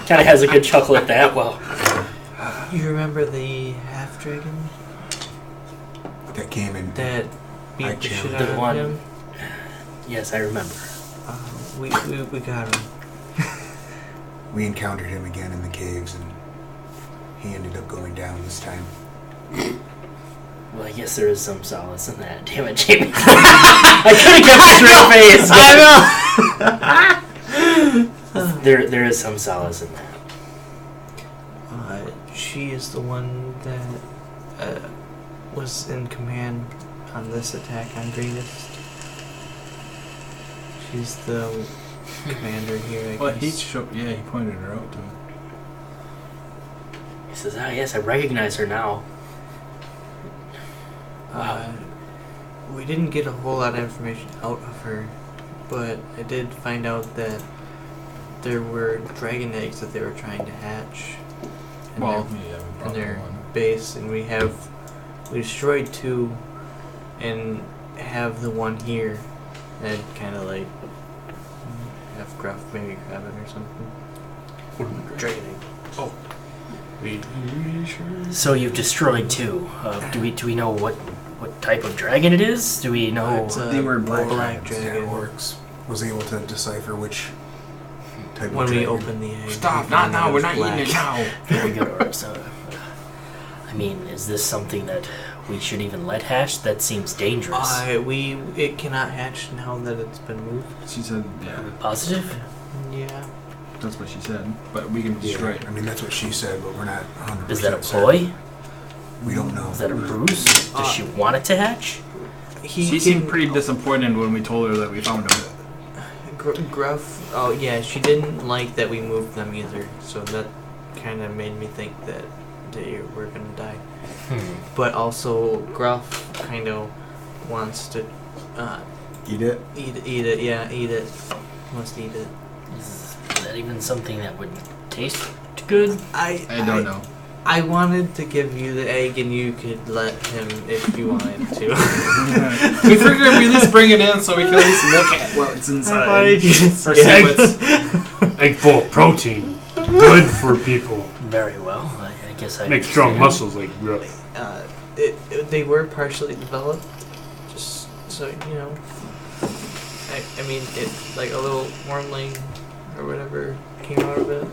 Kind of has a good chuckle at that. Well, You remember the half dragon That came in. that beat I the shit challenged out the of one. him? Yes, I remember. We got him. We encountered him again in the caves, and he ended up going down this time. Well, I guess there is some solace in that. Damn it, Jamie. I could have kept a straight face. I know. There is some solace in that. She is the one that was in command on this attack on Greatest. She's the commander here, I Well, he guess. he pointed her out to him. He says, yes, I recognize her now. We didn't get a whole lot of information out of her, but I did find out that there were dragon eggs that they were trying to hatch in their base, and we destroyed 2 and have the one here, and kind of like have Gruff maybe grab it or something. Dragon egg. Oh. So you've destroyed 2. Do we know what type of dragon it is? Do we know? They were black dragon. Orcs was able to decipher which type When of we dragon. open the egg. Stop! Not now. We're not eating it now. Very good, Orcs. I mean, is this something that we should even let hatch? That seems dangerous. It cannot hatch now that it's been moved. She said, yeah. Positive? Yeah. That's what she said. But we can destroy it. I mean, that's what she said, but we're not 100%. Is that a ploy? We don't know. Is that a ruse? Does she want it to hatch? She seemed pretty disappointed when we told her that we found him. Gruff. Oh yeah, she didn't like that we moved them either. So that kind of made me think that they were gonna die. But also, Gruff kind of wants to Eat it? eat it. Yeah, eat it. Must eat it. Is that even something that would taste good? I don't know. I wanted to give you the egg, and you could let him if you wanted to. We figured we at least bring it in so we can at least look at what's inside. Or see what's Egg full of protein. Good for people. Very well. I guess I Make strong understand. muscles like Gruff. They were partially developed, just so you know. I mean, it like a little wormling or whatever came out of it.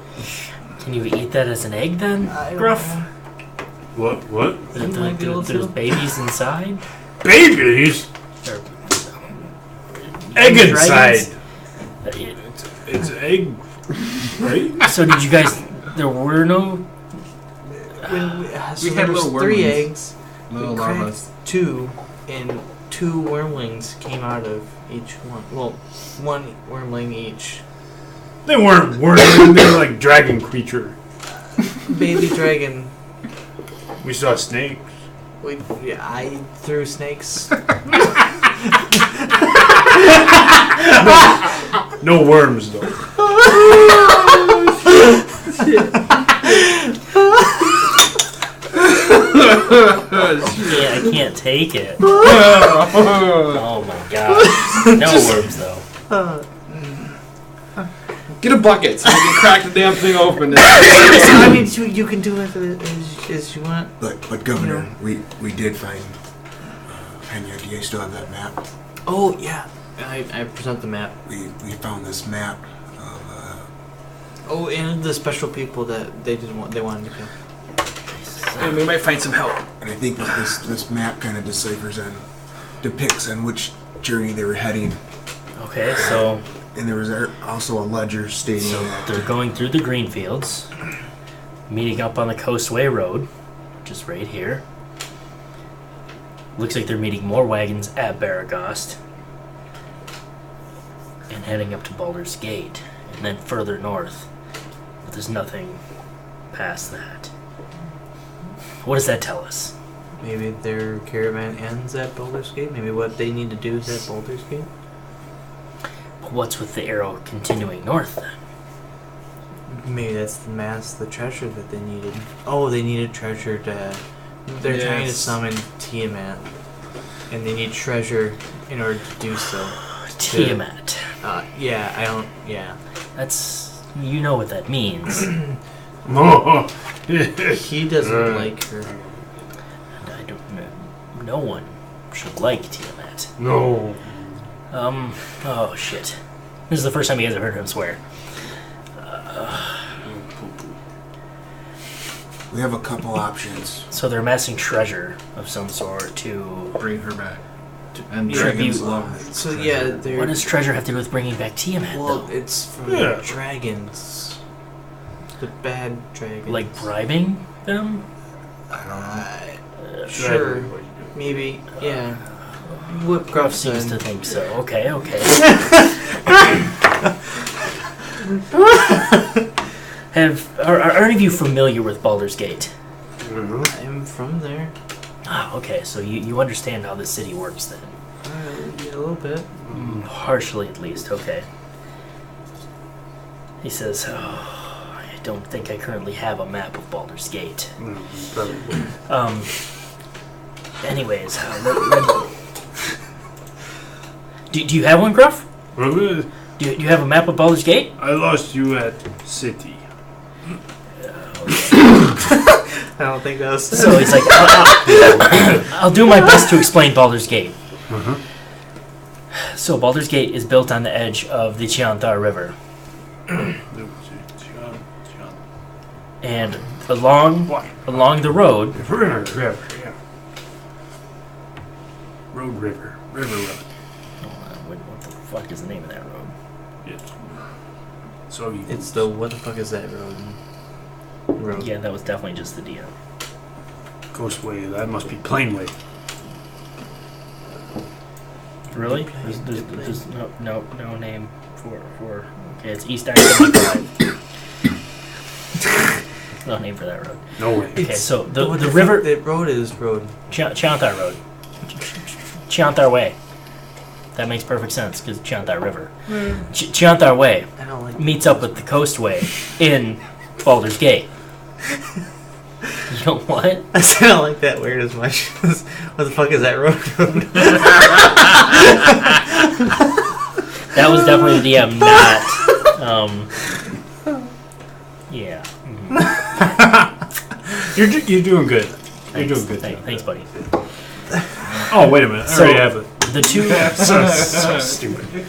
Can you eat that as an egg then, I don't Gruff? know. What? might be able There's to. babies inside? Babies? Or- Egg dragons? inside. It's egg, right? So did you guys... There were no... When We so had there was little 3 wormlings. eggs. little we cracked larvas. 2, and 2 wormlings came out of each one. Well, 1 wormling each. They weren't wormlings, they were like dragon creature. Baby dragon. We saw snakes. I threw snakes. No worms though. Yeah, I can't take it. Oh my gosh. No worms though. Get a bucket so we can crack the damn thing open. I mean, you can do it as you want. But Governor, we did find. Pena, do you still have that map? Oh yeah, I present the map. We found this map of. Oh, and the special people that they wanted to kill. And we might find some help. And I think that this map kind of depicts on which journey they were heading. Okay, so... And there was also a ledger stating that they're going through the green fields, meeting up on the Coastway Road, which is right here. Looks like they're meeting more wagons at Baragost, and heading up to Baldur's Gate, and then further north But there's nothing past that. What does that tell us? Maybe their caravan ends at Baldur's Gate. Maybe what they need to do is at Baldur's Gate. But what's with the arrow continuing north then? Maybe that's the treasure that they needed. Oh, they needed treasure to... They're trying to summon Tiamat. And they need treasure in order to do so. Tiamat. Yeah, I don't... Yeah. That's... You know what that means. He doesn't like her. And I don't know. No one should like Tiamat. No. Oh shit. This is the first time you guys have heard him swear. We have a couple options. So they're amassing treasure of some sort to... Bring her back. And Yeah, dragons you- love So treasure. yeah, they're... What does treasure have to do with bringing back Tiamat, Well, though? it's from Yeah. dragons. The bad dragons. Like bribing them? Sure. Maybe. Yeah. What Gruff seems to think so. Okay. Are any of you familiar with Baldur's Gate? I'm from there. Ah, okay, so you understand how this city works then. Yeah, a little bit. Partially, at least. Okay. He says, I don't think I currently have a map of Baldur's Gate. Anyways, do you have one, Gruff? Do you have a map of Baldur's Gate? I lost you at City. I don't think that was... So he's like, I'll do my best to explain Baldur's Gate. So Baldur's Gate is built on the edge of the Chianthar River. And along the road... River. What the fuck is the name of that road? So you... It's the... What the fuck is that road? Yeah, that was definitely just the DM. Ghost Way, that must be Plain Way. Really? There's no name for okay, it's East I-75. No name for that road. No way. Okay, so the What river... That road is road. Chianthar Road. Chianthar Way. That makes perfect sense, because Chianthar River. Chianthar Way I don't like... meets up with the Coastway in Baldur's Gate. You know what? I still don't like that weird as much. What the fuck is that road? That was definitely the DM, not... yeah. You're doing good. You're doing good. Thanks, buddy. Oh, wait a minute. I So- already have it. The two... So stupid.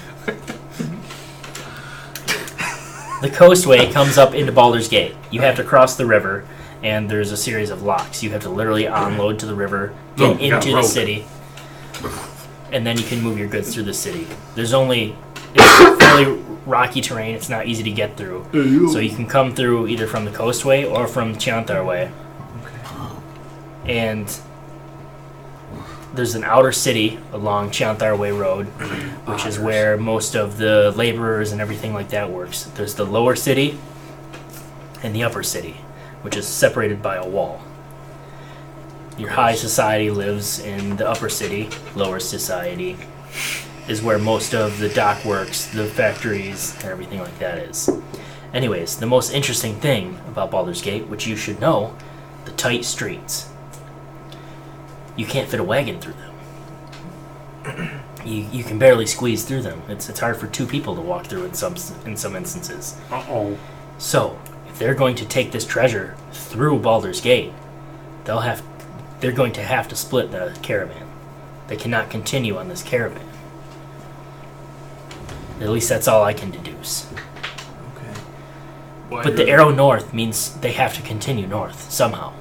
The Coastway comes up into Baldur's Gate. You have to cross the river, and there's a series of locks. You have to literally unload to the river, get into the city, and then you can move your goods through the city. It's fairly rocky terrain. It's not easy to get through. So you can come through either from the Coastway or from Chianthar Way. And there's an outer city along Chianthar Way Road, which is where most of the laborers and everything like that works. There's the lower city and the upper city, which is separated by a wall. Your high society lives in the upper city. Lower society is where most of the dock works, the factories, and everything like that is. Anyways, the most interesting thing about Baldur's Gate, which you should know, the tight streets. You can't fit a wagon through them. You can barely squeeze through them. It's hard for two people to walk through in some instances. So, if they're going to take this treasure through Baldur's Gate, they're going to have to split the caravan. They cannot continue on this caravan. At least that's all I can deduce. Okay. But the arrow north means they have to continue north somehow.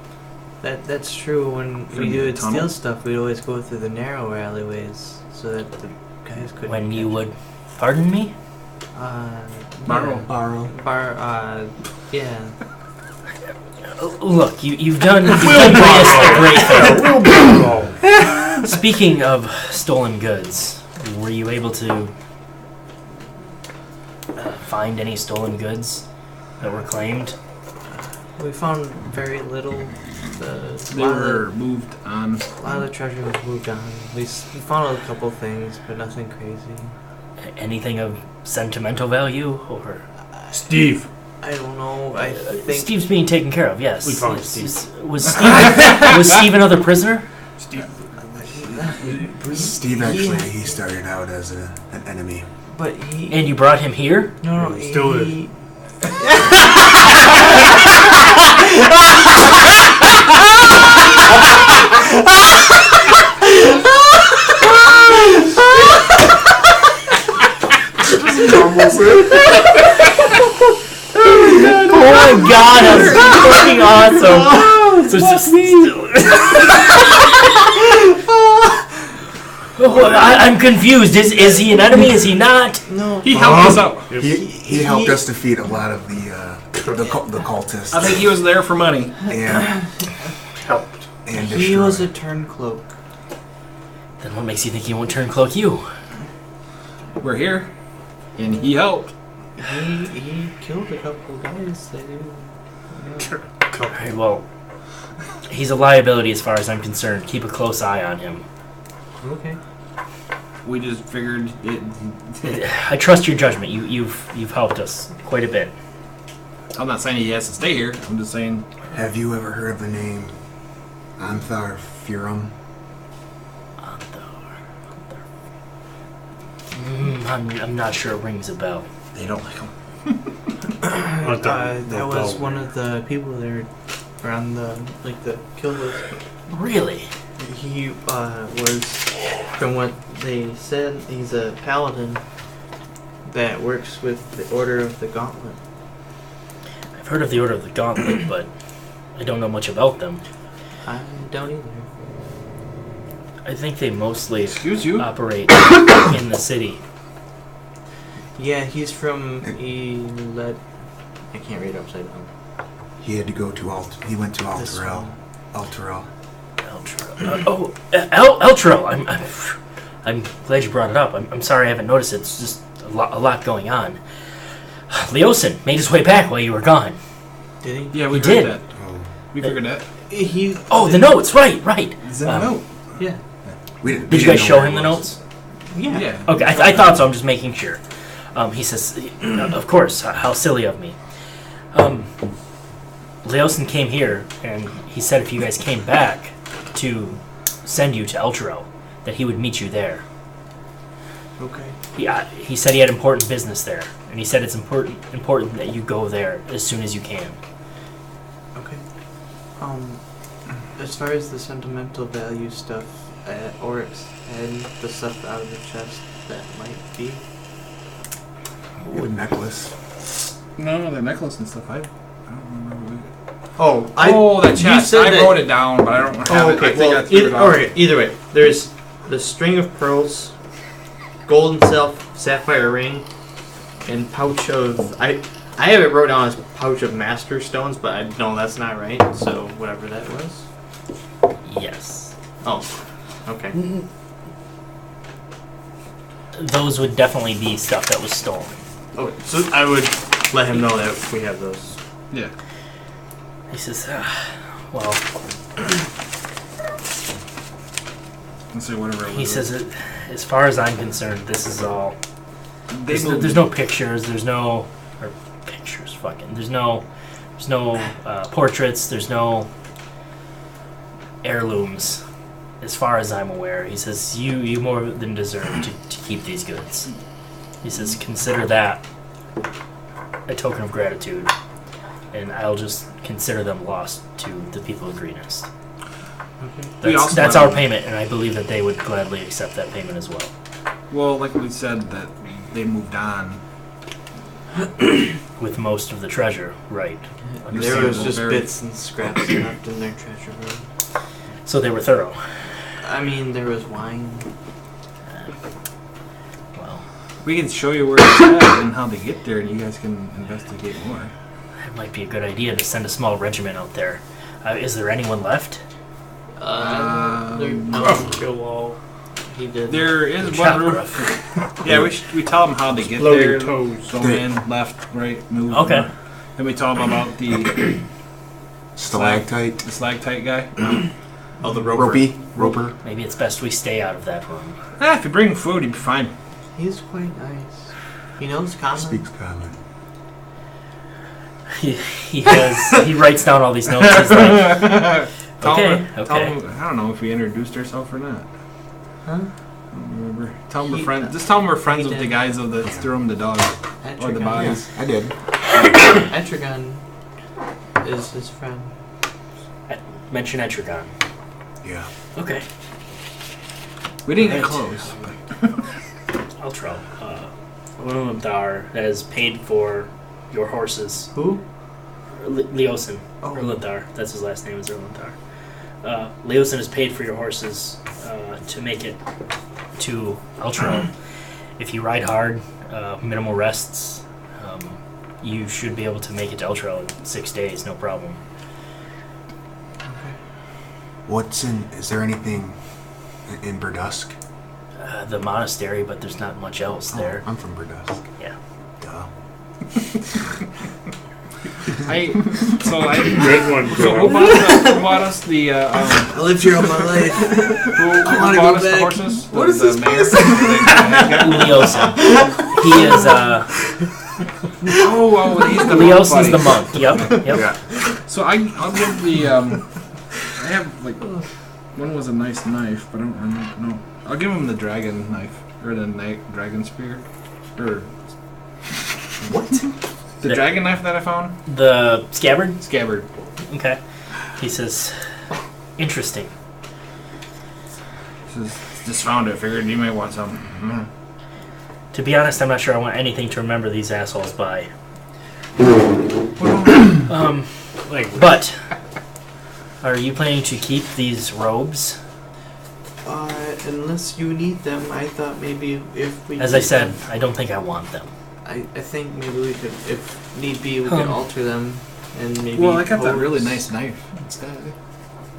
That's true. When we do steal stuff, we'd always go through the narrow alleyways so that the guys couldn't. When you would, pardon me? Borrow. Yeah. Look, you've done a great thing. Speaking of stolen goods, were you able to find any stolen goods that were claimed? We found very little. They were moved on. A lot of the treasure was moved on. We found a couple things, but nothing crazy. Anything of sentimental value, or Steve. I don't know. I think Steve's being taken care of. Yes. We found Yes. Steve. Was Steve another prisoner? Steve actually, he started out as an enemy. But he. And you brought him here? No, He still is. Oh my god, that's fucking awesome. So it's just I'm confused. Is he an enemy? Is he not? No. He helped us out. He helped us defeat a lot of the cultists. I think he was there for money. And Helped. and He was a destroyed. turncloak. Then what makes you think he won't turn cloak you? We're here, and he helped. He killed a couple of guys. Alright, well, he's a liability as far as I'm concerned. Keep a close eye on him. Okay. We just figured it. I trust your judgment. You've helped us quite a bit. I'm not saying he has to stay here. I'm just saying. Have you ever heard of the name Anthar Furum? I'm not sure it rings a bell. They don't like him. That was one of the people there around the kill list. Really? He was, from what they said, he's a paladin that works with the Order of the Gauntlet. I've heard of the Order of the Gauntlet, but I don't know much about them. I don't either. I think they mostly Excuse you. operate in the city. Yeah, he's from I can't read upside down. He had to go to He went to This Alterel. one. Alterel. Eltro. I'm glad you brought it up. I'm sorry I haven't noticed it. It's just a lot going on. Leosin made his way back while you were gone. Did he? Yeah, we He figured did. that. We figured that. He. Oh, the notes. Right. It's in the note. Yeah. Did you guys show him the notes? Yeah. Yeah. Okay, I thought so. I'm just making sure. He says, of course, how silly of me. Leosin came here, and he said if you guys came back to send you to Eltro, that he would meet you there. Okay. He said he had important business there, and he said it's important that you go there as soon as you can. Okay. As far as the sentimental value stuff at Oryx and the stuff out of the chest that might be. You have a necklace. No, the necklace and stuff. I don't remember. You That chest. said I that- wrote it down, but I don't have Oh, it. okay. I think I Well, threw it out. alright, either way. There's the string of pearls, gold and sapphire ring, and pouch of... I have it wrote down as pouch of master stones, but I know that's not right, so whatever that was. Yes. Oh, okay. Those would definitely be stuff that was stolen. Okay, so I would let him know that we have those. Yeah. He says, well, Let's say whatever it was. he says, as far as I'm concerned, this is all... They There's moved. no pictures, there's no portraits, there's no heirlooms, as far as I'm aware. He says, you more than deserve to keep these goods. He says, consider that a token of gratitude, and I'll just consider them lost to the people of Greenest. Okay. That's our payment, and I believe that they would gladly accept that payment as well. Well, like we said, that they moved on. With most of the treasure, right. There was just Very- bits and scraps left in their treasure room. So they were thorough. I mean, there was wine. Well, We can show you where it's at and how they get there, and you guys can investigate more. it might be a good idea to send a small regiment out there. Is there anyone left? He did. There is one Chakra. room. Yeah, we tell them how to get Floating there. toes. Go in, left, right, move. Okay. Then we told him about the Stalactite. the stalactite guy. Oh, the roper. Roper. Maybe it's best we stay out of that room. If you bring food, he'd be fine. He's quite nice. He knows common. Speaks common. He writes down all these notes. He's like, Tell okay, him, I don't know if we introduced ourselves or not. Huh? I don't remember. Tell him we're friends. Just tell him we're friends with the guys of the threw him the dog or the bodies. I did. Etrigan is his friend. mention Etrigan. Yeah. Okay. We didn't get close. Ultro. Lindar has paid for your horses. Who? Leosin. Oh. Or Lindar. That's his last name is Lindar. Leosin has paid for your horses to make it to Ultro. If you ride hard, minimal rests, you should be able to make it to Ultro in 6 days, no problem. What's in? Is there anything in Burdusk? The monastery, but there's not much else there. I'm from Burdusk. Yeah. Duh. Great one, bro. Who bought us the? I lived here all my life. Who wanna bought go us the back. horses? What is this place? Leosin. He is, Oh, he's the Leosin's monk the monk. Yep. Yeah. So I'll give the I have like one was a nice knife, but I don't know. I'll give him the dragon knife or the dragon spear or What? the dragon knife that I found. The scabbard? Scabbard. Okay. He says, interesting. Just found it. Figured you might want some. To be honest, I'm not sure I want anything to remember these assholes by. But are you planning to keep these robes? Unless you need them, I thought maybe if we. As I said, I don't think I want them. I think maybe we could, if need be, we could alter them and maybe. Well, I got that pose really nice knife instead.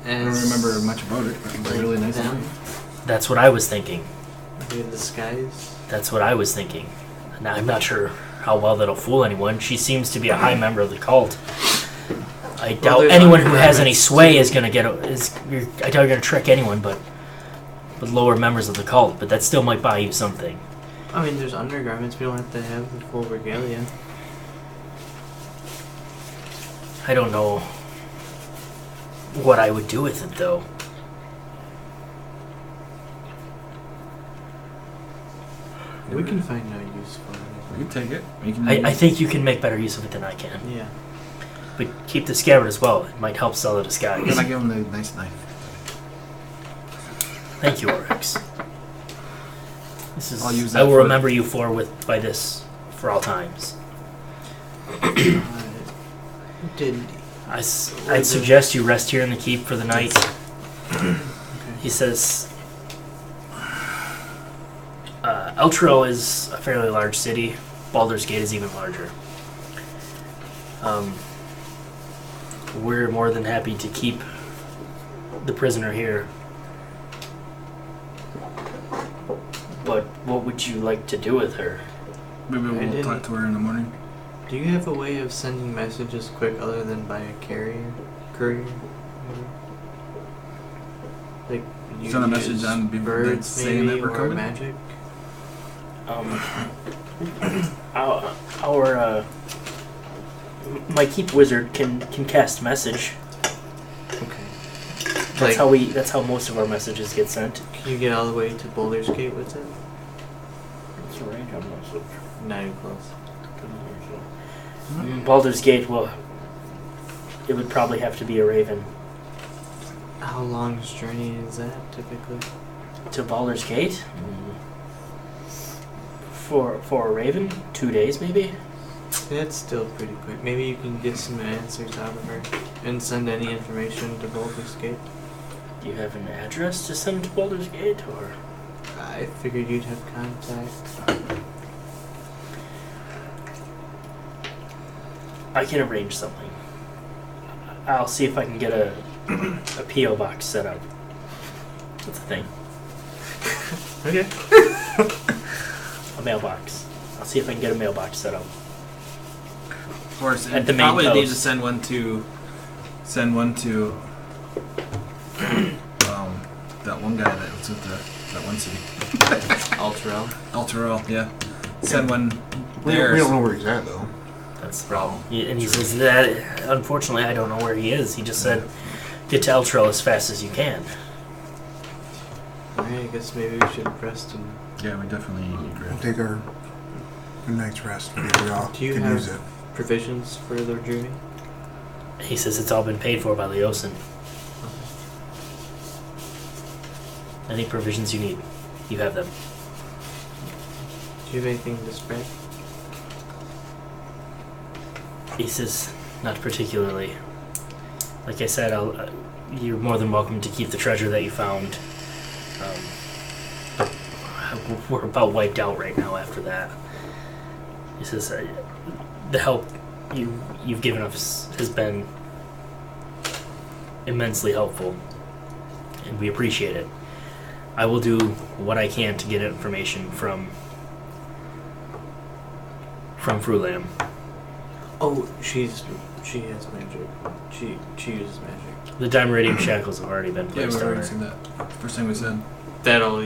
I don't remember much about it, but it was a really nice them. knife. That's what I was thinking. Maybe in disguise. That's what I was thinking. Now, I'm not sure how well that'll fool anyone. She seems to be a high member of the cult. I doubt anyone who has any sway is going to get. I doubt you're going to trick anyone, but with lower members of the cult. But that still might buy you something. I mean, there's undergarments. We don't have to have the full regalia. I don't know what I would do with it, though. We can find no use for it. We can take it. We can I think you can make better use of it than I can. Yeah. But keep the scabbard as well. It might help sell the disguise. Then I give him the nice knife. Thank you, Oryx. This is. I'll use I that will for- remember you by this for all times. I'd suggest you rest here in the keep for the night. Okay. He says, Eltro is a fairly large city. Baldur's Gate is even larger. We're more than happy to keep the prisoner here. But what would you like to do with her? Maybe we'll talk to her in the morning. Do you have a way of sending messages quick other than by a courier? Like you Send a message use on birds, saying maybe, that we're or coming? magic. My keep wizard can cast message. Okay. That's how most of our messages get sent. Can you get all the way to Boulder's Gate with it? What's the range on those? Not even close. Baldur's Gate, well, it would probably have to be a raven. How long's journey is that typically? To Baldur's Gate? For a raven? 2 days maybe? That's still pretty quick. Maybe you can get some answers out of her and send any information to Boulder's Gate. Do you have an address to send to Baldur's Gate, or? I figured you'd have contact. I can arrange something. I'll see if I can get a P.O. box set up. That's a thing. Okay. A mailbox. I'll see if I can get a mailbox set up. course, At and the main probably need to post. send one to that one guy that was with that one city. Alterel, yeah. Send one We there. don't know where he's at, though. That's the problem. And he says that, unfortunately, I don't know where he is. He just said, get to Eltrell as fast as you can. Alright, I guess maybe we should rest and... Yeah, we definitely need We'll rest. take our night's rest. Maybe we all Do you can have use it. provisions for the journey? He says it's all been paid for by Leosin. Any provisions you need, you have them. Do you have anything to spread? He says, not particularly. Like I said, you're more than welcome to keep the treasure that you found. We're about wiped out right now after that. He says, the help you've given us has been immensely helpful, and we appreciate it. I will do what I can to get information from Frulam. Oh, she has magic. She uses magic. The Dimeridium shackles have already been Yeah, placed we've on already her. seen that. First thing we said. That'll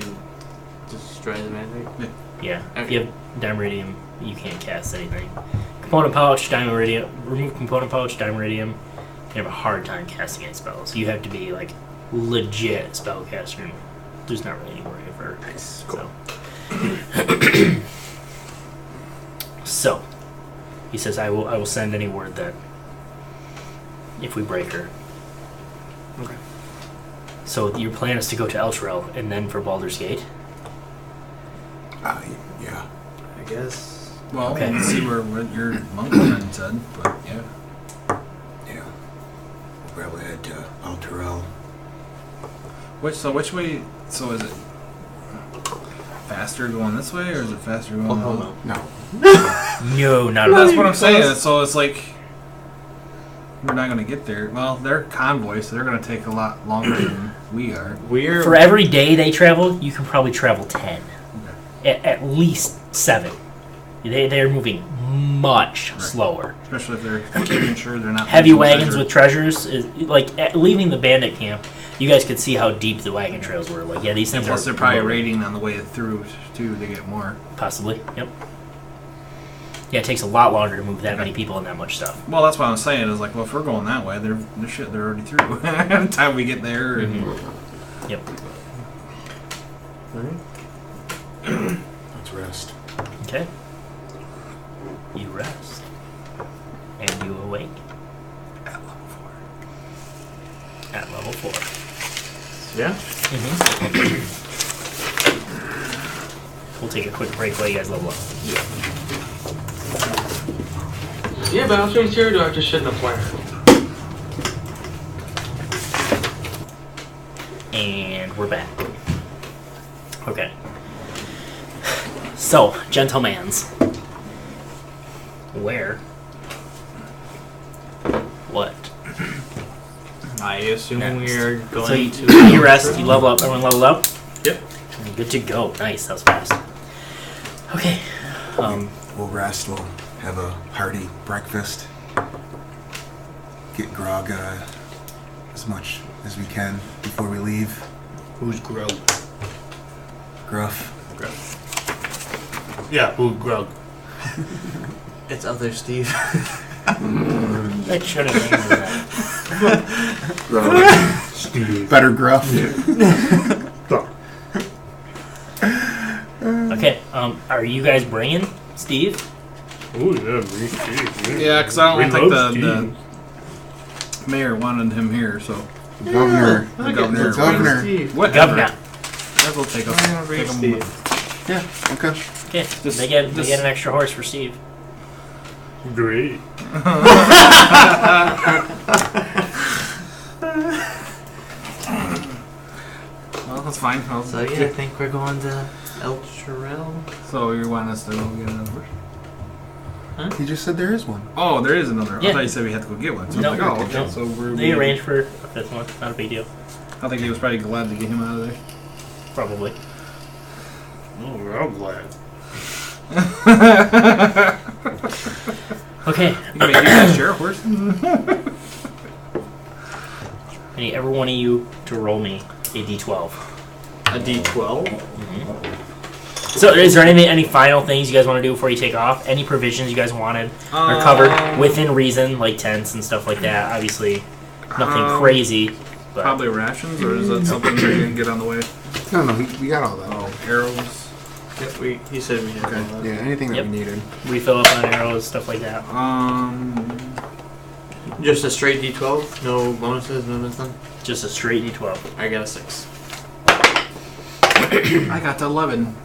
destroy the magic? Yeah. If Okay. you have Dimeridium, you can't cast anything. Component pouch, Dimeridium. Remove component pouch, Dimeridium. You have a hard time casting any spells. You have to be like legit spellcaster. There's not really any worry of her. Nice. So. So, he says, I will send any word that if we break her. Okay. So your plan is to go to Eltrell and then for Baldur's Gate? Yeah. I guess. Well, Okay. let's see what your monk friend said, but yeah. Yeah. We'll probably head to Alterel. Which way? So is it faster going this way, or is it faster going? Oh, hell no. No. No, not at all. That's what I'm saying. So it's like we're not going to get there. Well, they're convoys, so they're going to take a lot longer than we are. For every day they travel, you can probably travel 10. At least 7. They're moving much slower. Especially if they're making sure they're not Heavy losing wagons treasure. with treasures, leaving the bandit camp, you guys could see how deep the wagon trails were. Like, yeah, these And things plus, are they're probably loaded. raiding on the way through too to get more. Possibly, yep. Yeah, it takes a lot longer to move that many people and that much stuff. Well, that's what I'm saying. Is like, well, if we're going that way, they're already through. By the time we get there, and Yep. Let's rest. Okay. You rest. And you awake. at level 4. At level 4. Yeah? We'll take a quick break while you guys level up. Yeah, but I'll change here, or do I have to shit in a flare? And we're back. Okay. So, gentlemans. Where? What? I assume Next. we are going So you, to... you rest, you level up, everyone level up? Yep. Good to go. Nice, that was fast. Okay. We'll rest. We'll have a hearty breakfast. Get grog as much as we can before we leave. Who's Grug? Gruff. Yeah, who's Grug? It's other Steve. That should have named that. Gruff. Better gruff. Okay, are you guys bringing Steve? Oh yeah, me Steve. Yeah, because I don't We think love the mayor wanted him here, so Governor. the governor. Governor. Steve. Whatever. Governor. That will take I'm gonna bring Steve. Yeah. Okay. Okay, Just- they get just- an extra horse for Steve. Great. Well, that's fine. So yeah, I think we're going to El Chirel. So you want us to go get another horse? He just said there is one. Oh, there is another. Yeah. I thought you said we had to go get one. So No, I'm like, oh, okay. no. So They arranged for a 5th one, not a big deal. I think he was probably glad to get him out of there. Probably. Oh, we're all glad. Okay. You can make you share a horse. I need every one of you to roll me a d12. A D12. So, is there any final things you guys want to do before you take off? Any provisions you guys wanted are covered within reason, like tents and stuff like that. Obviously, nothing crazy. But Probably rations, or is that something we can get on the way? No, we got all that. Oh, arrows. Yep, he said we had all that. Yeah, anything that Yep. we needed. refill up on arrows, stuff like that. Just a straight D12? No bonuses, no nothing? Just a straight d12. I got a 6. I got to 11.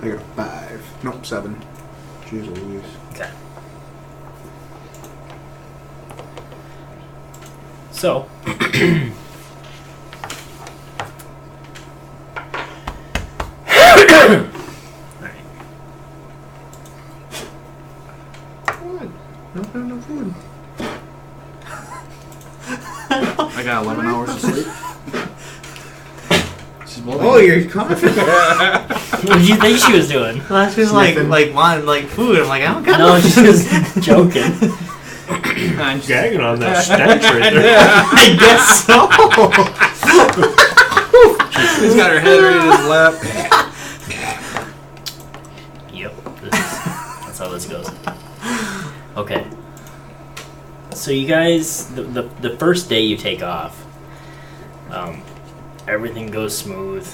I got 5. Nope, 7. Jeez Louise. Okay. So, No food. I got 11 hours of sleep. She's Oh, you're confident. what did you think she was doing? Well, she was like wanted like food. I'm like, I don't got No, she was joking. I'm Gagging on that stench right there. I guess so. She's got her head right in his lap. Yep. That's how this goes. Okay. So you guys, the first day you take off, everything goes smooth,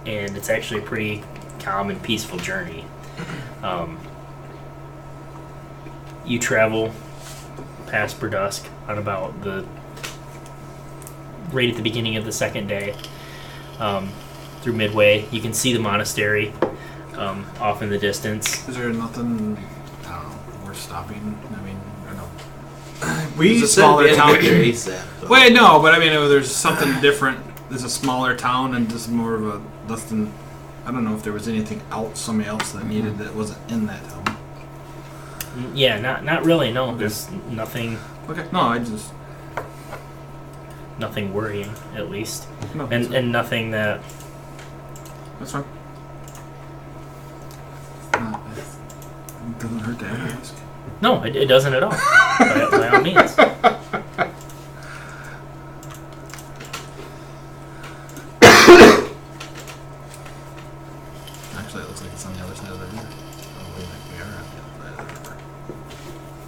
and it's actually a pretty calm and peaceful journey. You travel past Burdusk on about right at the beginning of the second day, through Midway. You can see the monastery off in the distance. Is there nothing, I don't know, worth stopping? I mean, I don't know. We It's a said smaller we had to town. get there ASAP, though. Wait, no, but I mean, if there's something different. There's a smaller town and just more of a less than. I don't know if there was anything else, somebody else that needed that wasn't in that town. Yeah, not really. No, Okay. there's nothing Okay, no, I just. nothing worrying, at least, No, that's fine. and nothing that. That's fine. It doesn't hurt to ask. No, it doesn't at all. by all means. Actually, it looks like it's on the other side of the river. Oh, wait, we are on the other side of the river.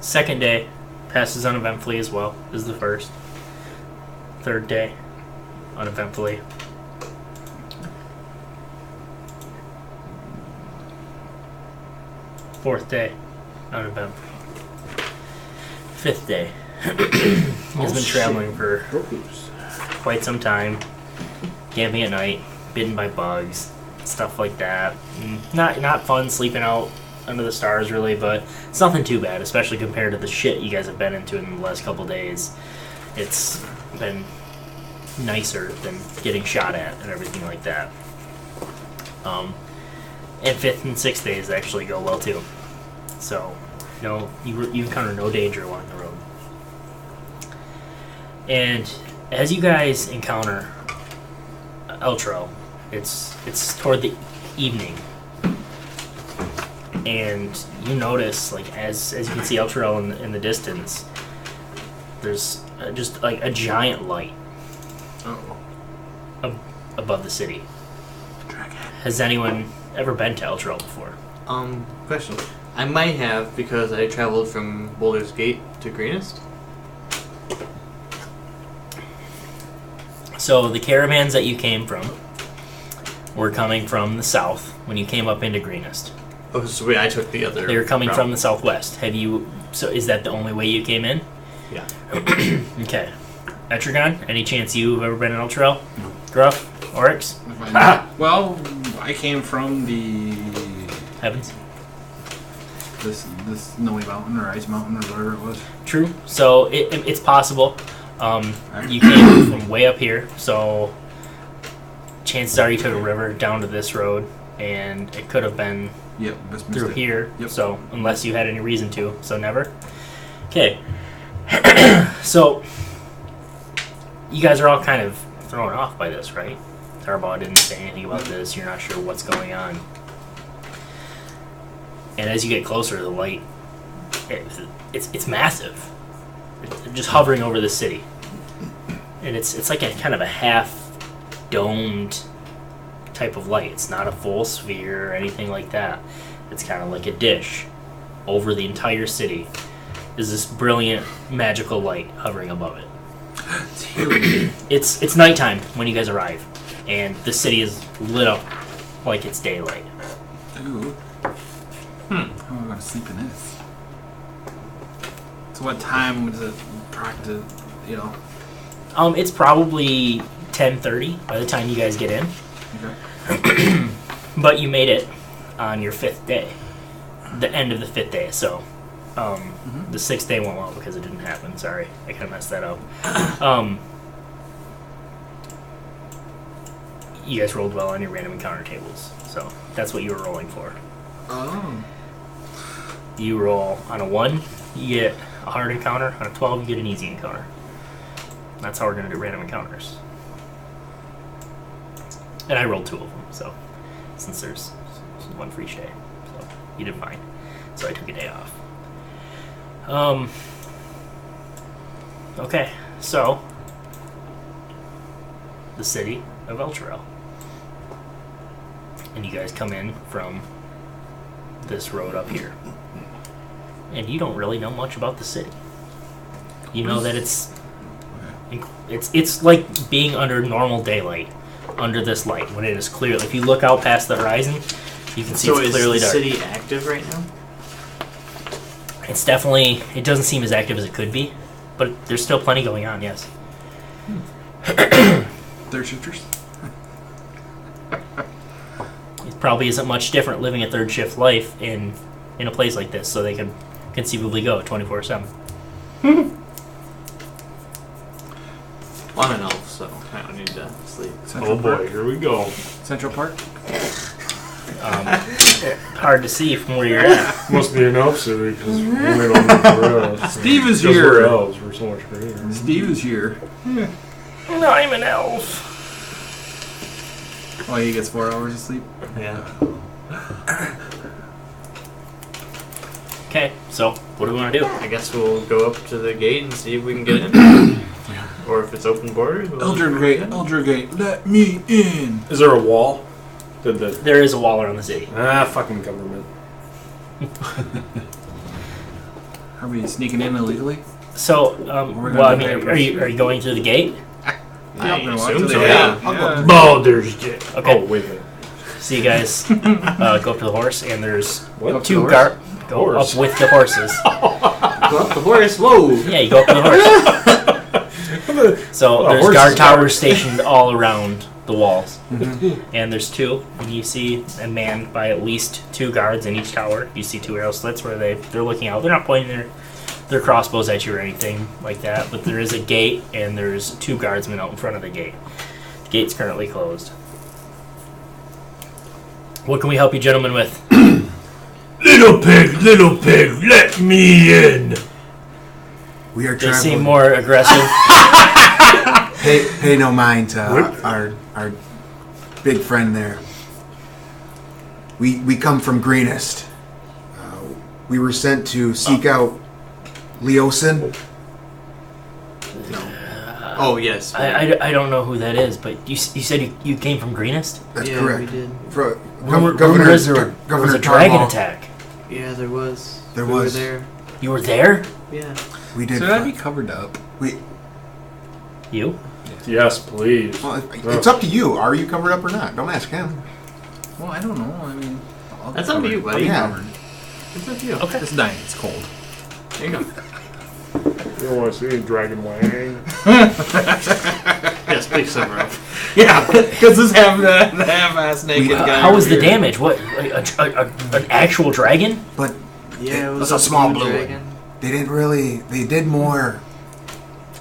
Second day passes uneventfully as well as the first. Third day, uneventfully. Fourth day, uneventful. Fifth day. He's been traveling for quite some time, camping at night, bitten by bugs, stuff like that. Not fun sleeping out under the stars, really, but it's nothing too bad, especially compared to the shit you guys have been into in the last couple days. It's been nicer than getting shot at and everything like that. And fifth and sixth days actually go well too. So, no, you encounter no danger along the road. And as you guys encounter Eltro, it's toward the evening, and you notice, like, as you can see Eltro in the distance, there's just like a giant light above the city. Has anyone ever been to Eltro before? Question. I might have, because I traveled from Boulder's Gate to Greenest. So the caravans that you came from were coming from the south when you came up into Greenest. Oh, so wait, I took the other. They were coming route. from the southwest. So is that the only way you came in? Yeah. Okay. Etrigan, any chance you've ever been in Eltro? No. Gruff? Oryx? Well, I came from the Heavens? this snowy mountain or ice mountain or whatever it was. True. So it's possible. You came from way up here, so chances are you took a river down to this road, and it could have been Yep. Just through missed it. here. Yep. So unless you had any reason to, so never. Okay. So you guys are all kind of thrown off by this, right? Tarbaugh didn't say anything about this. You're not sure what's going on. And as you get closer, the light, it's massive. It's just hovering over the city. And it's like a kind of a half-domed type of light. It's not a full sphere or anything like that. It's kind of like a dish. Over the entire city is this brilliant, magical light hovering above it. It's nighttime when you guys arrive, and the city is lit up like it's daylight. Ooh. How am I going to sleep in this? So what time was it practice, you know? It's probably 10:30 by the time you guys get in. Okay. But you made it on your 5th day. The end of the 5th day, so the 6th day went well because it didn't happen. Sorry, I kind of messed that up. You guys rolled well on your random encounter tables, so that's what you were rolling for. Oh. You roll on a 1, you get a hard encounter. On a 12, you get an easy encounter. That's how we're going to do random encounters. And I rolled 2 of them, so since there's 1 for each day, so you did fine. So I took a day off. Okay, so the city of Elturel. And you guys come in from this road up here. And you don't really know much about the city. You know that it's like being under normal daylight, under this light, when it is clear. If you look out past the horizon, you can see it's clearly dark. So is the city active right now? It's definitely, it doesn't seem as active as it could be, but there's still plenty going on, yes. Third shifters? It probably isn't much different living a third shift life in a place like this, so they can conceivably go 24/7. Well, I'm an elf, so I don't need to sleep. Central Oh boy, Park? here we go. Central Park? Hard to see from where you're at. Must be an elf city because we don't look for us. Steve is Because here. we're elves. We're so much greater. Steve is here. I'm an elf. Oh, he gets 4 hours of sleep? Yeah. Okay, so what do we want to do? I guess we'll go up to the gate and see if we can get in. Or if it's open borders. We'll Elder Gate, let me in! Is there a wall? There is a wall around the city. Fucking government. Are we sneaking in illegally? So, We're well, I gonna mean, do are you going through the gate? I Yeah, assume so, yeah. yeah. Baldur's Gate. Okay. Oh, wait a minute. So you guys go up to the horse, and there's What? two horse? guard. Go Horse. up with the horses. Go up the horse. Whoa. Yeah, you go up to the horse. So Oh, there's horses guard are- towers stationed all around the walls, and there's 2. And you see a man by at least 2 guards in each tower. You see 2 arrow slits where they're looking out. They're not pointing their crossbows at you or anything like that. But there is a gate, and there's 2 guardsmen out in front of the gate. The gate's currently closed. What can we help you gentlemen with? Little pig, let me in. We are They traveling. seem more aggressive. Pay no mind to our big friend there. We come from Greenest. We were sent to seek out Leosin. Oh, yes. I don't know who that is, but you said you came from Greenest? That's Yeah, correct. we did. Rumor is there was a dragon attack. Yeah, there was. There we was. were there. You were there? Yeah. We did. So that'd be covered up. You? Yes, please. Well, it's up to you. Are you covered up or not? Don't ask him. Well, I don't know. I mean, I'll That's be up to covered. you, buddy. Yeah. Covered. It's up to you. Okay. It's night. It's cold. There you go. You don't want to see a dragon wang. Yes, please, Summer. Yeah, because this half-ass naked guy. How was the over here. damage? What? An actual dragon? But Yeah, it was a small blue blue dragon. they didn't really. They did more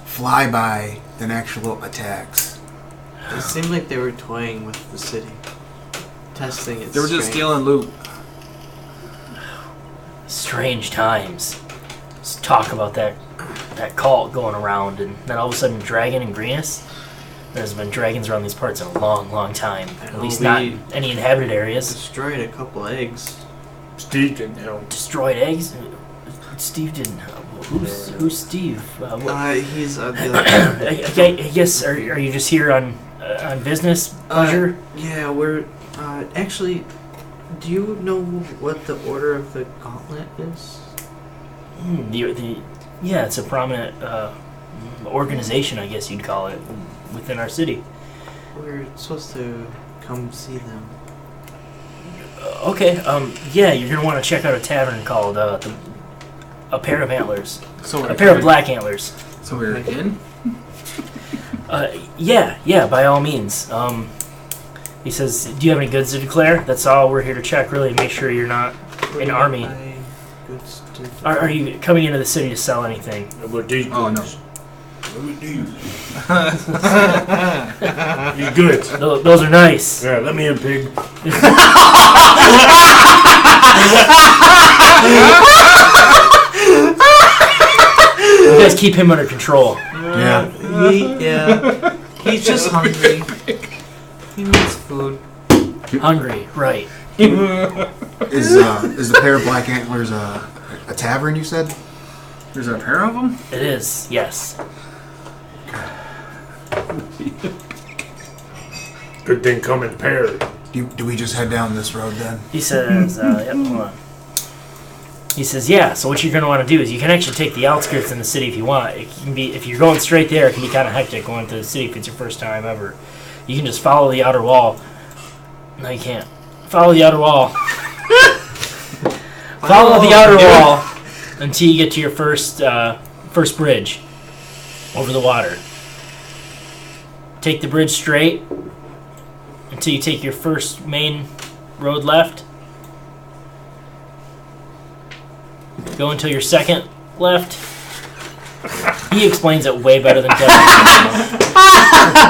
flyby than actual attacks. It seemed like they were toying with the city, testing its They were just strength. stealing loot. Strange times. Let's talk about that cult going around, and then all of a sudden, Dragon and Greenus. There's been dragons around these parts in a long, long time. At least not any inhabited areas. Destroyed a couple eggs. Steve didn't help. Destroyed eggs? Steve didn't help. Who's Steve? He's I guess, are you just here on business, pleasure? Yeah, we're actually. Do you know what the Order of the Gauntlet is? Yeah, it's a prominent organization, I guess you'd call it, within our city. We're supposed to come see them. Okay, yeah, you're gonna want to check out a tavern called a Pair of Antlers. So a pair of black antlers. So we're in? Yeah, by all means. He says, do you have any goods to declare? That's all we're here to check, really, and make sure you're not an army. Are you coming into the city to sell anything? Oh, no. You good? Those are nice. Yeah, let me in, pig. You guys keep him under control. Yeah. He's just hungry. He needs food. Hungry, right. Is the Pair of Black Antlers a tavern, you said? There's a pair of them? It is, yes. Good thing come in pairs. Do we just head down this road then? He says, yep, hold on. He says, yeah, so what you're going to want to do is you can actually take the outskirts in the city if you want. It can be, if you're going straight there, it can be kind of hectic going to the city if it's your first time ever. You can just follow the outer wall. No, you can't. Follow the outer wall. Follow the outer wall until you get to your first bridge over the water. Take the bridge straight until you take your first main road left. Go until your second left. He explains it way better than Devin.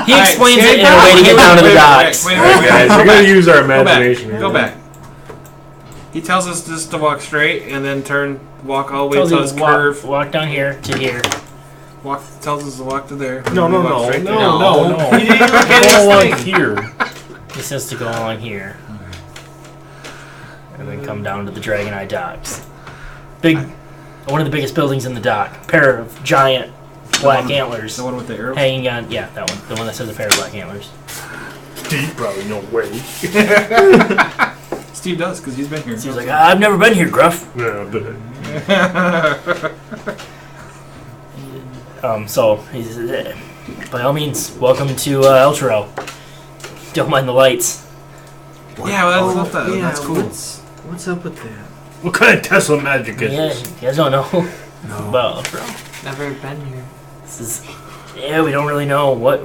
He explains it in a way to get down to the docks. Wait, Guys, we're gonna use our imagination. Go back. He tells us just to walk straight and then walk all the way Tells to you his to curve. walk down here to here. Tells us to walk to there. No. No. Go He along here. He says to go along here. And then come down to the Dragon Eye docks. One of the biggest buildings in the dock. Pair of giant black antlers. The one with the arrows? Hanging on, yeah, that one. The one that says a pair of black antlers. Steve probably no way. Steve does, because he's been here. He's like, I've never been here, Gruff. Yeah, but So, he's, by all means, welcome to Eltro. Don't mind the lights. Yeah, well, that's cool. What's up with that? what kind of Tesla magic is Yeah, this? you guys don't know No. about Eltro. Never been here. We don't really know what...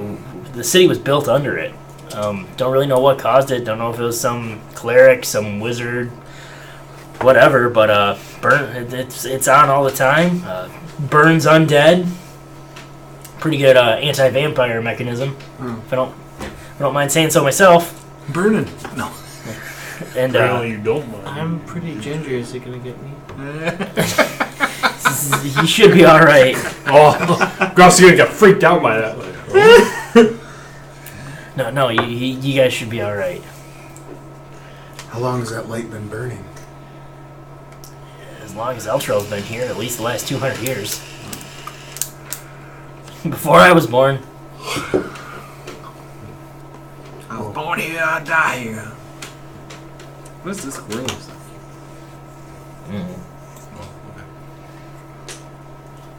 The city was built under it. Don't really know what caused it. Don't know if it was some cleric, some wizard, whatever. But it's on all the time. Burns undead. Pretty good anti-vampire mechanism. If I don't mind saying so myself. Burning. No. And Apparently you don't mind. I'm pretty ginger. Is it gonna get me? you should be all right. Oh, Gross's gonna get freaked out by that. Like, oh. No, you guys should be all right. How long has that light been burning? As long as Eltro's been here, at least the last 200 years. Before I was born. I was born here, I die here. What is this gross?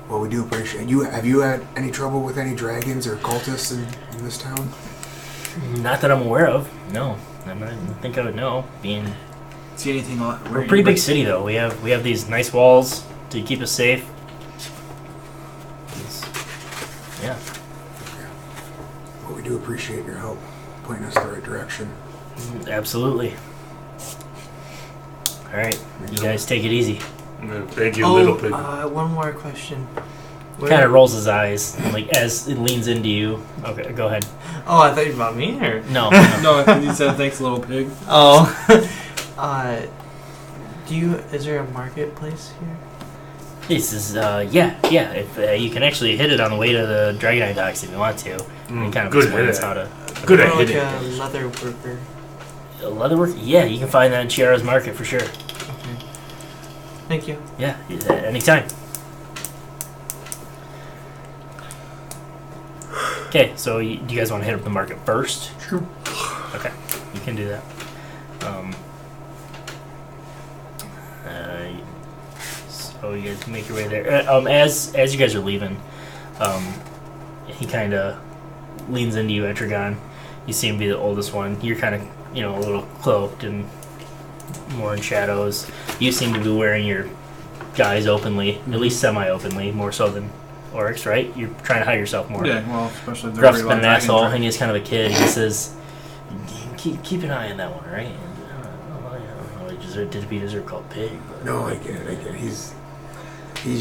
Well, we do appreciate you. Have you had any trouble with any dragons or cultists in this town? Not that I'm aware of. No, I don't think I would know. See anything? We're a pretty big city, though. We have these nice walls to keep us safe. Yeah. Well, we do appreciate your help pointing us the right direction. Absolutely. All right, you guys take it easy. Thank you, little pig. One more question. Kind of rolls his eyes, like as it leans into you. Okay, go ahead. Oh, I thought you were about me, or No. No, he said thanks, little pig. oh. Is there a marketplace here? This is yeah. If you can actually hit it on the way to the Dragonite docks if you want to. And kind of good explains hit. how to. Good Or at like hitting. a leather worker. A leatherwork? Yeah, you can find that in Chiara's Market for sure. Thank you. Yeah, anytime. Okay, so do you guys want to hit up the market first? Sure. Okay, you can do that. So you guys make your way there. As you guys are leaving, he kind of leans into you, Etrigan. You seem to be the oldest one. You're kind of, a little cloaked and more in shadows. You seem to be wearing your guise openly, at least semi-openly, more so than orcs, right? You're trying to hide yourself more. Yeah, well, especially if they're Gruff's worried been an about asshole, dragon and he's kind of a kid. He says, keep an eye on that one, right? And, did he deserve called pig? But, No, I get it. He's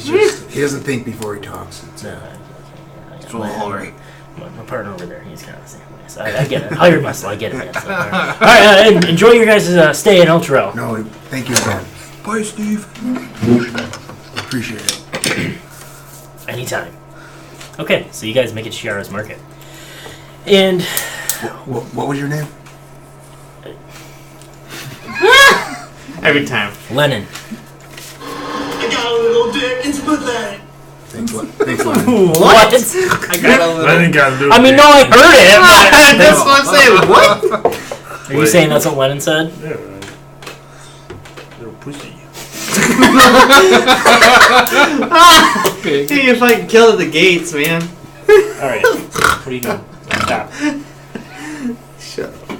just, he doesn't think before he talks. It's It's my partner over there, he's kind of the same way. So I get it. Hired muscle, I get it. Man. So, all right, enjoy your guys' stay in Ultra. No, thank you again. Bye, Steve. Appreciate it. Anytime. Okay, so you guys make it to Chiara's Market. And What was your name? Every time. Lennon. I got a little dick. It's pathetic. Thanks, Lennon. What? I got a little. I think I do. I mean, no, I heard it. That's what I'm saying. What? Are you saying that's what Lennon said? Yeah, right. Little pussy. Hey, if I can kill at the gates, man. All right. What are you doing? Stop. Shut up.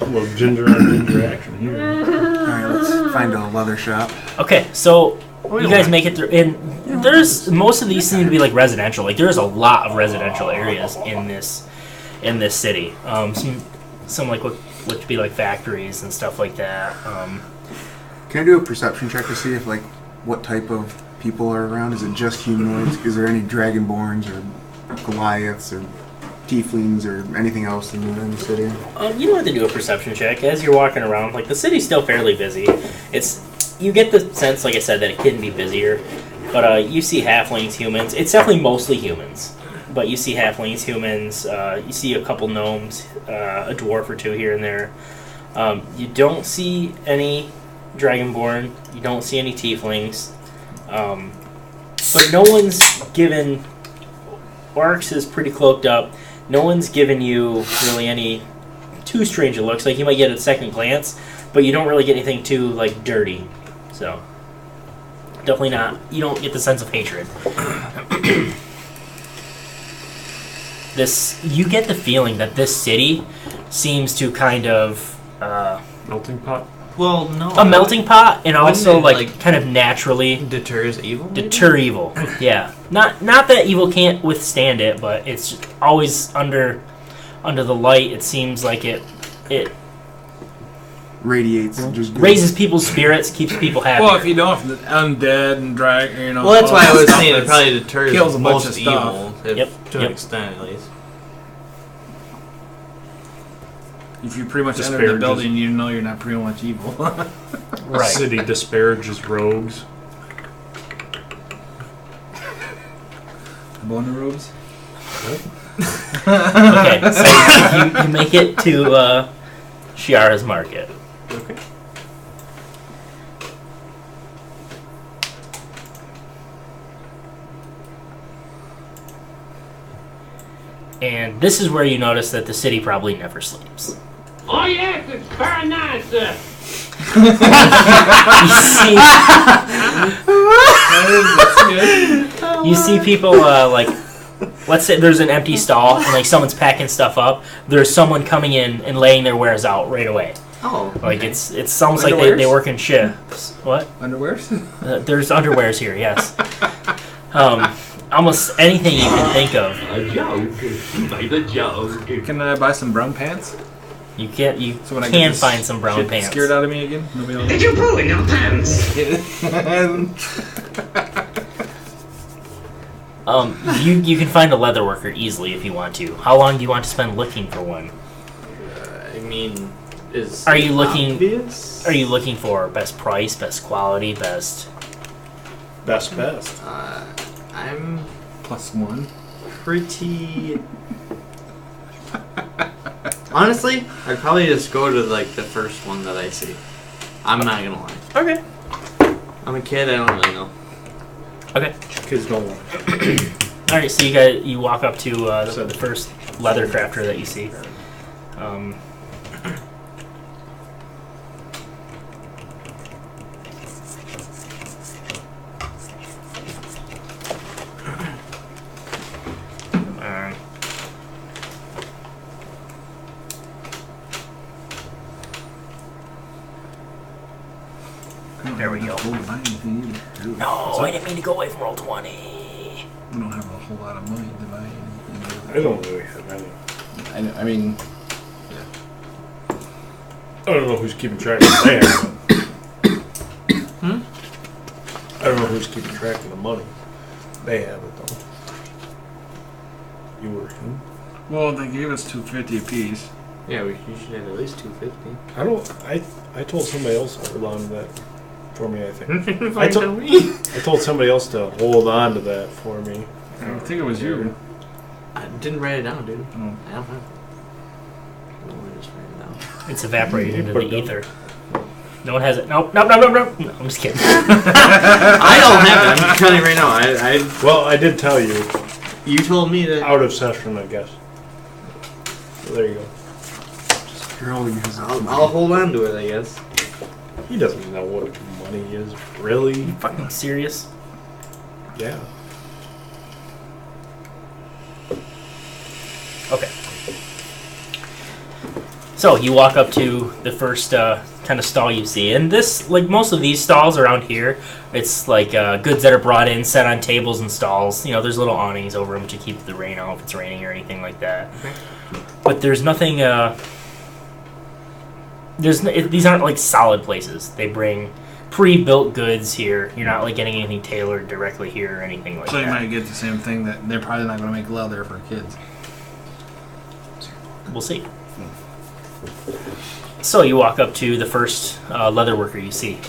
A little ginger on ginger action here. Alright, let's find a leather shop. Okay, so you guys make it through, and there's most of these seem to be like residential. Like there's a lot of residential areas in this city. Some like what would be like factories and stuff like that. Can I do a perception check to see if, like, what type of people are around? Is it just humanoids? Is there any dragonborns or Goliaths or tieflings or anything else in the city? You don't have to do a perception check as you're walking around. Like the city's still fairly busy. You get the sense, like I said, that it can be busier. But you see halflings, humans. It's definitely mostly humans. But you see halflings, humans. You see a couple gnomes, a dwarf or two here and there. You don't see any dragonborn. You don't see any tieflings. But no one's given... Orcs is pretty cloaked up. No one's given you really any too strange looks. Like you might get a second glance, but you don't really get anything too like dirty. So definitely not. You don't get the sense of hatred. You get the feeling that this city seems to kind of Melting pot. Well, no. a melting pot, and also it, like kind of naturally deters evil. Maybe? deter evil. Yeah, not that evil can't withstand it, but it's always under the light. It seems like it Radiates. Just good. raises people's spirits, keeps people happy. Well, if you don't, undead and drag, Well, that's why I was stuff saying it that's- probably deters kills a bunch most of stuff. evil, to an extent at least. If you pretty much enter the Disparages. building, you know you're not pretty much evil. Right. City disparages rogues. Boner robes. Okay, so you make it to Chiara's Market. Okay. And this is where you notice that the city probably never sleeps. Oh, yes, it's very nice. You see people like, let's say there's an empty stall and like someone's packing stuff up. There's someone coming in and laying their wares out right away. Oh. Like okay. it's almost like they Underwears? work in shifts. What? Underwears? There's underwears here, yes. Almost anything you can think of. A joke. He made a joke. Can I buy some brown pants? You can So when I get can this find some brown shit pants. scared out of me again? Nobody else. Did you poo in your pants? You can find a leather worker easily if you want to. How long do you want to spend looking for one? I mean, is Are you looking? obvious? Are you looking for best price, best quality, best? Best. I'm +1. pretty. Honestly, I'd probably just go to like the first one that I see. I'm not gonna lie. Okay. I'm a kid. I don't really know. Okay. Kids don't want. All right. So you walk up to the first leather crafter that you see. There we go. No, I didn't mean to go away from roll 20. We don't have a whole lot of money to buy anything. I don't really have any. I mean, I don't know who's keeping track of that. I don't know who's keeping track of the money. They have it though. You were. well, they gave us $250 apiece. Yeah, you should have at least 250. I don't. I told somebody else to hold on to that for me. I think. I I told somebody else to hold on to that for me. I think it was you. I didn't write it down, dude. Oh. I don't have it. No one just write it down. It's evaporated into Put it the down. ether. No one has it. Nope. No, I'm just kidding. I don't have it. I'm telling you right now. Well, I did tell you You told me that. out of session, I guess. So there you go. I'll hold on to it, I guess. He doesn't know what money is, really. Fucking serious. Yeah. Okay. So you walk up to the first kind of stall you see, and this, like most of these stalls around here, it's like goods that are brought in, set on tables and stalls. You know, there's little awnings over them to keep the rain out if it's raining or anything like that. Okay. But there's nothing. These aren't like solid places. They bring pre-built goods here. You're not like getting anything tailored directly here or anything like So you that. might get the same thing that they're probably not going to make leather for kids. We'll see. So you walk up to the first leather worker you see,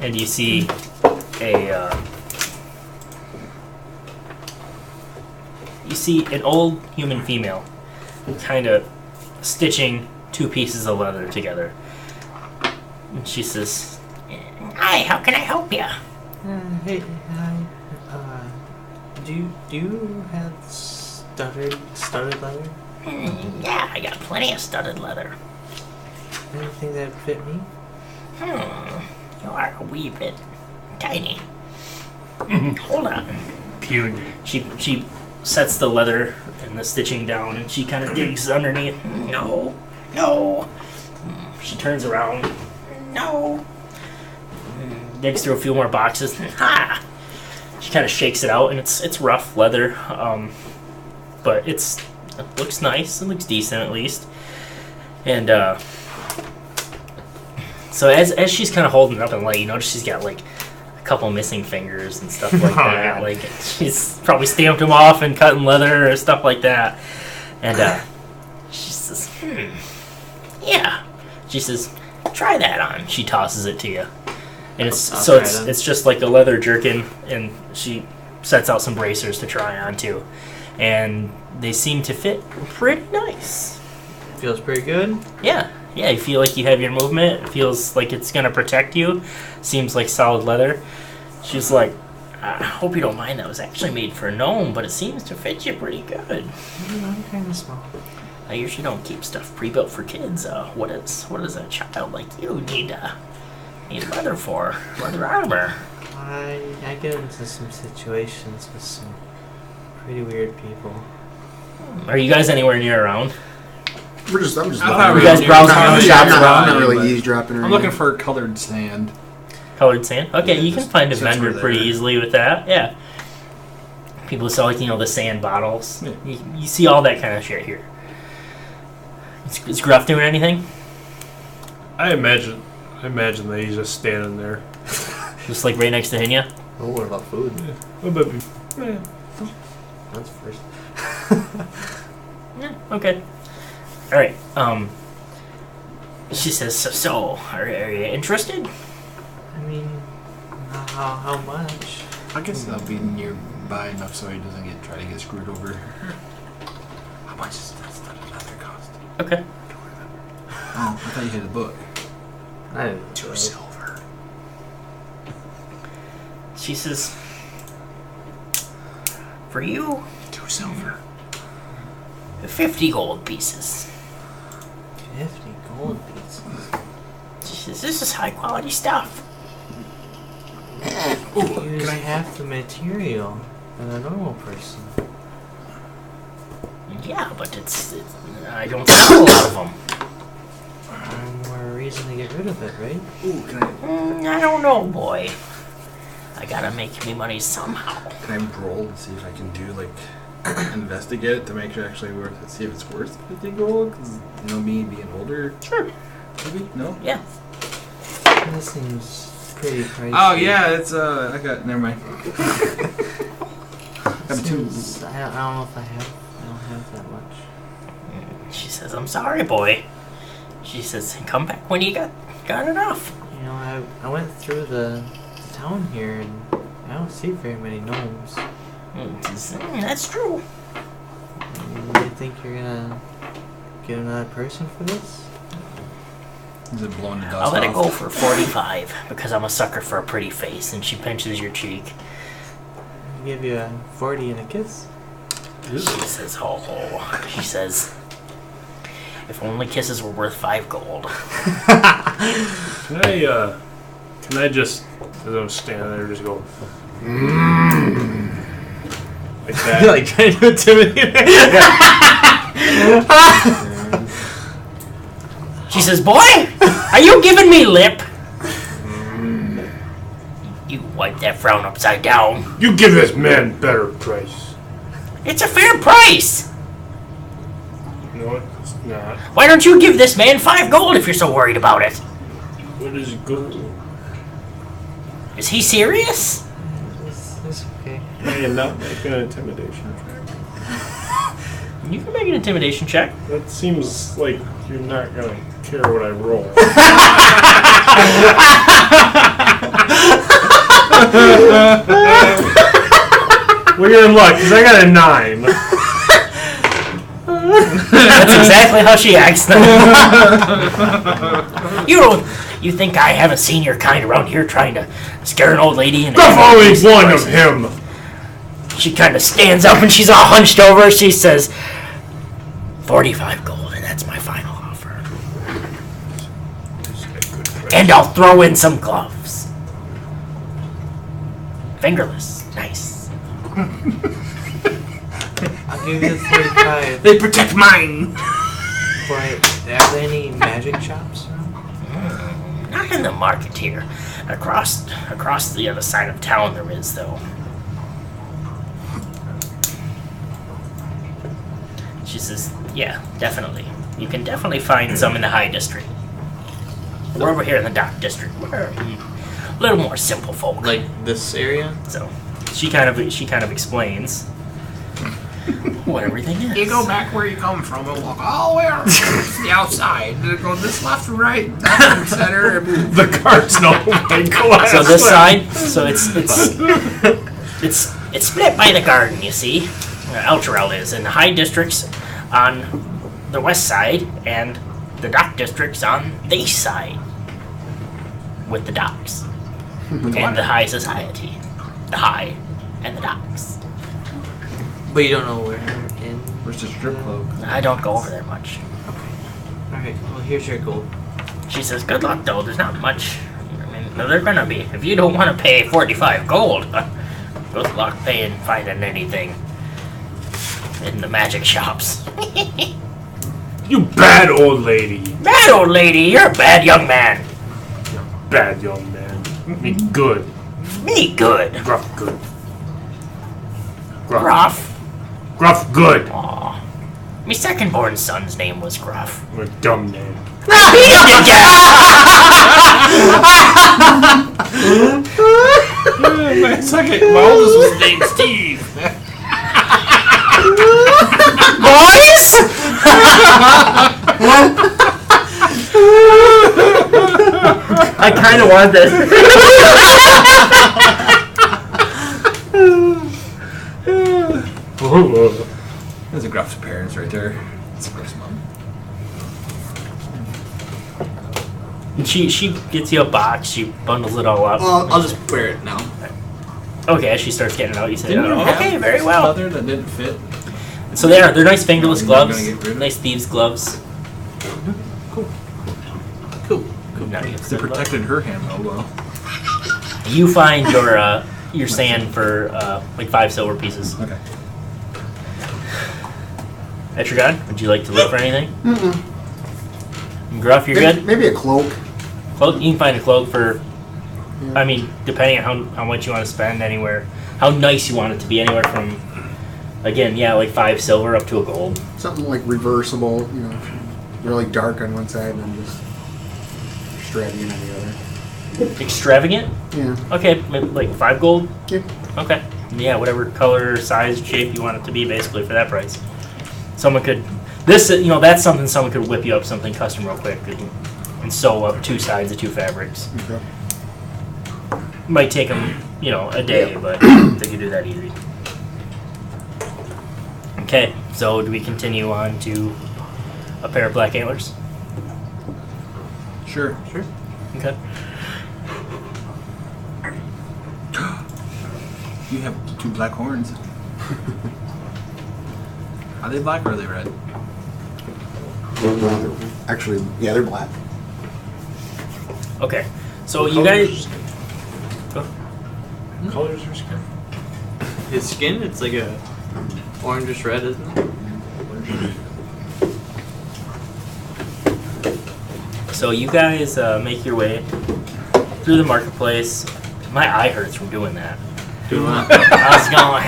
and you see an old human female, kind of stitching two pieces of leather together. And she says, "Hi, how can I help you?" Hey, hi. Do you have studded leather? Yeah, I got plenty of studded leather. Anything that fit me? You are a wee bit tiny. Hold on. She sets the leather and the stitching down, and she kind of digs underneath. No. She turns around. No. Digs through a few more boxes. Ha! She kind of shakes it out, and it's rough leather, but it looks nice. It looks decent at least. And so as she's kind of holding it up and light, you notice she's got like a couple missing fingers and stuff like that. Like she's probably stamped them off and cutting leather or stuff like that. And she says, yeah. She says, try that on. She tosses it to you. And it's just like a leather jerkin, and she sets out some bracers to try on too. And they seem to fit pretty nice. Feels pretty good. Yeah, you feel like you have your movement. It feels like it's going to protect you. Seems like solid leather. She's like, I hope you don't mind, that was actually made for a gnome, but it seems to fit you pretty good. I'm kind of small. I usually don't keep stuff pre-built for kids. What does a child like you need leather for? Leather armor. I get into some situations with some pretty weird people. Are you guys anywhere near around? I'm just I thought You guys browsing I'm around the not, shops around? I'm not really but eavesdropping or I'm looking anything. for colored sand. Colored sand? Okay, you can just find a since vendor we're pretty there. easily with that. Yeah. People sell like, the sand bottles. Yeah. You see all that kind of shit here. Is Gruff doing anything? I imagine that he's just standing there. Just like right next to Hinya? Oh, what about food? That's first. Yeah, okay. Alright, she says, so are you interested? I mean, how much? I guess that'll be nearby enough so he doesn't try to get screwed over. How much is that leather cost? Okay. Oh, I thought you had a book. I didn't know. 2 silver. She says, for you, 2 silver. 50 gold pieces. 50 gold pieces. She says, this is high quality stuff. Use half the material than a normal person. Yeah, but it's I don't sell a lot of them. More reason to get rid of it, right? Ooh, can I I don't know, boy. I gotta make me money somehow. can I roll and see if I can do like investigate it to make sure actually worth it? See if it's worth 50 gold? 'Cause, me being older. Sure. Maybe no. Yeah. This seems pretty pricey. Oh yeah, it's I got. Never mind. got 2. Seems, I don't know if I don't have that much. She says, I'm sorry, boy. She says, come back when you got enough. You know, I went through the town here and I don't see very many gnomes. That's true. You think you're gonna get another person for this? Is it blowing the dust I'll let it off? go for 45 because I'm a sucker for a pretty face. And she pinches your cheek. I'll give you a 40 and a kiss. She says, she says, if only kisses were worth 5 gold. Can I just, as I'm standing there, just go, like that? Like trying to intimidate me. She says, boy, are you giving me lip? You wipe that frown upside down. You give this man better price. It's a fair price. No, it's not. Why don't you give this man 5 gold if you're so worried about it? What is gold? Is he serious? It's okay. I am not making an intimidation check. You can make an intimidation check. That seems like you're not gonna care what I roll. Well, you're in luck, because I got a 9. That's exactly how she acts then. You think I haven't seen your kind around here trying to scare an old lady? And I've only one of him. She kind of stands up and she's all hunched over. She says, 45 gold, and that's my final offer. And I'll throw in some gloves. Fingerless. Nice. I'll give you the 45. They protect mine. But are there any magic shops around? Not in the market here. Across the other side of town there is, though. She says, yeah, definitely. You can definitely find some in the High District. We're over here in the Dark District. We're a little more simple folk. Like this area? So, she kind of explains what everything is. You go back where you come from and walk all the way around the outside. Go this left or right, left center. The cart's not my glass. So this side, so it's split by the garden, you see. Outrell is, and the High District's on the west side, and the Dock District's on the east side, with the docks and the high society, the high and the docks. But you don't know where in. Where's the strip club? I don't go over there much. Alright, well here's your gold. She says, good luck though, there's not much. I mean, no, they're gonna be. If you don't want to pay 45 gold, good luck finding anything in the magic shops. You bad old lady. Bad old lady, you're a bad young man. Bad young man. Me good. Me good. Gruff good. Gruff. Gruff good. Aw. My second-born son's name was Gruff. A dumb name. No, he didn't get My oldest was named Steve. boys? I kind of want this. There's a Gruff's parents right there. It's a Gruff's mom. And she gets you a box. She bundles it all up. Well, I'll just wear it now. Okay, as she starts getting it out, you say, Didn't you have okay, very well. Leather that didn't fit. So they're nice fingerless You're gloves. gonna get rid of it? Nice thieves' gloves. Cool. Now you have They some protected her hand though well. gloves. You find your sand for like 5 silver pieces. Okay. Etrigan, would you like to look for anything? Mm-mm. Gruff, you're good? Maybe a cloak. Cloak? You can find a cloak for, Yeah. I mean, depending on how much you want to spend anywhere, how nice you want it to be, anywhere from, again, yeah, like 5 silver up to a gold. Something like reversible, you know, really dark on one side and then just extravagant on the other. Extravagant? Yeah. Okay, maybe like 5 gold? Yeah. Okay. Yeah, whatever color, size, shape you want it to be, basically, for that price. Someone could, that's something someone could whip you up something custom real quick and sew up 2 sides of 2 fabrics. Okay. Might take them, a day, but they could do that easy. Okay, so do we continue on to a pair of black antlers? Sure. Okay. You have 2 black horns. Are they black or are they red? Actually, yeah, they're black. Okay, so you guys. Colors are skin. His skin, it's like a orangish red, isn't it? So you guys make your way through the marketplace. My eye hurts from doing that. I was going,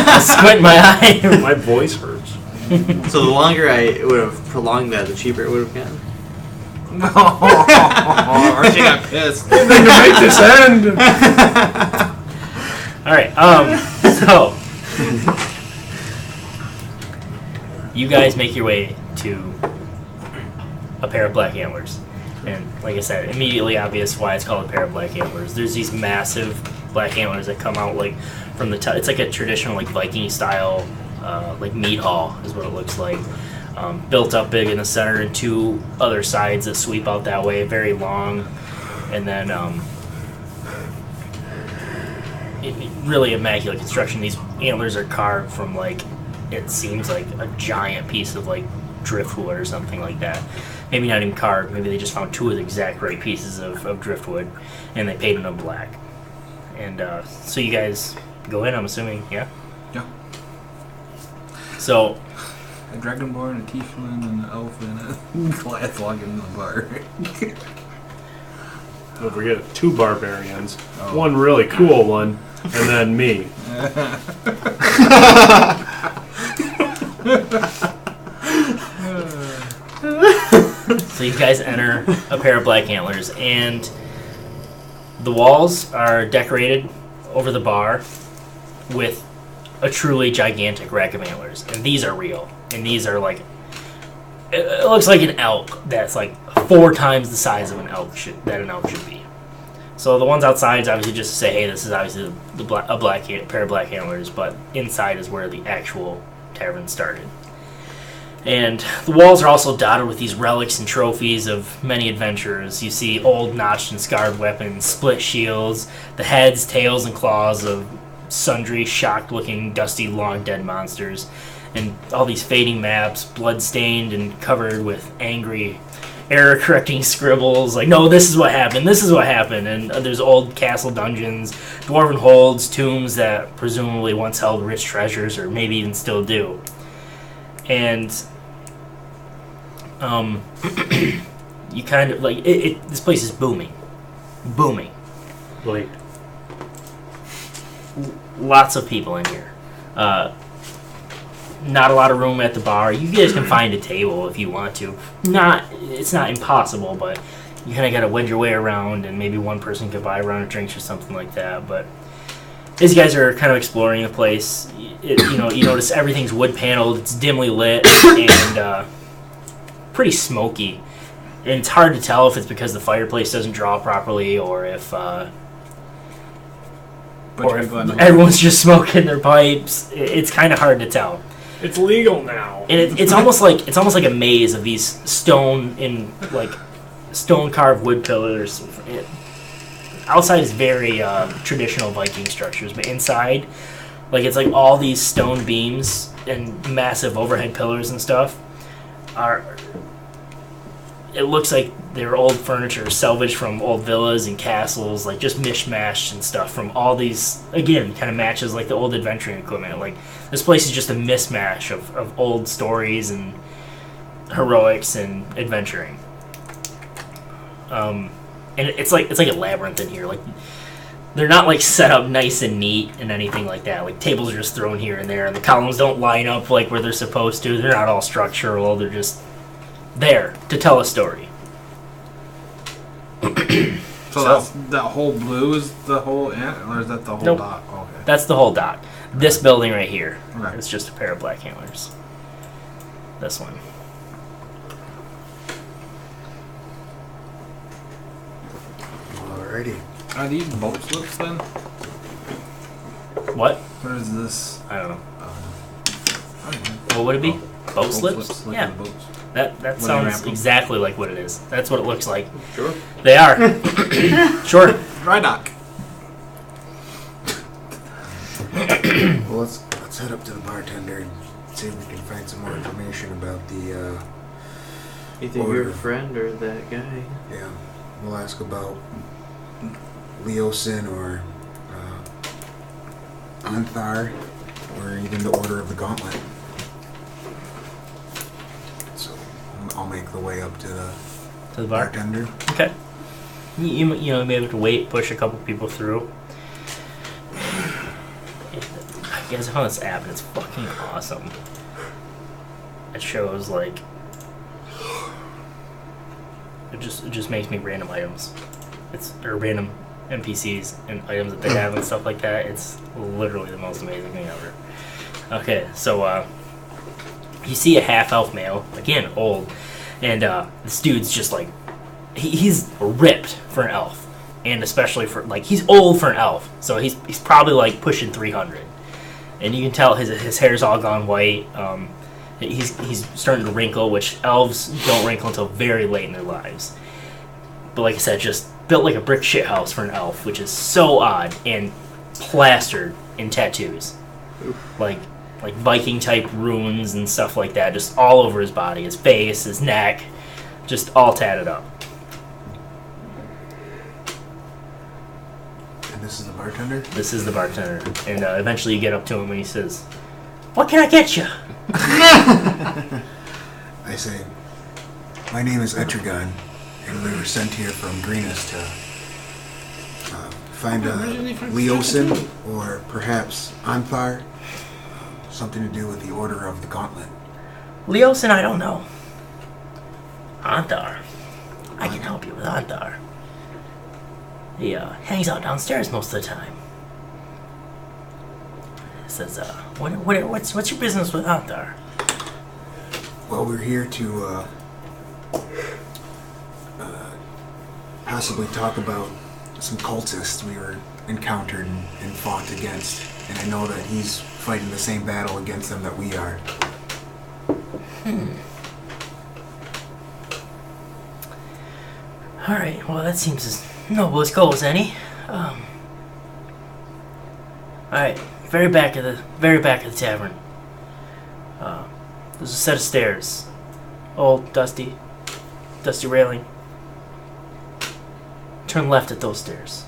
I squint my eye. My voice hurts. So the longer I would have prolonged that, the cheaper it would have gotten. No. Archie got pissed. Then to make this end. All right. So you guys make your way to a pair of black antlers, and like I said, immediately obvious why it's called a pair of black antlers. There's these massive black antlers that come out like from the top. It's like a traditional like Viking style like meat hall is what it looks like. Built up big in the center and 2 other sides that sweep out that way, very long, and then really immaculate construction. These antlers are carved from like, it seems like a giant piece of like driftwood or something like that. Maybe not even carved, maybe they just found 2 of the exact right pieces of driftwood and they painted them black. And so you guys go in, I'm assuming, yeah? Yeah. So A dragonborn, a tiefling, and an elf, and a Goliath walking in the bar. Don't forget 2 barbarians. Oh. One really cool one, and then me. So you guys enter a pair of black antlers, and the walls are decorated over the bar with a truly gigantic rack of antlers, and these are real. And these are like, it looks like an elk that's like 4 times the size of an elk should be. So the ones outside is obviously just to say, hey, this is obviously a pair of black antlers, but inside is where the actual tavern started. And the walls are also dotted with these relics and trophies of many adventurers. You see old notched and scarred weapons, split shields, the heads, tails, and claws of sundry shocked-looking, dusty, long-dead monsters, and all these fading maps, blood-stained and covered with angry, error-correcting scribbles, like, no, this is what happened, and there's old castle dungeons, dwarven holds, tombs that presumably once held rich treasures, or maybe even still do. And you kind of like this place is booming. Like, lots of people in here. Not a lot of room at the bar. You guys can find a table if you want to. It's not impossible, but you kind of got to wedge your way around, and maybe one person could buy a round of drinks or something like that. But as you guys are kind of exploring the place, you notice everything's wood paneled. It's dimly lit and pretty smoky. And it's hard to tell if it's because the fireplace doesn't draw properly, or if everyone's just smoking their pipes. It's kind of hard to tell. It's legal now. And it's almost like a maze of these stone carved wood pillars. Outside is very traditional Viking structures, but inside, it's like all these stone beams and massive overhead pillars and stuff are. It looks like they're old furniture salvaged from old villas and castles, just mishmashed and stuff from all these. Again, kind of matches the old adventuring equipment. This place is just a mismatch of old stories and heroics and adventuring. And it's like a labyrinth in here. They're not set up nice and neat and anything like that. Tables are just thrown here and there, and the columns don't line up where they're supposed to. They're not all structural. They're just there to tell a story. So that's that whole blue is the whole ant, or is that the whole dock? Oh, okay. That's the whole dock. This building right here. Okay. It's just a pair of black antlers. This one. Alrighty. Are these boat slips then? What? What is this? I don't know. What would it be? Boat slips? Yeah. Boats. That sounds exactly like what it is. That's what it looks like. Sure. They are. Sure. Dry dock. Well, let's head up to the bartender and see if we can find some more information about the. Either your friend or that guy. Yeah, we'll ask about Leosin or Anthar, or even the Order of the Gauntlet. So I'll make the way up to the bar? bartender. Okay. You may have to wait, push a couple people through. You guys found this app and it's fucking awesome. It shows it just makes me random items. Or random NPCs and items that they have and stuff like that. It's literally the most amazing thing ever. Okay, so you see a half-elf male, again old, and this dude's just he's ripped for an elf, and especially for he's old for an elf, so he's probably pushing 300, and you can tell his hair's all gone white. He's starting to wrinkle, which elves don't wrinkle until very late in their lives. But like I said, just built like a brick shit house for an elf, which is so odd, and plastered in tattoos. Like Viking type runes and stuff like that, just all over his body, his face, his neck, just all tatted up. And this is the bartender? This is the bartender. And eventually you get up to him and he says, "What can I get you?" I say, "My name is Etrigan, and we were sent here from Greenus to find Leosin, or perhaps Anthar, something to do with the Order of the Gauntlet." "Leosin, I don't know. Anthar, I can help you with Anthar. He hangs out downstairs most of the time." He says, what's your business with Anthar?" "Well, we're here to possibly talk about some cultists we were encountered and fought against, and I know that he's fighting the same battle against them that we are." Alright, well that seems as noble as goes, any. Alright, very back of the tavern. There's a set of stairs. Old, dusty railing. Turn left at those stairs.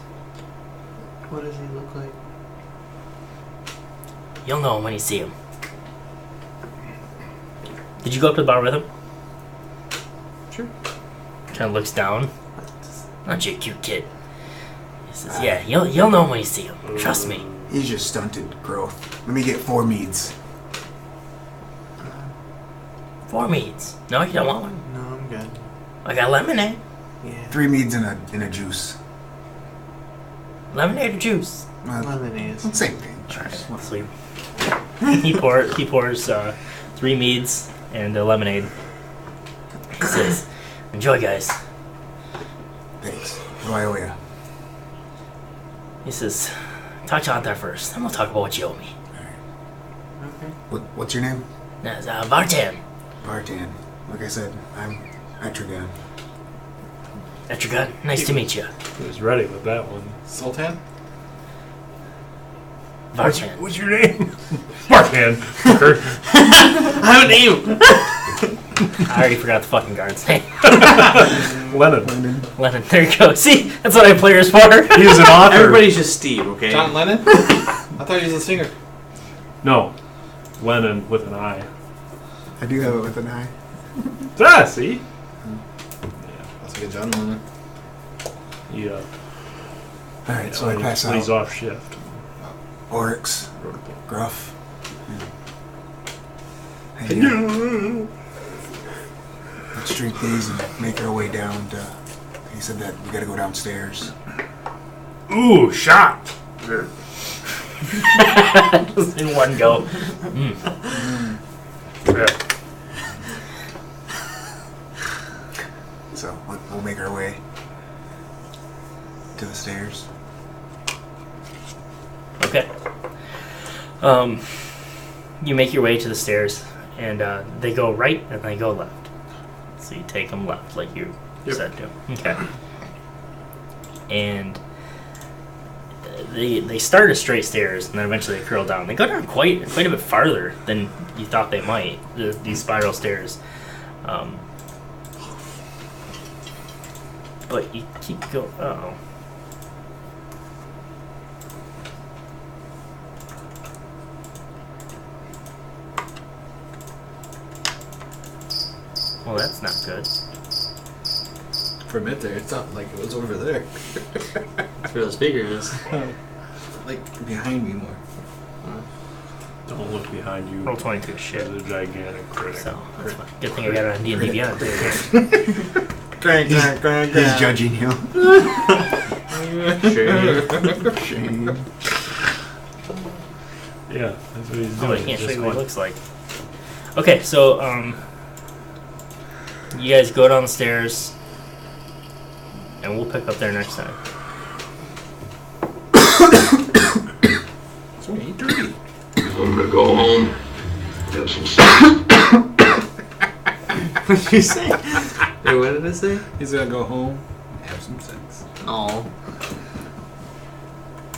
What does he look like? You'll know him when you see him. Did you go up to the bar with him? Sure. Kind of looks down. Aren't you a cute kid? He says, "Yeah, you'll know him when you see him. Trust me." He's just stunted growth. Let me get 4 meads. 4 meads. No, you don't want one? No, I'm good. I got lemonade. Yeah. 3 meads in a juice. Lemonade or juice? Lemonade. Same thing. Alright, let's leave. He pours 3 meads and a lemonade. He says, "Enjoy, guys." Thanks. What do I owe you? He says, "Talk to Antar first, then we'll talk about what you owe me." What's your name? That's Vartan. Bartan. Like I said, I'm Etrigan. Etrigan, nice to meet you. He was ready with that one. Sultan? Vartan. What's your name? Markman. I have a name! I already forgot the fucking guard's name. Lennon. Lennon, there you go. See, that's what I have players for. He's an author. Everybody's just Steve, okay? John Lennon? I thought he was a singer. No. Lennon with an I. I do have it with an eye. Ah, see? That's like a John Lennon. Yeah. Alright, so I pass out. He's off shift. Oryx. Gruff. Hey, let's drink these and make our way down to... He said that we gotta go downstairs. Ooh, shot! Just in one go. Yeah. So we'll make our way to the stairs. Okay. You make your way to the stairs, and they go right and they go left. So you take them left, like you said to. Okay. And they start as straight stairs, and then eventually they curl down. They go down quite a bit farther than you thought they might. These spiral stairs. But you keep going. Uh-oh. Well, that's not good. For a minute there, it sounded like it was over there. That's where the speaker is. Like, behind me more. Don't look behind you. Roll 22 shit. There's a gigantic critic. So, that's fine. Good thing I got it on D&D Beyond, too. He's judging you. Shame. Yeah, that's what he's Oh, doing. I can't show Just you what it going- looks like. Okay, so, you guys go down the stairs, and we'll pick up there next time. It's only 8:30. I'm gonna go home. Have some sex. What did you say? Wait, what did it say? He's gonna go home and have some sex. Oh.